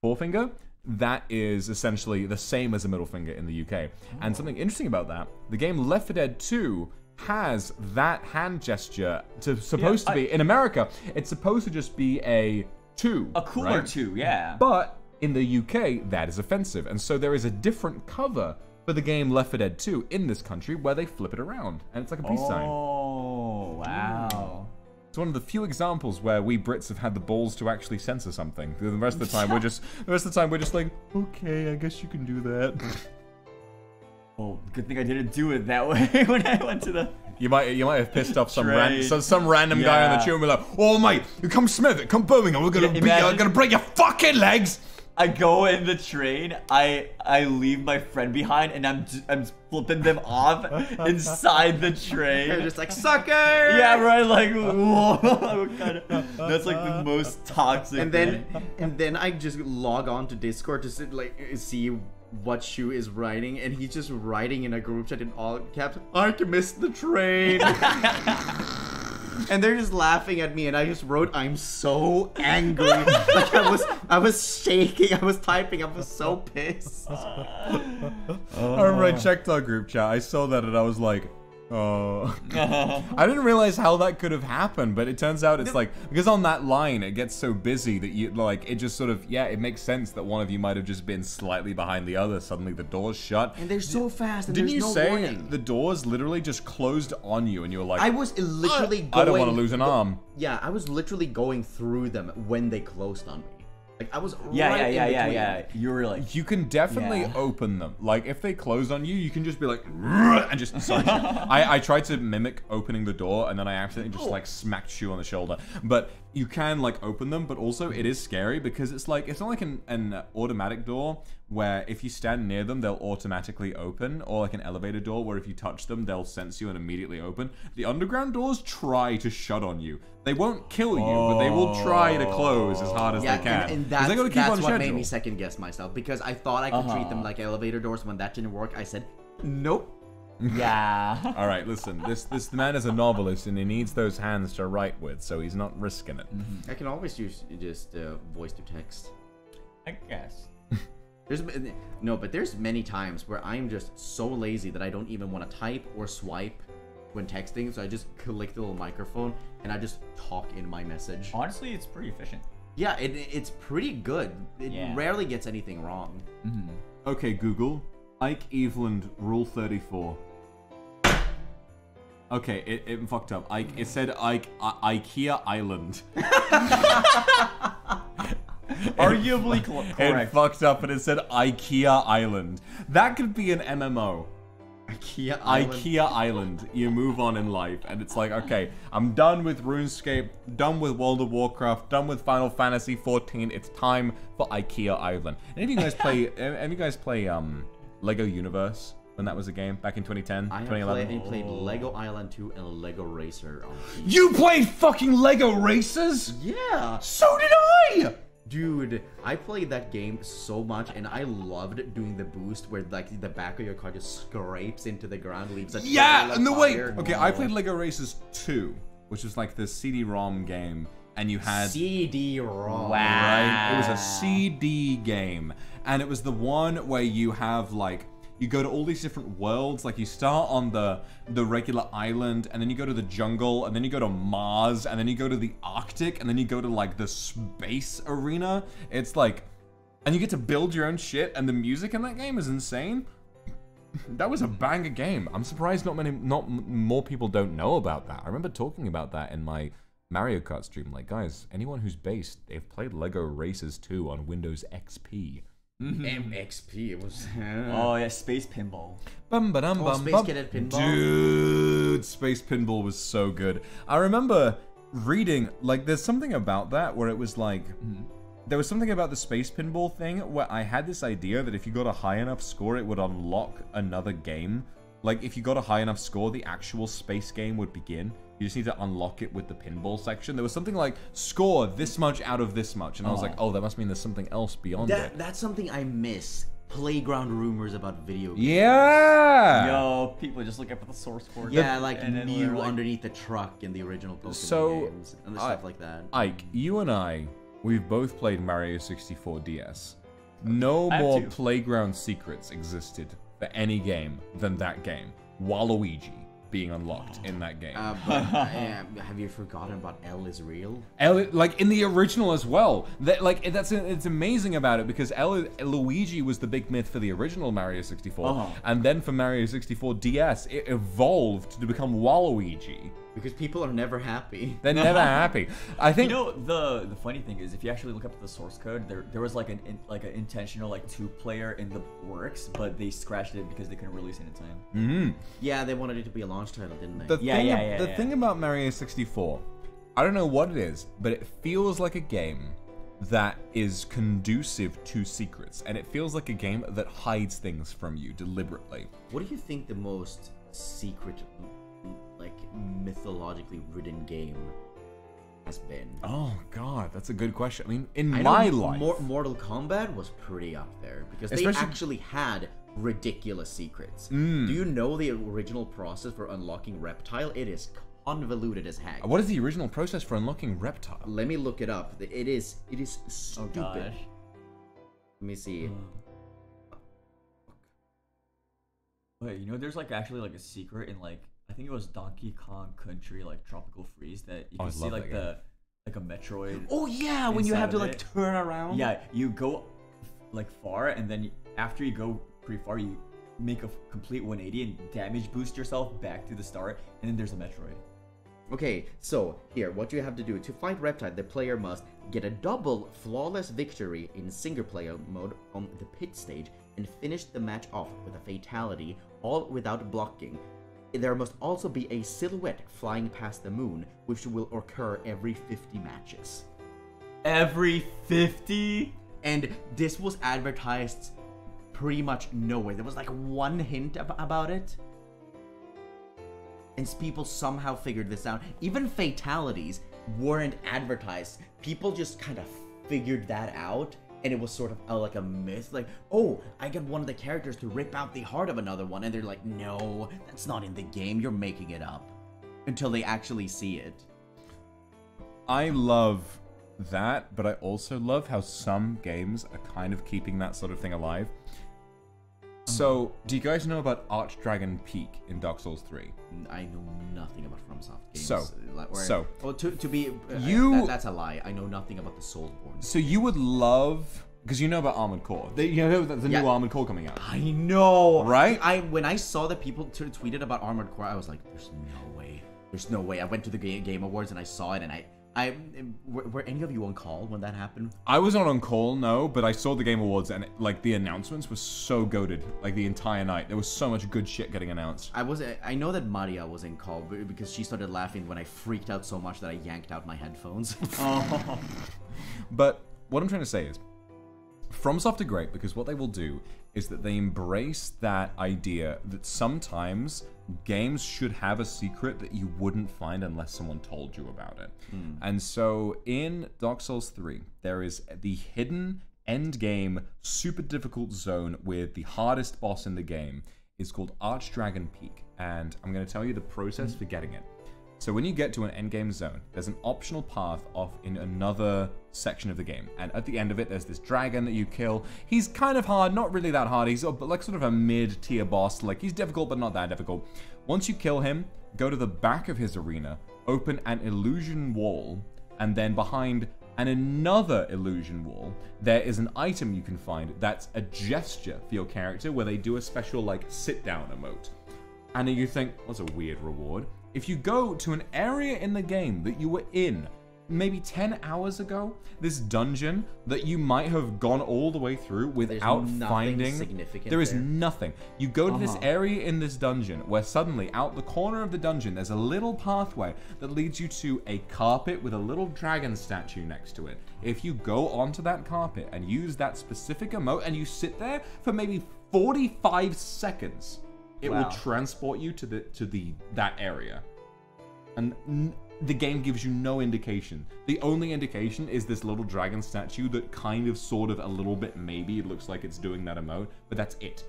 Speaker 2: forefinger, that is essentially the same as a middle finger in the UK. And something interesting about that, the game Left 4 Dead 2 has that hand gesture supposed to be, in America, it's supposed to just be a 2.
Speaker 3: A cooler
Speaker 2: right?
Speaker 3: 2, yeah.
Speaker 2: But in the UK, that is offensive. And so there is a different cover for the game Left 4 Dead 2 in this country where they flip it around. And it's like a peace sign.
Speaker 3: Oh, wow.
Speaker 2: It's one of the few examples where we Brits have had the balls to actually censor something. The rest of the time, we're just like, okay, I guess you can do that.
Speaker 3: Oh, good thing I didn't do it that way when I went to the...
Speaker 2: You might have pissed off some random guy on the tube and be like, oh mate, you come Smith, come Birmingham, we're gonna break your fucking legs.
Speaker 3: I go in the train, I leave my friend behind, and I'm flipping them off inside the train.
Speaker 4: They're just like, sucker!
Speaker 3: Yeah, right, like, whoa. That's like the most toxic
Speaker 4: and then I just log on to Discord to see what Shu is writing, and he's just writing in a group chat in all caps, I can miss the train. And they're just laughing at me, and I just wrote, I'm so angry. Like I was shaking, I was typing, I was so pissed.
Speaker 2: I remember I checked our group chat, I saw that and I was like, oh. I didn't realize how that could have happened, but it turns out it's like, because on that line it gets so busy that you, like, it just sort of, yeah, it makes sense that one of you might have just been slightly behind the other. Suddenly the door's shut.
Speaker 4: And they're so fast, and
Speaker 2: Didn't
Speaker 4: there's
Speaker 2: you
Speaker 4: no
Speaker 2: say
Speaker 4: warning.
Speaker 2: the doors literally just closed on you and you were like,
Speaker 4: I was literally going...
Speaker 2: I don't want to lose an arm.
Speaker 4: Yeah, I was literally going through them when they closed on me. Like, I was
Speaker 3: yeah.
Speaker 4: You
Speaker 3: were like...
Speaker 2: You can definitely open them. Like, if they close on you, you can just be like, and just start. I tried to mimic opening the door, and then I accidentally just, like, smacked Shu on the shoulder. But you can, like, open them, but also it is scary because it's like, it's not like an automatic door where if you stand near them, they'll automatically open, or like an elevator door where if you touch them, they'll sense you and immediately open. The underground doors try to shut on you. They won't kill you, but they will try to close as hard as they can.
Speaker 4: And
Speaker 2: they gotta keep on
Speaker 4: that's what
Speaker 2: schedule.
Speaker 4: made me second guess myself, because I thought I could treat them like elevator doors. When that didn't work, I said, nope.
Speaker 3: Yeah.
Speaker 2: All right, listen. This man is a novelist, and he needs those hands to write with, so he's not risking it.
Speaker 4: I can always use just voice to text.
Speaker 3: I guess.
Speaker 4: There's many times where I'm just so lazy that I don't even want to type or swipe when texting, so I just click the little microphone and I just talk in my message.
Speaker 3: Honestly, it's pretty efficient.
Speaker 4: Yeah, it's pretty good. It rarely gets anything wrong.
Speaker 2: Okay, Google. Ike Eveland, Rule 34. Okay, it fucked up. It said IKEA Island.
Speaker 3: Arguably correct.
Speaker 2: It fucked up and it said IKEA Island. That could be an MMO.
Speaker 4: IKEA Island.
Speaker 2: IKEA Island. You move on in life, and it's like, okay, I'm done with RuneScape, done with World of Warcraft, done with Final Fantasy 14. It's time for IKEA Island. Any of you guys play? Any of you guys play Lego Universe when that was a game back in 2010,
Speaker 4: I
Speaker 2: 2011?
Speaker 4: played Lego Island 2 and Lego Racer on PC.
Speaker 2: You played fucking Lego Racers?
Speaker 4: Yeah!
Speaker 2: So did I!
Speaker 4: Dude, I played that game so much, and I loved doing the boost where like the back of your car just scrapes into the ground, leaves a
Speaker 2: Yeah,
Speaker 4: trail of
Speaker 2: and the way.
Speaker 4: fire.
Speaker 2: Okay, I played Lego Racers 2, which was like the CD-ROM game, and you had
Speaker 4: CD-ROM.
Speaker 2: right. It was a CD game, and it was the one where you have like. You go to all these different worlds, like you start on the regular island, and then you go to the jungle, and then you go to Mars, and then you go to the Arctic, and then you go to like the space arena. It's like, and you get to build your own shit, and the music in that game is insane. That was a banger game. I'm surprised not more people don't know about that. I remember talking about that in my Mario Kart stream. Like, guys, anyone who's based, they've played Lego Racers 2 on Windows XP.
Speaker 4: MXP, it was...
Speaker 3: Oh yeah, Space Pinball.
Speaker 4: Space Cadet Pinball.
Speaker 2: Dude, Space Pinball was so good. I remember reading, like, there's something about that where it was like... There was something about the Space Pinball thing where I had this idea that if you got a high enough score, it would unlock another game. Like, if you got a high enough score, the actual space game would begin. You just need to unlock it with the pinball section. There was something like, score this much out of this much. And I was like, oh, that must mean there's something else beyond it.
Speaker 4: That's something I miss. Playground rumors about video games.
Speaker 2: Yeah!
Speaker 3: Yo, people just look up at the source code.
Speaker 4: Yeah, like
Speaker 3: and then
Speaker 4: Mew
Speaker 3: we're like-
Speaker 4: underneath the truck in the original Pokemon
Speaker 2: So,
Speaker 4: games. And stuff like that.
Speaker 2: Ike, you and I, we've both played Mario 64 DS. No
Speaker 3: I have
Speaker 2: more
Speaker 3: too.
Speaker 2: playground secrets existed for any game than that game. Waluigi being unlocked in that game.
Speaker 4: But have you forgotten about L is real?
Speaker 2: Like in the original as well. It's amazing about it because Luigi was the big myth for the original Mario 64, and then for Mario 64 DS, it evolved to become Waluigi.
Speaker 4: Because people are never happy.
Speaker 2: They're never happy. I think.
Speaker 3: You know, the funny thing is, if you actually look up the source code, there was like an intentional like 2-player in the works, but they scratched it because they couldn't release it in time.
Speaker 4: Yeah, they wanted it to be a launch title, didn't they?
Speaker 2: The thing about Mario 64, I don't know what it is, but it feels like a game that is conducive to secrets, and it feels like a game that hides things from you deliberately.
Speaker 4: What do you think the most secret, like, mythologically ridden game has been?
Speaker 2: Oh god, that's a good question. I mean, in
Speaker 4: I
Speaker 2: my
Speaker 4: know
Speaker 2: life,
Speaker 4: Mortal Kombat was pretty up there because they
Speaker 2: Especially-
Speaker 4: actually had ridiculous secrets.
Speaker 2: Mm.
Speaker 4: Do you know the original process for unlocking Reptile? It is convoluted as heck.
Speaker 2: what is the original process for unlocking Reptile?
Speaker 4: Let me look it up. It is
Speaker 3: Oh
Speaker 4: stupid.
Speaker 3: gosh.
Speaker 4: Let me see.
Speaker 3: Wait, you know, there's like actually like a secret in like I think it was Donkey Kong Country, like Tropical Freeze, that you
Speaker 2: Oh, I
Speaker 3: can see
Speaker 2: love
Speaker 3: like
Speaker 2: that
Speaker 3: like a Metroid.
Speaker 4: Oh yeah, when you
Speaker 3: Inside
Speaker 4: have to
Speaker 3: of
Speaker 4: like
Speaker 3: it.
Speaker 4: turn around.
Speaker 3: Yeah, you go like far, and then after you go pretty far, you make a complete 180 and damage boost yourself back to the start, and then there's a Metroid.
Speaker 4: Okay, so here, what you have to do to fight Reptile, the player must get a double flawless victory in single player mode on the pit stage and finish the match off with a fatality, all without blocking. There must also be a silhouette flying past the moon, which will occur every 50 matches.
Speaker 3: Every 50?
Speaker 4: And this was advertised pretty much nowhere. There was like one hint about it. And people somehow figured this out. Even fatalities weren't advertised. People just kind of figured that out. And it was sort of like a myth. Like, oh, I get one of the characters to rip out the heart of another one. And they're like, no, that's not in the game. You're making it up. Until they actually see it.
Speaker 2: I love that, but I also love how some games are kind of keeping that sort of thing alive. So, do you guys know about Archdragon Peak in Dark Souls 3?
Speaker 4: I know nothing about FromSoft games.
Speaker 2: So,
Speaker 4: well, to be
Speaker 2: you-
Speaker 4: that's a lie. I know nothing about the Soulsborne.
Speaker 2: So you would love Because you know about Armored Core. You know the new Armored Core coming out.
Speaker 4: I know.
Speaker 2: Right?
Speaker 4: When I saw that people tweeted about Armored Core, I was like, there's no way. There's no way. I went to the Game Awards and I saw it, and were any of you on call when that happened?
Speaker 2: I was not on call, no, but I saw the Game Awards and like the announcements were so goated, like the entire night. There was so much good shit getting announced.
Speaker 4: I know that Maria was in call because she started laughing when I freaked out so much that I yanked out my headphones.
Speaker 2: But what I'm trying to say is, FromSoft are great because what they will do is that they embrace that idea that sometimes games should have a secret that you wouldn't find unless someone told you about it. And so in Dark Souls 3, there is the hidden end game, super difficult zone with the hardest boss in the game. It's called Archdragon Peak, and I'm going to tell you the process for getting it. So when you get to an endgame zone, there's an optional path off in another section of the game. And at the end of it, there's this dragon that you kill. He's kind of hard, not really that hard. He's like sort of a mid-tier boss. Like, he's difficult, but not that difficult. Once you kill him, go to the back of his arena, open an illusion wall, and then behind another illusion wall, there is an item you can find that's a gesture for your character where they do a special, like, sit-down emote. And then you think, that's a weird reward. If you go to an area in the game that you were in maybe 10 hours ago, this dungeon that you might have gone all the way through without finding, there is nothing. You go to this area in this dungeon where suddenly out the corner of the dungeon there's a little pathway that leads you to a carpet with a little dragon statue next to it. If you go onto that carpet and use that specific emote and you sit there for maybe 45 seconds, it will transport you to that area. And the game gives you no indication. The only indication is this little dragon statue that kind of, sort of, a little bit maybe it looks like it's doing that emote, but that's it.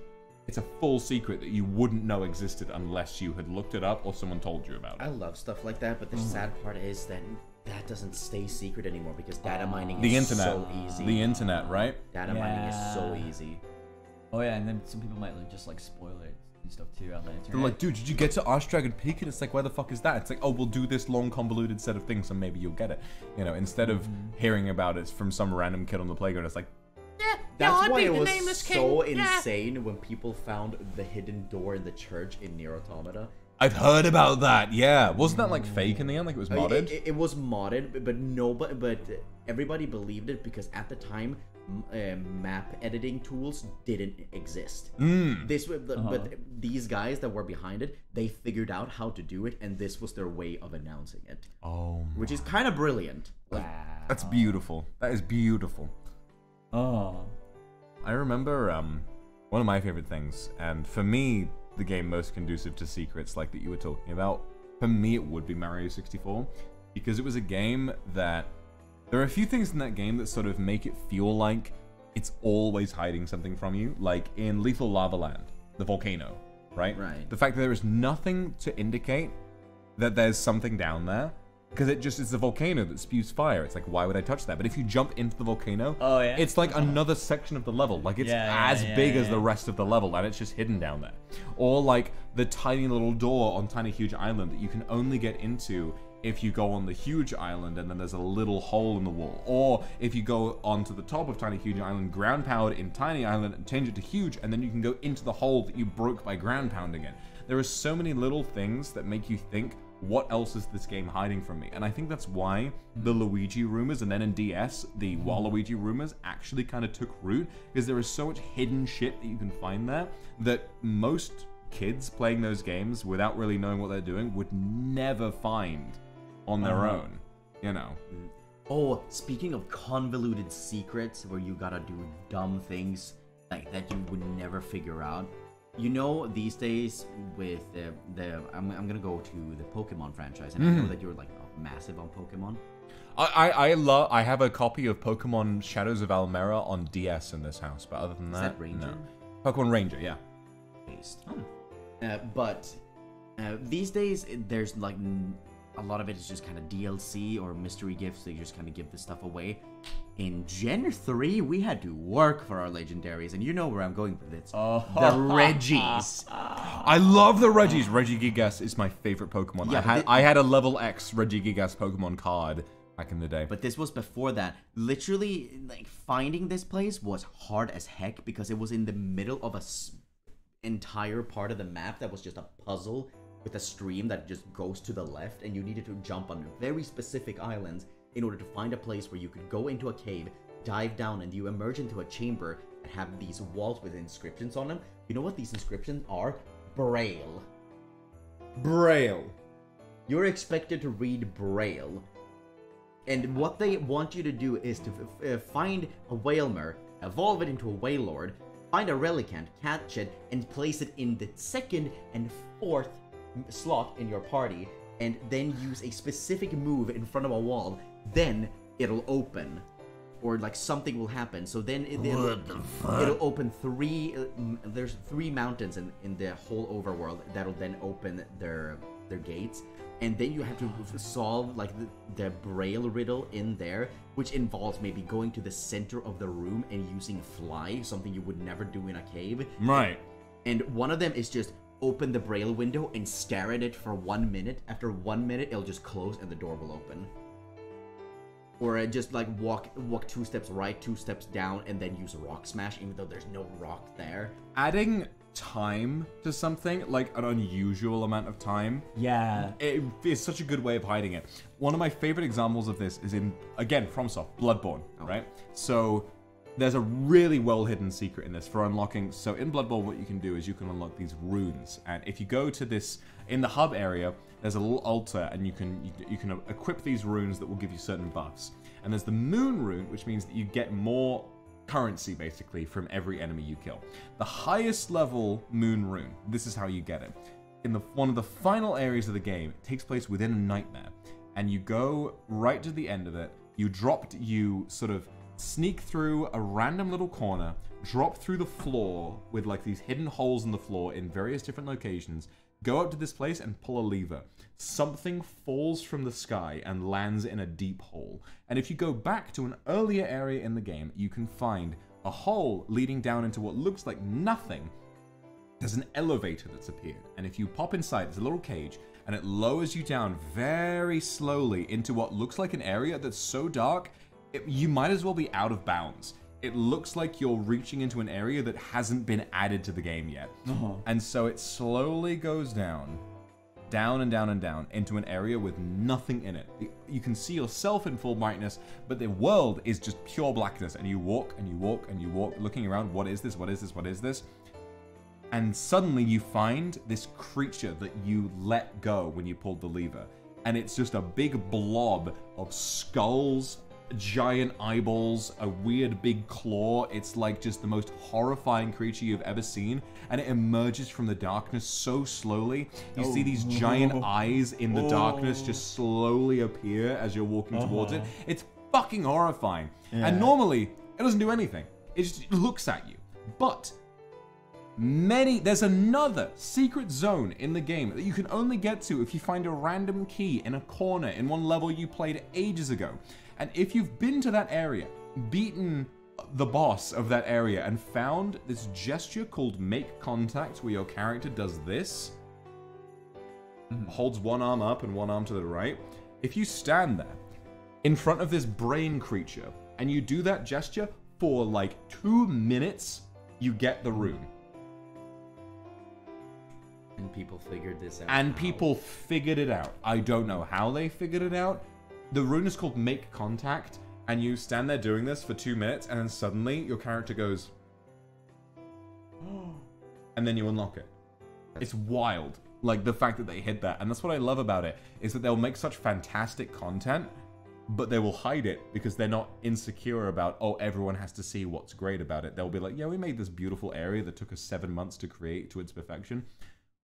Speaker 2: It's a full secret that you wouldn't know existed unless you had looked it up or someone told you about it.
Speaker 4: I love stuff like that, but the sad part is that that doesn't stay secret anymore because data mining is so easy.
Speaker 2: The internet, right?
Speaker 4: Data mining is so easy.
Speaker 3: Oh yeah, and then some people might just like spoil it and stuff too on the internet.
Speaker 2: They're like, dude, did you get to Archdragon Peak? And it's like, where the fuck is that? It's like, oh, we'll do this long convoluted set of things and maybe you'll get it. You know, instead of hearing about it from some random kid on the playground, it's like,
Speaker 4: that's why it was so insane when people found the hidden door in the church in Nier Automata.
Speaker 2: I've heard about that, yeah. Wasn't that like fake in the end? Like it was modded?
Speaker 4: It was modded, but everybody believed it because at the time, map editing tools didn't exist. But these guys that were behind it, they figured out how to do it, and this was their way of announcing it. Which is kind of brilliant.
Speaker 3: Wow.
Speaker 2: That's beautiful. That is beautiful. I remember one of my favorite things, and for me, the game most conducive to secrets like that you were talking about, for me it would be Mario 64, because it was a game that there are a few things in that game that sort of make it feel like it's always hiding something from you, like in Lethal Lava Land, the volcano, right?
Speaker 4: Right.
Speaker 2: The fact that there is nothing to indicate that there's something down there, because it's a volcano that spews fire. It's like, why would I touch that? But if you jump into the volcano, it's like another section of the level. Like, it's as big as the rest of the level, and it's just hidden down there. Or like the tiny little door on Tiny Huge Island that you can only get into if you go on the huge island and then there's a little hole in the wall. Or if you go onto the top of Tiny Huge Island, ground powered in Tiny Island, and change it to huge, and then you can go into the hole that you broke by ground pounding it. There are so many little things that make you think, what else is this game hiding from me? And I think that's why the Luigi rumors, and then in DS, the Waluigi rumors actually kind of took root, because there is so much hidden shit that you can find there that most kids playing those games without really knowing what they're doing would never find on their own, you know.
Speaker 4: Oh, speaking of convoluted secrets where you gotta do dumb things like that you would never figure out. You know, these days with I'm gonna go to the Pokemon franchise, and I know that you're like massive on Pokemon.
Speaker 2: I have a copy of Pokemon Shadows of Almera on DS in this house, but other than that,
Speaker 4: Is that Ranger?
Speaker 2: No. Pokemon Ranger, yeah.
Speaker 4: Based. But these days there's like a lot of it is just kind of DLC or mystery gifts. They just kind of give this stuff away. In Gen 3, we had to work for our legendaries, and you know where I'm going with this. The Reggies.
Speaker 2: I love the Reggies. Regigigas is my favorite Pokemon.
Speaker 4: Yeah,
Speaker 2: I had a level X Regigigas Pokemon card back in the day.
Speaker 4: But this was before that. Literally, like, finding this place was hard as heck because it was in the middle of a entire part of the map that was just a puzzle with a stream that just goes to the left, and you needed to jump on very specific islands in order to find a place where you could go into a cave, dive down, and you emerge into a chamber that have these walls with inscriptions on them. You know what these inscriptions are? Braille.
Speaker 2: Braille.
Speaker 4: You're expected to read Braille. And what they want you to do is to find a Whalmer, evolve it into a Whalelord, find a Relicanth, catch it, and place it in the 2nd and 4th slot in your party, and then use a specific move in front of a wall. Then it'll open, or like something will happen. So then it'll open 3. There's 3 mountains in the whole overworld that'll then open their gates. And then you have to solve like the Braille riddle in there, which involves maybe going to the center of the room and using fly, something you would never do in a cave.
Speaker 2: Right.
Speaker 4: And one of them is just open the Braille window and stare at it for 1 minute. After 1 minute, it'll just close and the door will open. Or just like walk 2 steps right, 2 steps down, and then use Rock Smash, even though there's no rock there.
Speaker 2: Adding time to something, like an unusual amount of time,
Speaker 3: Yeah.
Speaker 2: it is such a good way of hiding it. One of my favorite examples of this is in, again, FromSoft, Bloodborne, right? So there's a really well hidden secret in this for unlocking. So in Bloodborne, what you can do is you can unlock these runes, and if you go to this in the hub area, there's a little altar, and you can equip these runes that will give you certain buffs. And there's the moon rune, which means that you get more currency basically from every enemy you kill. The highest level moon rune, this is how you get it. In one of the final areas of the game, it takes place within a nightmare, and you go right to the end of it. You sort of sneak through a random little corner, drop through the floor with like these hidden holes in the floor in various different locations, go up to this place and pull a lever. Something falls from the sky and lands in a deep hole. And if you go back to an earlier area in the game, you can find a hole leading down into what looks like nothing. There's an elevator that's appeared. And if you pop inside, there's a little cage, and it lowers you down very slowly into what looks like an area that's so dark, you might as well be out of bounds. It looks like you're reaching into an area that hasn't been added to the game yet. And so it slowly goes down and down and down into an area with nothing in it. You can see yourself in full brightness, but the world is just pure blackness. And you walk and you walk and you walk, looking around, what is this? What is this? What is this? And suddenly you find this creature that you let go when you pulled the lever. And it's just a big blob of skulls, giant eyeballs, a weird big claw. It's like just the most horrifying creature you've ever seen, and it emerges from the darkness so slowly. You see these giant eyes in the darkness just slowly appear as you're walking towards it. It's fucking horrifying. And normally it doesn't do anything. It just looks at you. But there's another secret zone in the game that you can only get to if you find a random key in a corner in one level you played ages ago. And if you've been to that area, beaten the boss of that area, and found this gesture called Make Contact, where your character does this, holds one arm up and one arm to the right, if you stand there in front of this brain creature and you do that gesture for like 2 minutes, you get the rune.
Speaker 4: And people figured this out.
Speaker 2: And people figured it out. I don't know how they figured it out. The rune is called Make Contact, and you stand there doing this for 2 minutes, and then suddenly your character goes, and then you unlock it. It's wild, like the fact that they hid that, and that's what I love about it, is that they'll make such fantastic content, but they will hide it because they're not insecure about, oh, everyone has to see what's great about it. They'll be like, yeah, we made this beautiful area that took us 7 months to create to its perfection.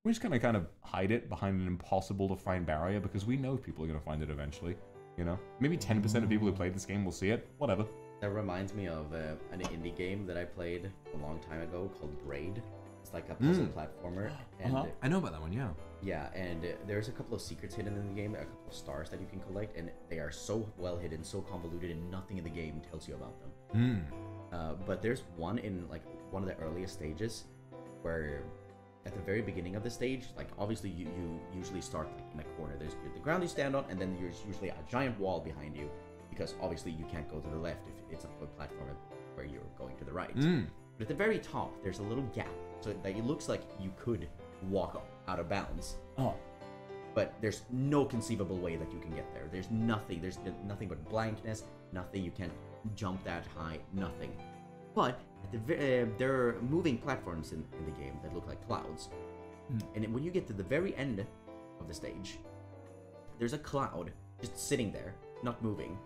Speaker 2: We're just gonna kind of hide it behind an impossible to find barrier because we know people are gonna find it eventually. You know, maybe 10% of people who played this game will see it. Whatever.
Speaker 4: That reminds me of an indie game that I played a long time ago called Braid. It's like a puzzle platformer. And
Speaker 2: I know about that one, yeah.
Speaker 4: Yeah, and there's a couple of secrets hidden in the game, a couple of stars that you can collect, and they are so well hidden, so convoluted, and nothing in the game tells you about them. But there's one in like one of the earliest stages where at the very beginning of the stage, like obviously you usually start like in a corner. There's the ground you stand on, and then there's usually a giant wall behind you, because obviously you can't go to the left if it's a platform where you're going to the right. But at the very top, there's a little gap, so that it looks like you could walk out of bounds.
Speaker 3: Oh.
Speaker 4: But there's no conceivable way that you can get there. There's nothing but blankness, nothing, you can't jump that high, nothing. But there are moving platforms in the game that look like clouds. And when you get to the very end of the stage, there's a cloud just sitting there, not moving.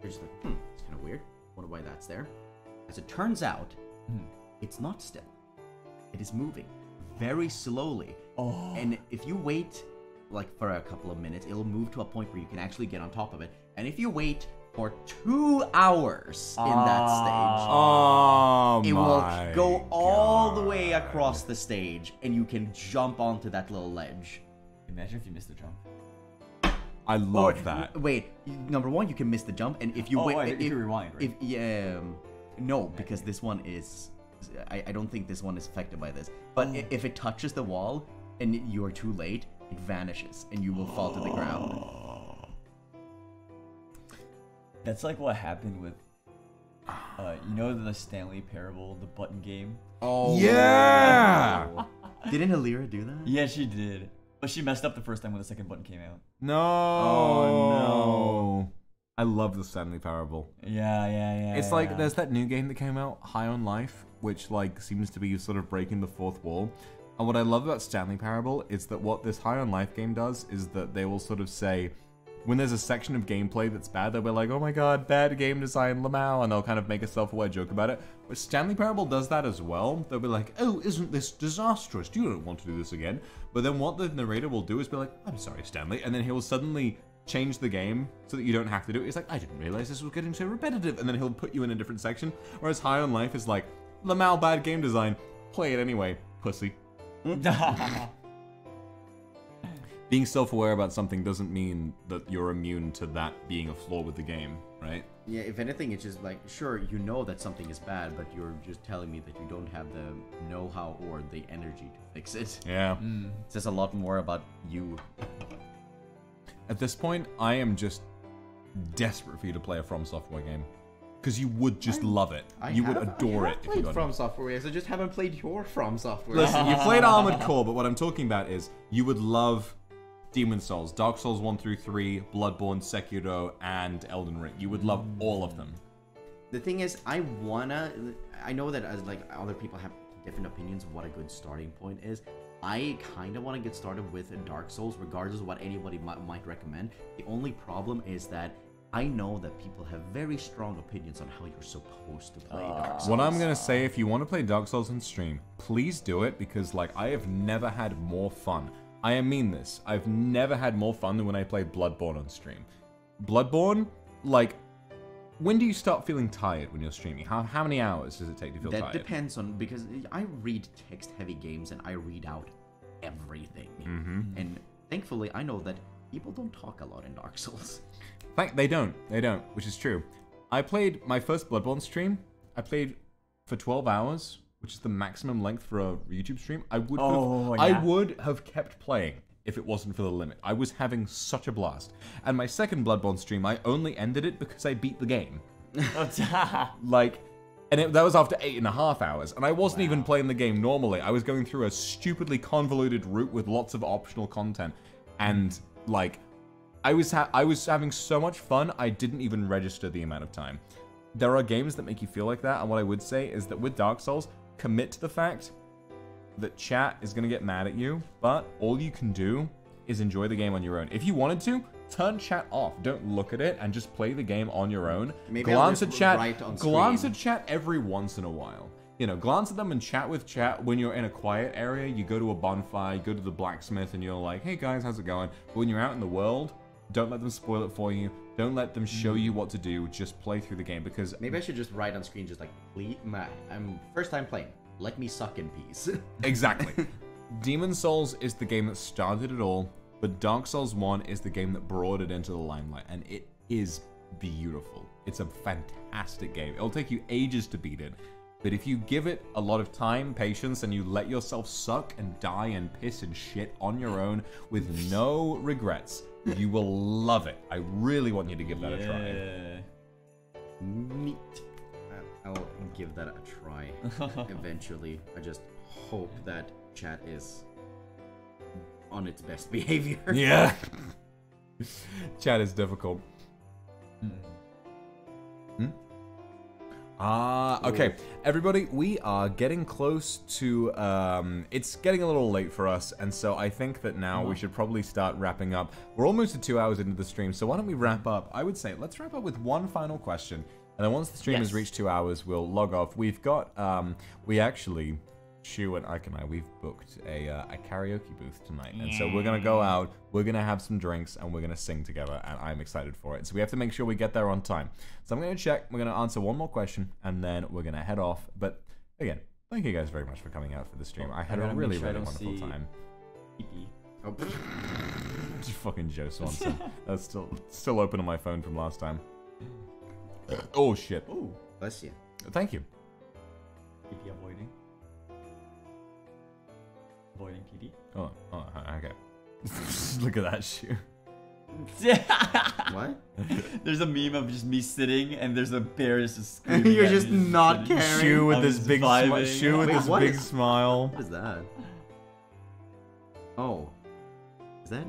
Speaker 4: There's like, it's kind of weird. Wonder why that's there. As it turns out, it's not still. It is moving very slowly.
Speaker 3: Oh.
Speaker 4: And if you wait like for a couple of minutes, it'll move to a point where you can actually get on top of it. And if you wait for 2 hours in that stage, it will go all the way across the stage, and you can jump onto that little ledge.
Speaker 3: Imagine if you missed the jump.
Speaker 2: I love that.
Speaker 4: Wait, number one, you can miss the jump, and if you wait,
Speaker 3: you can rewind, right?
Speaker 4: No, because this one is. I don't think this one is affected by this. But if it touches the wall and you are too late, it vanishes and you will fall to the ground.
Speaker 3: That's like what happened with, you know, the Stanley Parable, the button game.
Speaker 2: Oh yeah!
Speaker 4: Didn't Alira do that?
Speaker 3: Yeah, she did. But she messed up the first time when the second button came out.
Speaker 2: No. Oh no. I love the Stanley Parable.
Speaker 3: Yeah.
Speaker 2: It's like there's that new game that came out, High on Life, which like seems to be sort of breaking the fourth wall. And what I love about Stanley Parable is that what this High on Life game does is that they will sort of say, when there's a section of gameplay that's bad, they'll be like, oh my god, bad game design, Lamau, and they'll kind of make a self-aware joke about it. But Stanley Parable does that as well. They'll be like, oh, isn't this disastrous? You don't want to do this again. But then what the narrator will do is be like, I'm sorry, Stanley. And then he'll suddenly change the game so that you don't have to do it. He's like, I didn't realize this was getting so repetitive. And then he'll put you in a different section. Whereas High on Life is like, Lamau, bad game design. Play it anyway, pussy. Being self-aware about something doesn't mean that you're immune to that being a flaw with the game, right?
Speaker 4: Yeah, if anything, it's just like, sure, you know that something is bad, but you're just telling me that you don't have the know-how or the energy to fix it.
Speaker 2: Yeah.
Speaker 4: It says a lot more about you.
Speaker 2: At this point, I am just desperate for you to play a From Software game. Because you would just love it. You would adore it if you got
Speaker 4: From Software, so I just haven't played your From Software.
Speaker 2: Listen, you played Armored Core, but what I'm talking about is you would love Demon Souls, Dark Souls 1 through 3, Bloodborne, Sekiro, and Elden Ring. You would love all of them.
Speaker 4: The thing is, I know that as like other people have different opinions of what a good starting point is. I kind of want to get started with Dark Souls, regardless of what anybody might recommend. The only problem is that I know that people have very strong opinions on how you're supposed to play Dark Souls.
Speaker 2: What I'm going to say, if you want to play Dark Souls on stream, please do it, because like I have never had more fun. I mean this. I've never had more fun than when I played Bloodborne on stream. Bloodborne, like, when do you start feeling tired when you're streaming? How many hours does it take to feel tired?
Speaker 4: That depends on, because I read text-heavy games and I read out everything. And thankfully, I know that people don't talk a lot in Dark Souls.
Speaker 2: They don't, which is true. I played my first Bloodborne stream. I played for 12 hours, which is the maximum length for a YouTube stream. I would have kept playing if it wasn't for the limit. I was having such a blast. And my second Bloodborne stream, I only ended it because I beat the game. Like, and that was after 8.5 hours. And I wasn't even playing the game normally. I was going through a stupidly convoluted route with lots of optional content. And, like, I was having so much fun, I didn't even register the amount of time. There are games that make you feel like that, and what I would say is that with Dark Souls, commit to the fact that chat is going to get mad at you, but all you can do is enjoy the game on your own. If you wanted to, turn chat off. Don't look at it and just play the game on your own.
Speaker 4: Maybe
Speaker 2: glance at chat.
Speaker 4: Right on
Speaker 2: glance
Speaker 4: screen.
Speaker 2: at chat every once in a while. You know, glance at them and chat with chat. When you're in a quiet area, you go to a bonfire, you go to the blacksmith, and you're like, hey guys, how's it going? But when you're out in the world, don't let them spoil it for you. Don't let them show you what to do. Just play through the game, because
Speaker 4: maybe I should just write on screen, just like, please, I'm first time playing. Let me suck in peace.
Speaker 2: Exactly. Demon Souls is the game that started it all, but Dark Souls 1 is the game that brought it into the limelight, and it is beautiful. It's a fantastic game. It'll take you ages to beat it, But if you give it a lot of time, patience, and you let yourself suck and die and piss and shit on your own with no regrets, you will love it. I really want you to give that a try.
Speaker 4: Neat. I'll give that a try eventually. I just hope that chat is on its best behavior.
Speaker 2: Yeah. Chat is difficult. Okay. Everybody, we are getting close to, it's getting a little late for us, and so I think that now we should probably start wrapping up. We're almost at 2 hours into the stream, so why don't we wrap up? I would say, let's wrap up with one final question, and then once the stream has reached 2 hours, we'll log off. We've got, we actually, Shu and Ike and I, we've booked a karaoke booth tonight, and so we're gonna go out, we're gonna have some drinks, and we're gonna sing together, and I'm excited for it. So we have to make sure we get there on time. So I'm gonna check, we're gonna answer one more question, and then we're gonna head off. But again, thank you guys very much for coming out for the stream. I had a really, really wonderful time.
Speaker 4: Oh.
Speaker 2: Fucking Joe Swanson. That's still open on my phone from last time. Oh shit.
Speaker 4: Ooh, bless you.
Speaker 2: Thank you.
Speaker 3: PP avoiding. Avoiding PD.
Speaker 2: Oh, okay. Look at that shoe.
Speaker 4: What?
Speaker 3: There's a meme of just me sitting and there's a bear just screaming.
Speaker 4: You're
Speaker 3: at
Speaker 4: just
Speaker 3: me,
Speaker 4: not
Speaker 3: sitting.
Speaker 4: caring.
Speaker 2: Shoe with
Speaker 3: I'm
Speaker 2: this
Speaker 3: just
Speaker 2: big
Speaker 3: vibing.
Speaker 2: shoe with
Speaker 4: Wait,
Speaker 2: this
Speaker 4: what
Speaker 2: big
Speaker 4: is-
Speaker 2: smile.
Speaker 4: What is that? Oh. Is that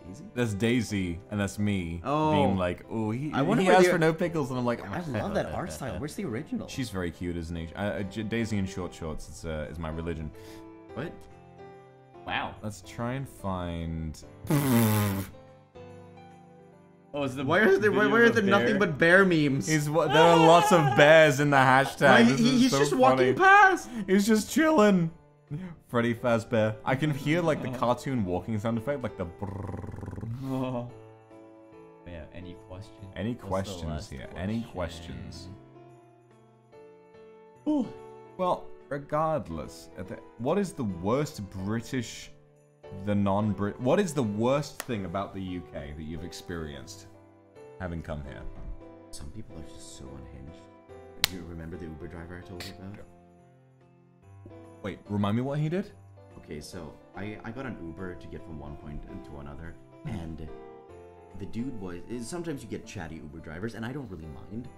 Speaker 4: Daisy?
Speaker 2: That's Daisy, and that's me being like, oh, he
Speaker 4: wonder
Speaker 2: he
Speaker 4: where
Speaker 2: asked
Speaker 4: the-
Speaker 2: for no pickles, and I'm like,
Speaker 4: I love that art style. Where's the original?
Speaker 2: She's very cute, isn't she? Daisy in short shorts is my religion.
Speaker 4: What?
Speaker 3: Wow.
Speaker 2: Let's try and find.
Speaker 3: Oh, is the
Speaker 4: Why are there nothing but bear memes?
Speaker 2: There are lots of bears in the hashtag. This is
Speaker 4: He's
Speaker 2: so
Speaker 4: just
Speaker 2: funny.
Speaker 4: walking past.
Speaker 2: He's just chilling. Freddy Fazbear. I can hear like the cartoon walking sound effect, like the.
Speaker 3: Oh. Yeah. Any questions?
Speaker 2: Any
Speaker 3: What's the
Speaker 2: questions
Speaker 3: last
Speaker 2: here? Any questions?
Speaker 3: Ooh.
Speaker 2: Well, regardless, what is the worst British, what is the worst thing about the UK that you've experienced having come here?
Speaker 4: Some people are just so unhinged. Do you remember the Uber driver I told you about?
Speaker 2: Wait, remind me what he did?
Speaker 4: Okay, so I got an Uber to get from one point to another, and the dude was... Sometimes you get chatty Uber drivers, and I don't really mind.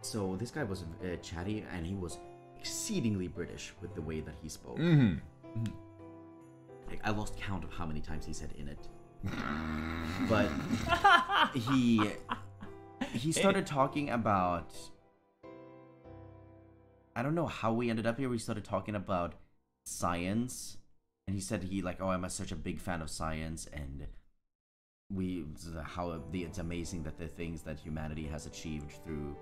Speaker 4: So this guy was chatty, and he was exceedingly British with the way that he spoke. Like, I lost count of how many times he said "in it," but he started talking about. I don't know how we ended up here. We started talking about science, and he said I'm such a big fan of science, and it's amazing that the things that humanity has achieved through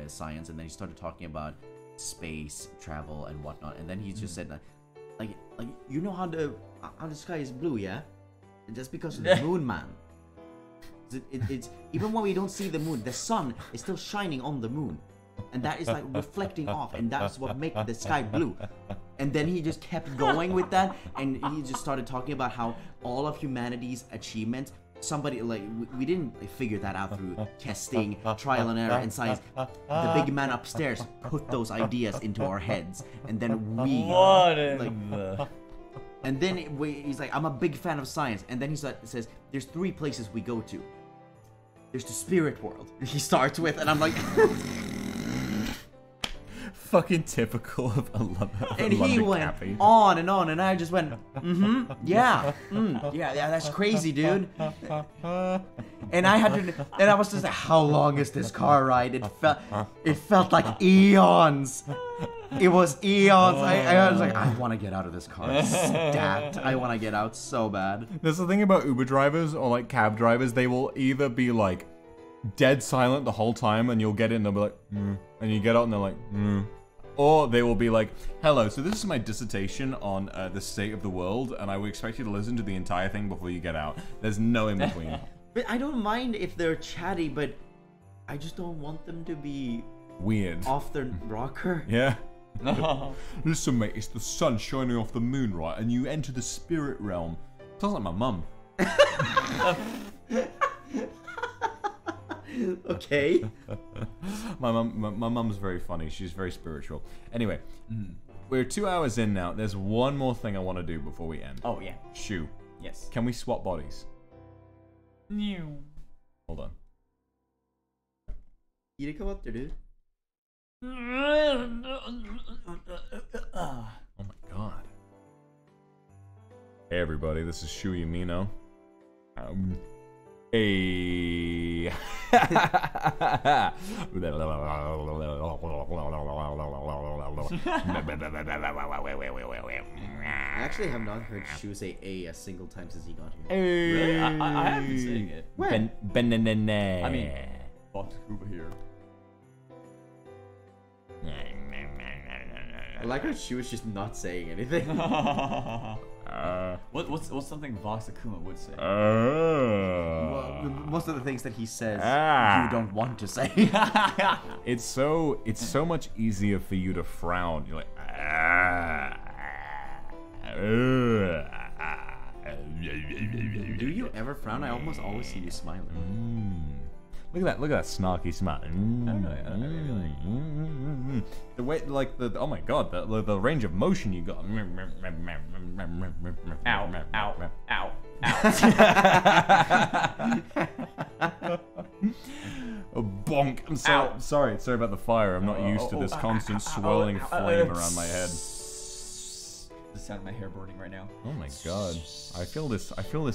Speaker 4: science, and then he started talking about space travel and whatnot, and then he just said that, like you know how the sky is blue, yeah? That's because of the moon, man. It's even when we don't see the moon, the sun is still shining on the moon, and that is like reflecting off, and that's what makes the sky blue. And then he just kept going with that, and he just started talking about how all of humanity's achievements, somebody we didn't figure that out through testing, trial and error, and science. The big man upstairs put those ideas into our heads, and then we and then he's like, I'm a big fan of science, and then he says there's 3 places we go to. There's the spirit world. He starts with, and I'm like,
Speaker 2: fucking typical of a
Speaker 4: and he went on, and I just went, yeah, that's crazy, dude. And I was just like, how long is this car ride? It felt like eons. It was eons. I was like, I want to get out of this car. Stat. I want to get out so bad.
Speaker 2: There's the thing about Uber drivers or like cab drivers, they will either be like dead silent the whole time, and you'll get in and they'll be like, and you get out and they're like, or they will be like, hello, so this is my dissertation on the state of the world, and I would expect you to listen to the entire thing before you get out. There's no in between.
Speaker 4: But I don't mind if they're chatty, but I just don't want them to be
Speaker 2: weird.
Speaker 4: Off their rocker.
Speaker 2: Yeah. Listen, mate, it's the sun shining off the moon, right? And you enter the spirit realm. Sounds like my mum.
Speaker 4: Okay.
Speaker 2: My mum's very funny. She's very spiritual. Anyway, we're 2 hours in now. There's one more thing I want to do before we end.
Speaker 3: Oh yeah.
Speaker 2: Shu,
Speaker 3: Yes.
Speaker 2: can we swap bodies?
Speaker 3: New.
Speaker 2: Hold on.
Speaker 4: ETIQUETTE, dude.
Speaker 2: Oh my god. Hey everybody, this is Shu Yamino. Hey.
Speaker 4: I actually have not heard Shu say A a single time since he got here.
Speaker 3: Really? I have been saying it.
Speaker 4: When?
Speaker 3: I mean, Vox Akuma here.
Speaker 4: I like how Shu is just not saying anything.
Speaker 3: What's something Vox Akuma would say?
Speaker 4: Well, most of the things that he says, you don't want to say.
Speaker 2: It's so much easier for you to frown. You're like,
Speaker 4: Do you ever frown? I almost always see you smiling.
Speaker 2: Look at that snarky smile. The way, like oh my god, the range of motion you got.
Speaker 3: Ow, ow, ow,
Speaker 2: Bonk. I'm sorry about the fire. I'm not used to this constant swirling flame around my head.
Speaker 3: The sound of my hair burning right now.
Speaker 2: Oh my god. I feel this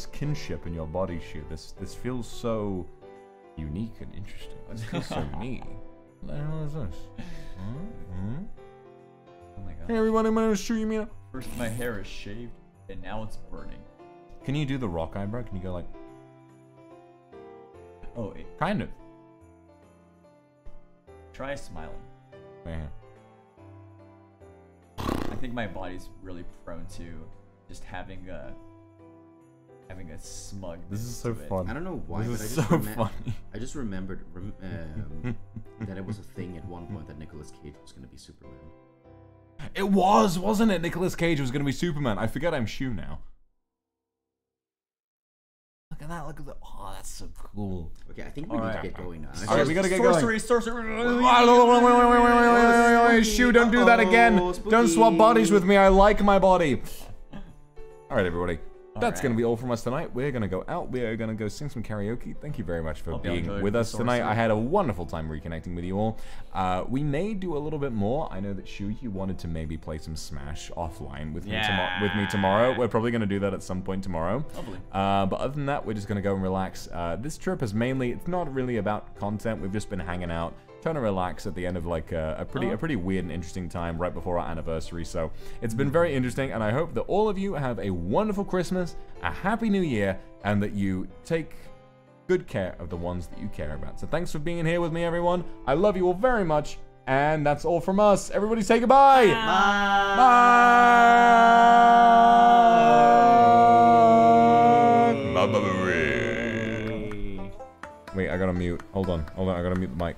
Speaker 2: kinship in your body, Shu. This feels so unique and interesting. This feels so neat. What the hell is this?
Speaker 3: Oh my god.
Speaker 2: Hey everybody, my name is Shu Yamino.
Speaker 3: First my hair is shaved, and now it's burning.
Speaker 2: Can you do the rock eyebrow? Can you go like...
Speaker 3: Oh,
Speaker 2: Kind of.
Speaker 3: try smiling.
Speaker 2: Yeah.
Speaker 3: I think my body's really prone to just having a smug.
Speaker 2: This is so fun.
Speaker 4: I don't know why,
Speaker 2: This
Speaker 4: but
Speaker 2: is so funny.
Speaker 4: I just remembered that it was a thing at one point that Nicolas Cage was going to be Superman.
Speaker 2: It was, wasn't it? Nicolas Cage was going to be Superman. I forget I'm Shu now. Look at that. Look at that. Oh, that's so cool.
Speaker 4: Okay, I think we need to get going now.
Speaker 2: Alright, we gotta get going.
Speaker 3: Sorcery.
Speaker 2: Wait, Shu, don't do that again. Don't swap bodies with me. I like my body. Alright, everybody. That's going to be all from us tonight. We're going to go out. We are going to go sing some karaoke. Thank you very much for being with us tonight. I had a wonderful time reconnecting with you all. We may do a little bit more. I know that Shu, you wanted to maybe play some Smash offline with me tomorrow. We're probably going to do that at some point tomorrow.
Speaker 3: Lovely.
Speaker 2: But other than that, we're just going to go and relax. This trip is mainly, it's not really about content. We've just been hanging out, trying to relax at the end of like a pretty weird and interesting time right before our anniversary. So it's been very interesting, and I hope that all of you have a wonderful Christmas, a happy new year, and that you take good care of the ones that you care about. So thanks for being here with me, everyone. I love you all very much, and that's all from us. Everybody say goodbye. Bye. Bye. Wait, I gotta mute. Hold on. I gotta mute the mic.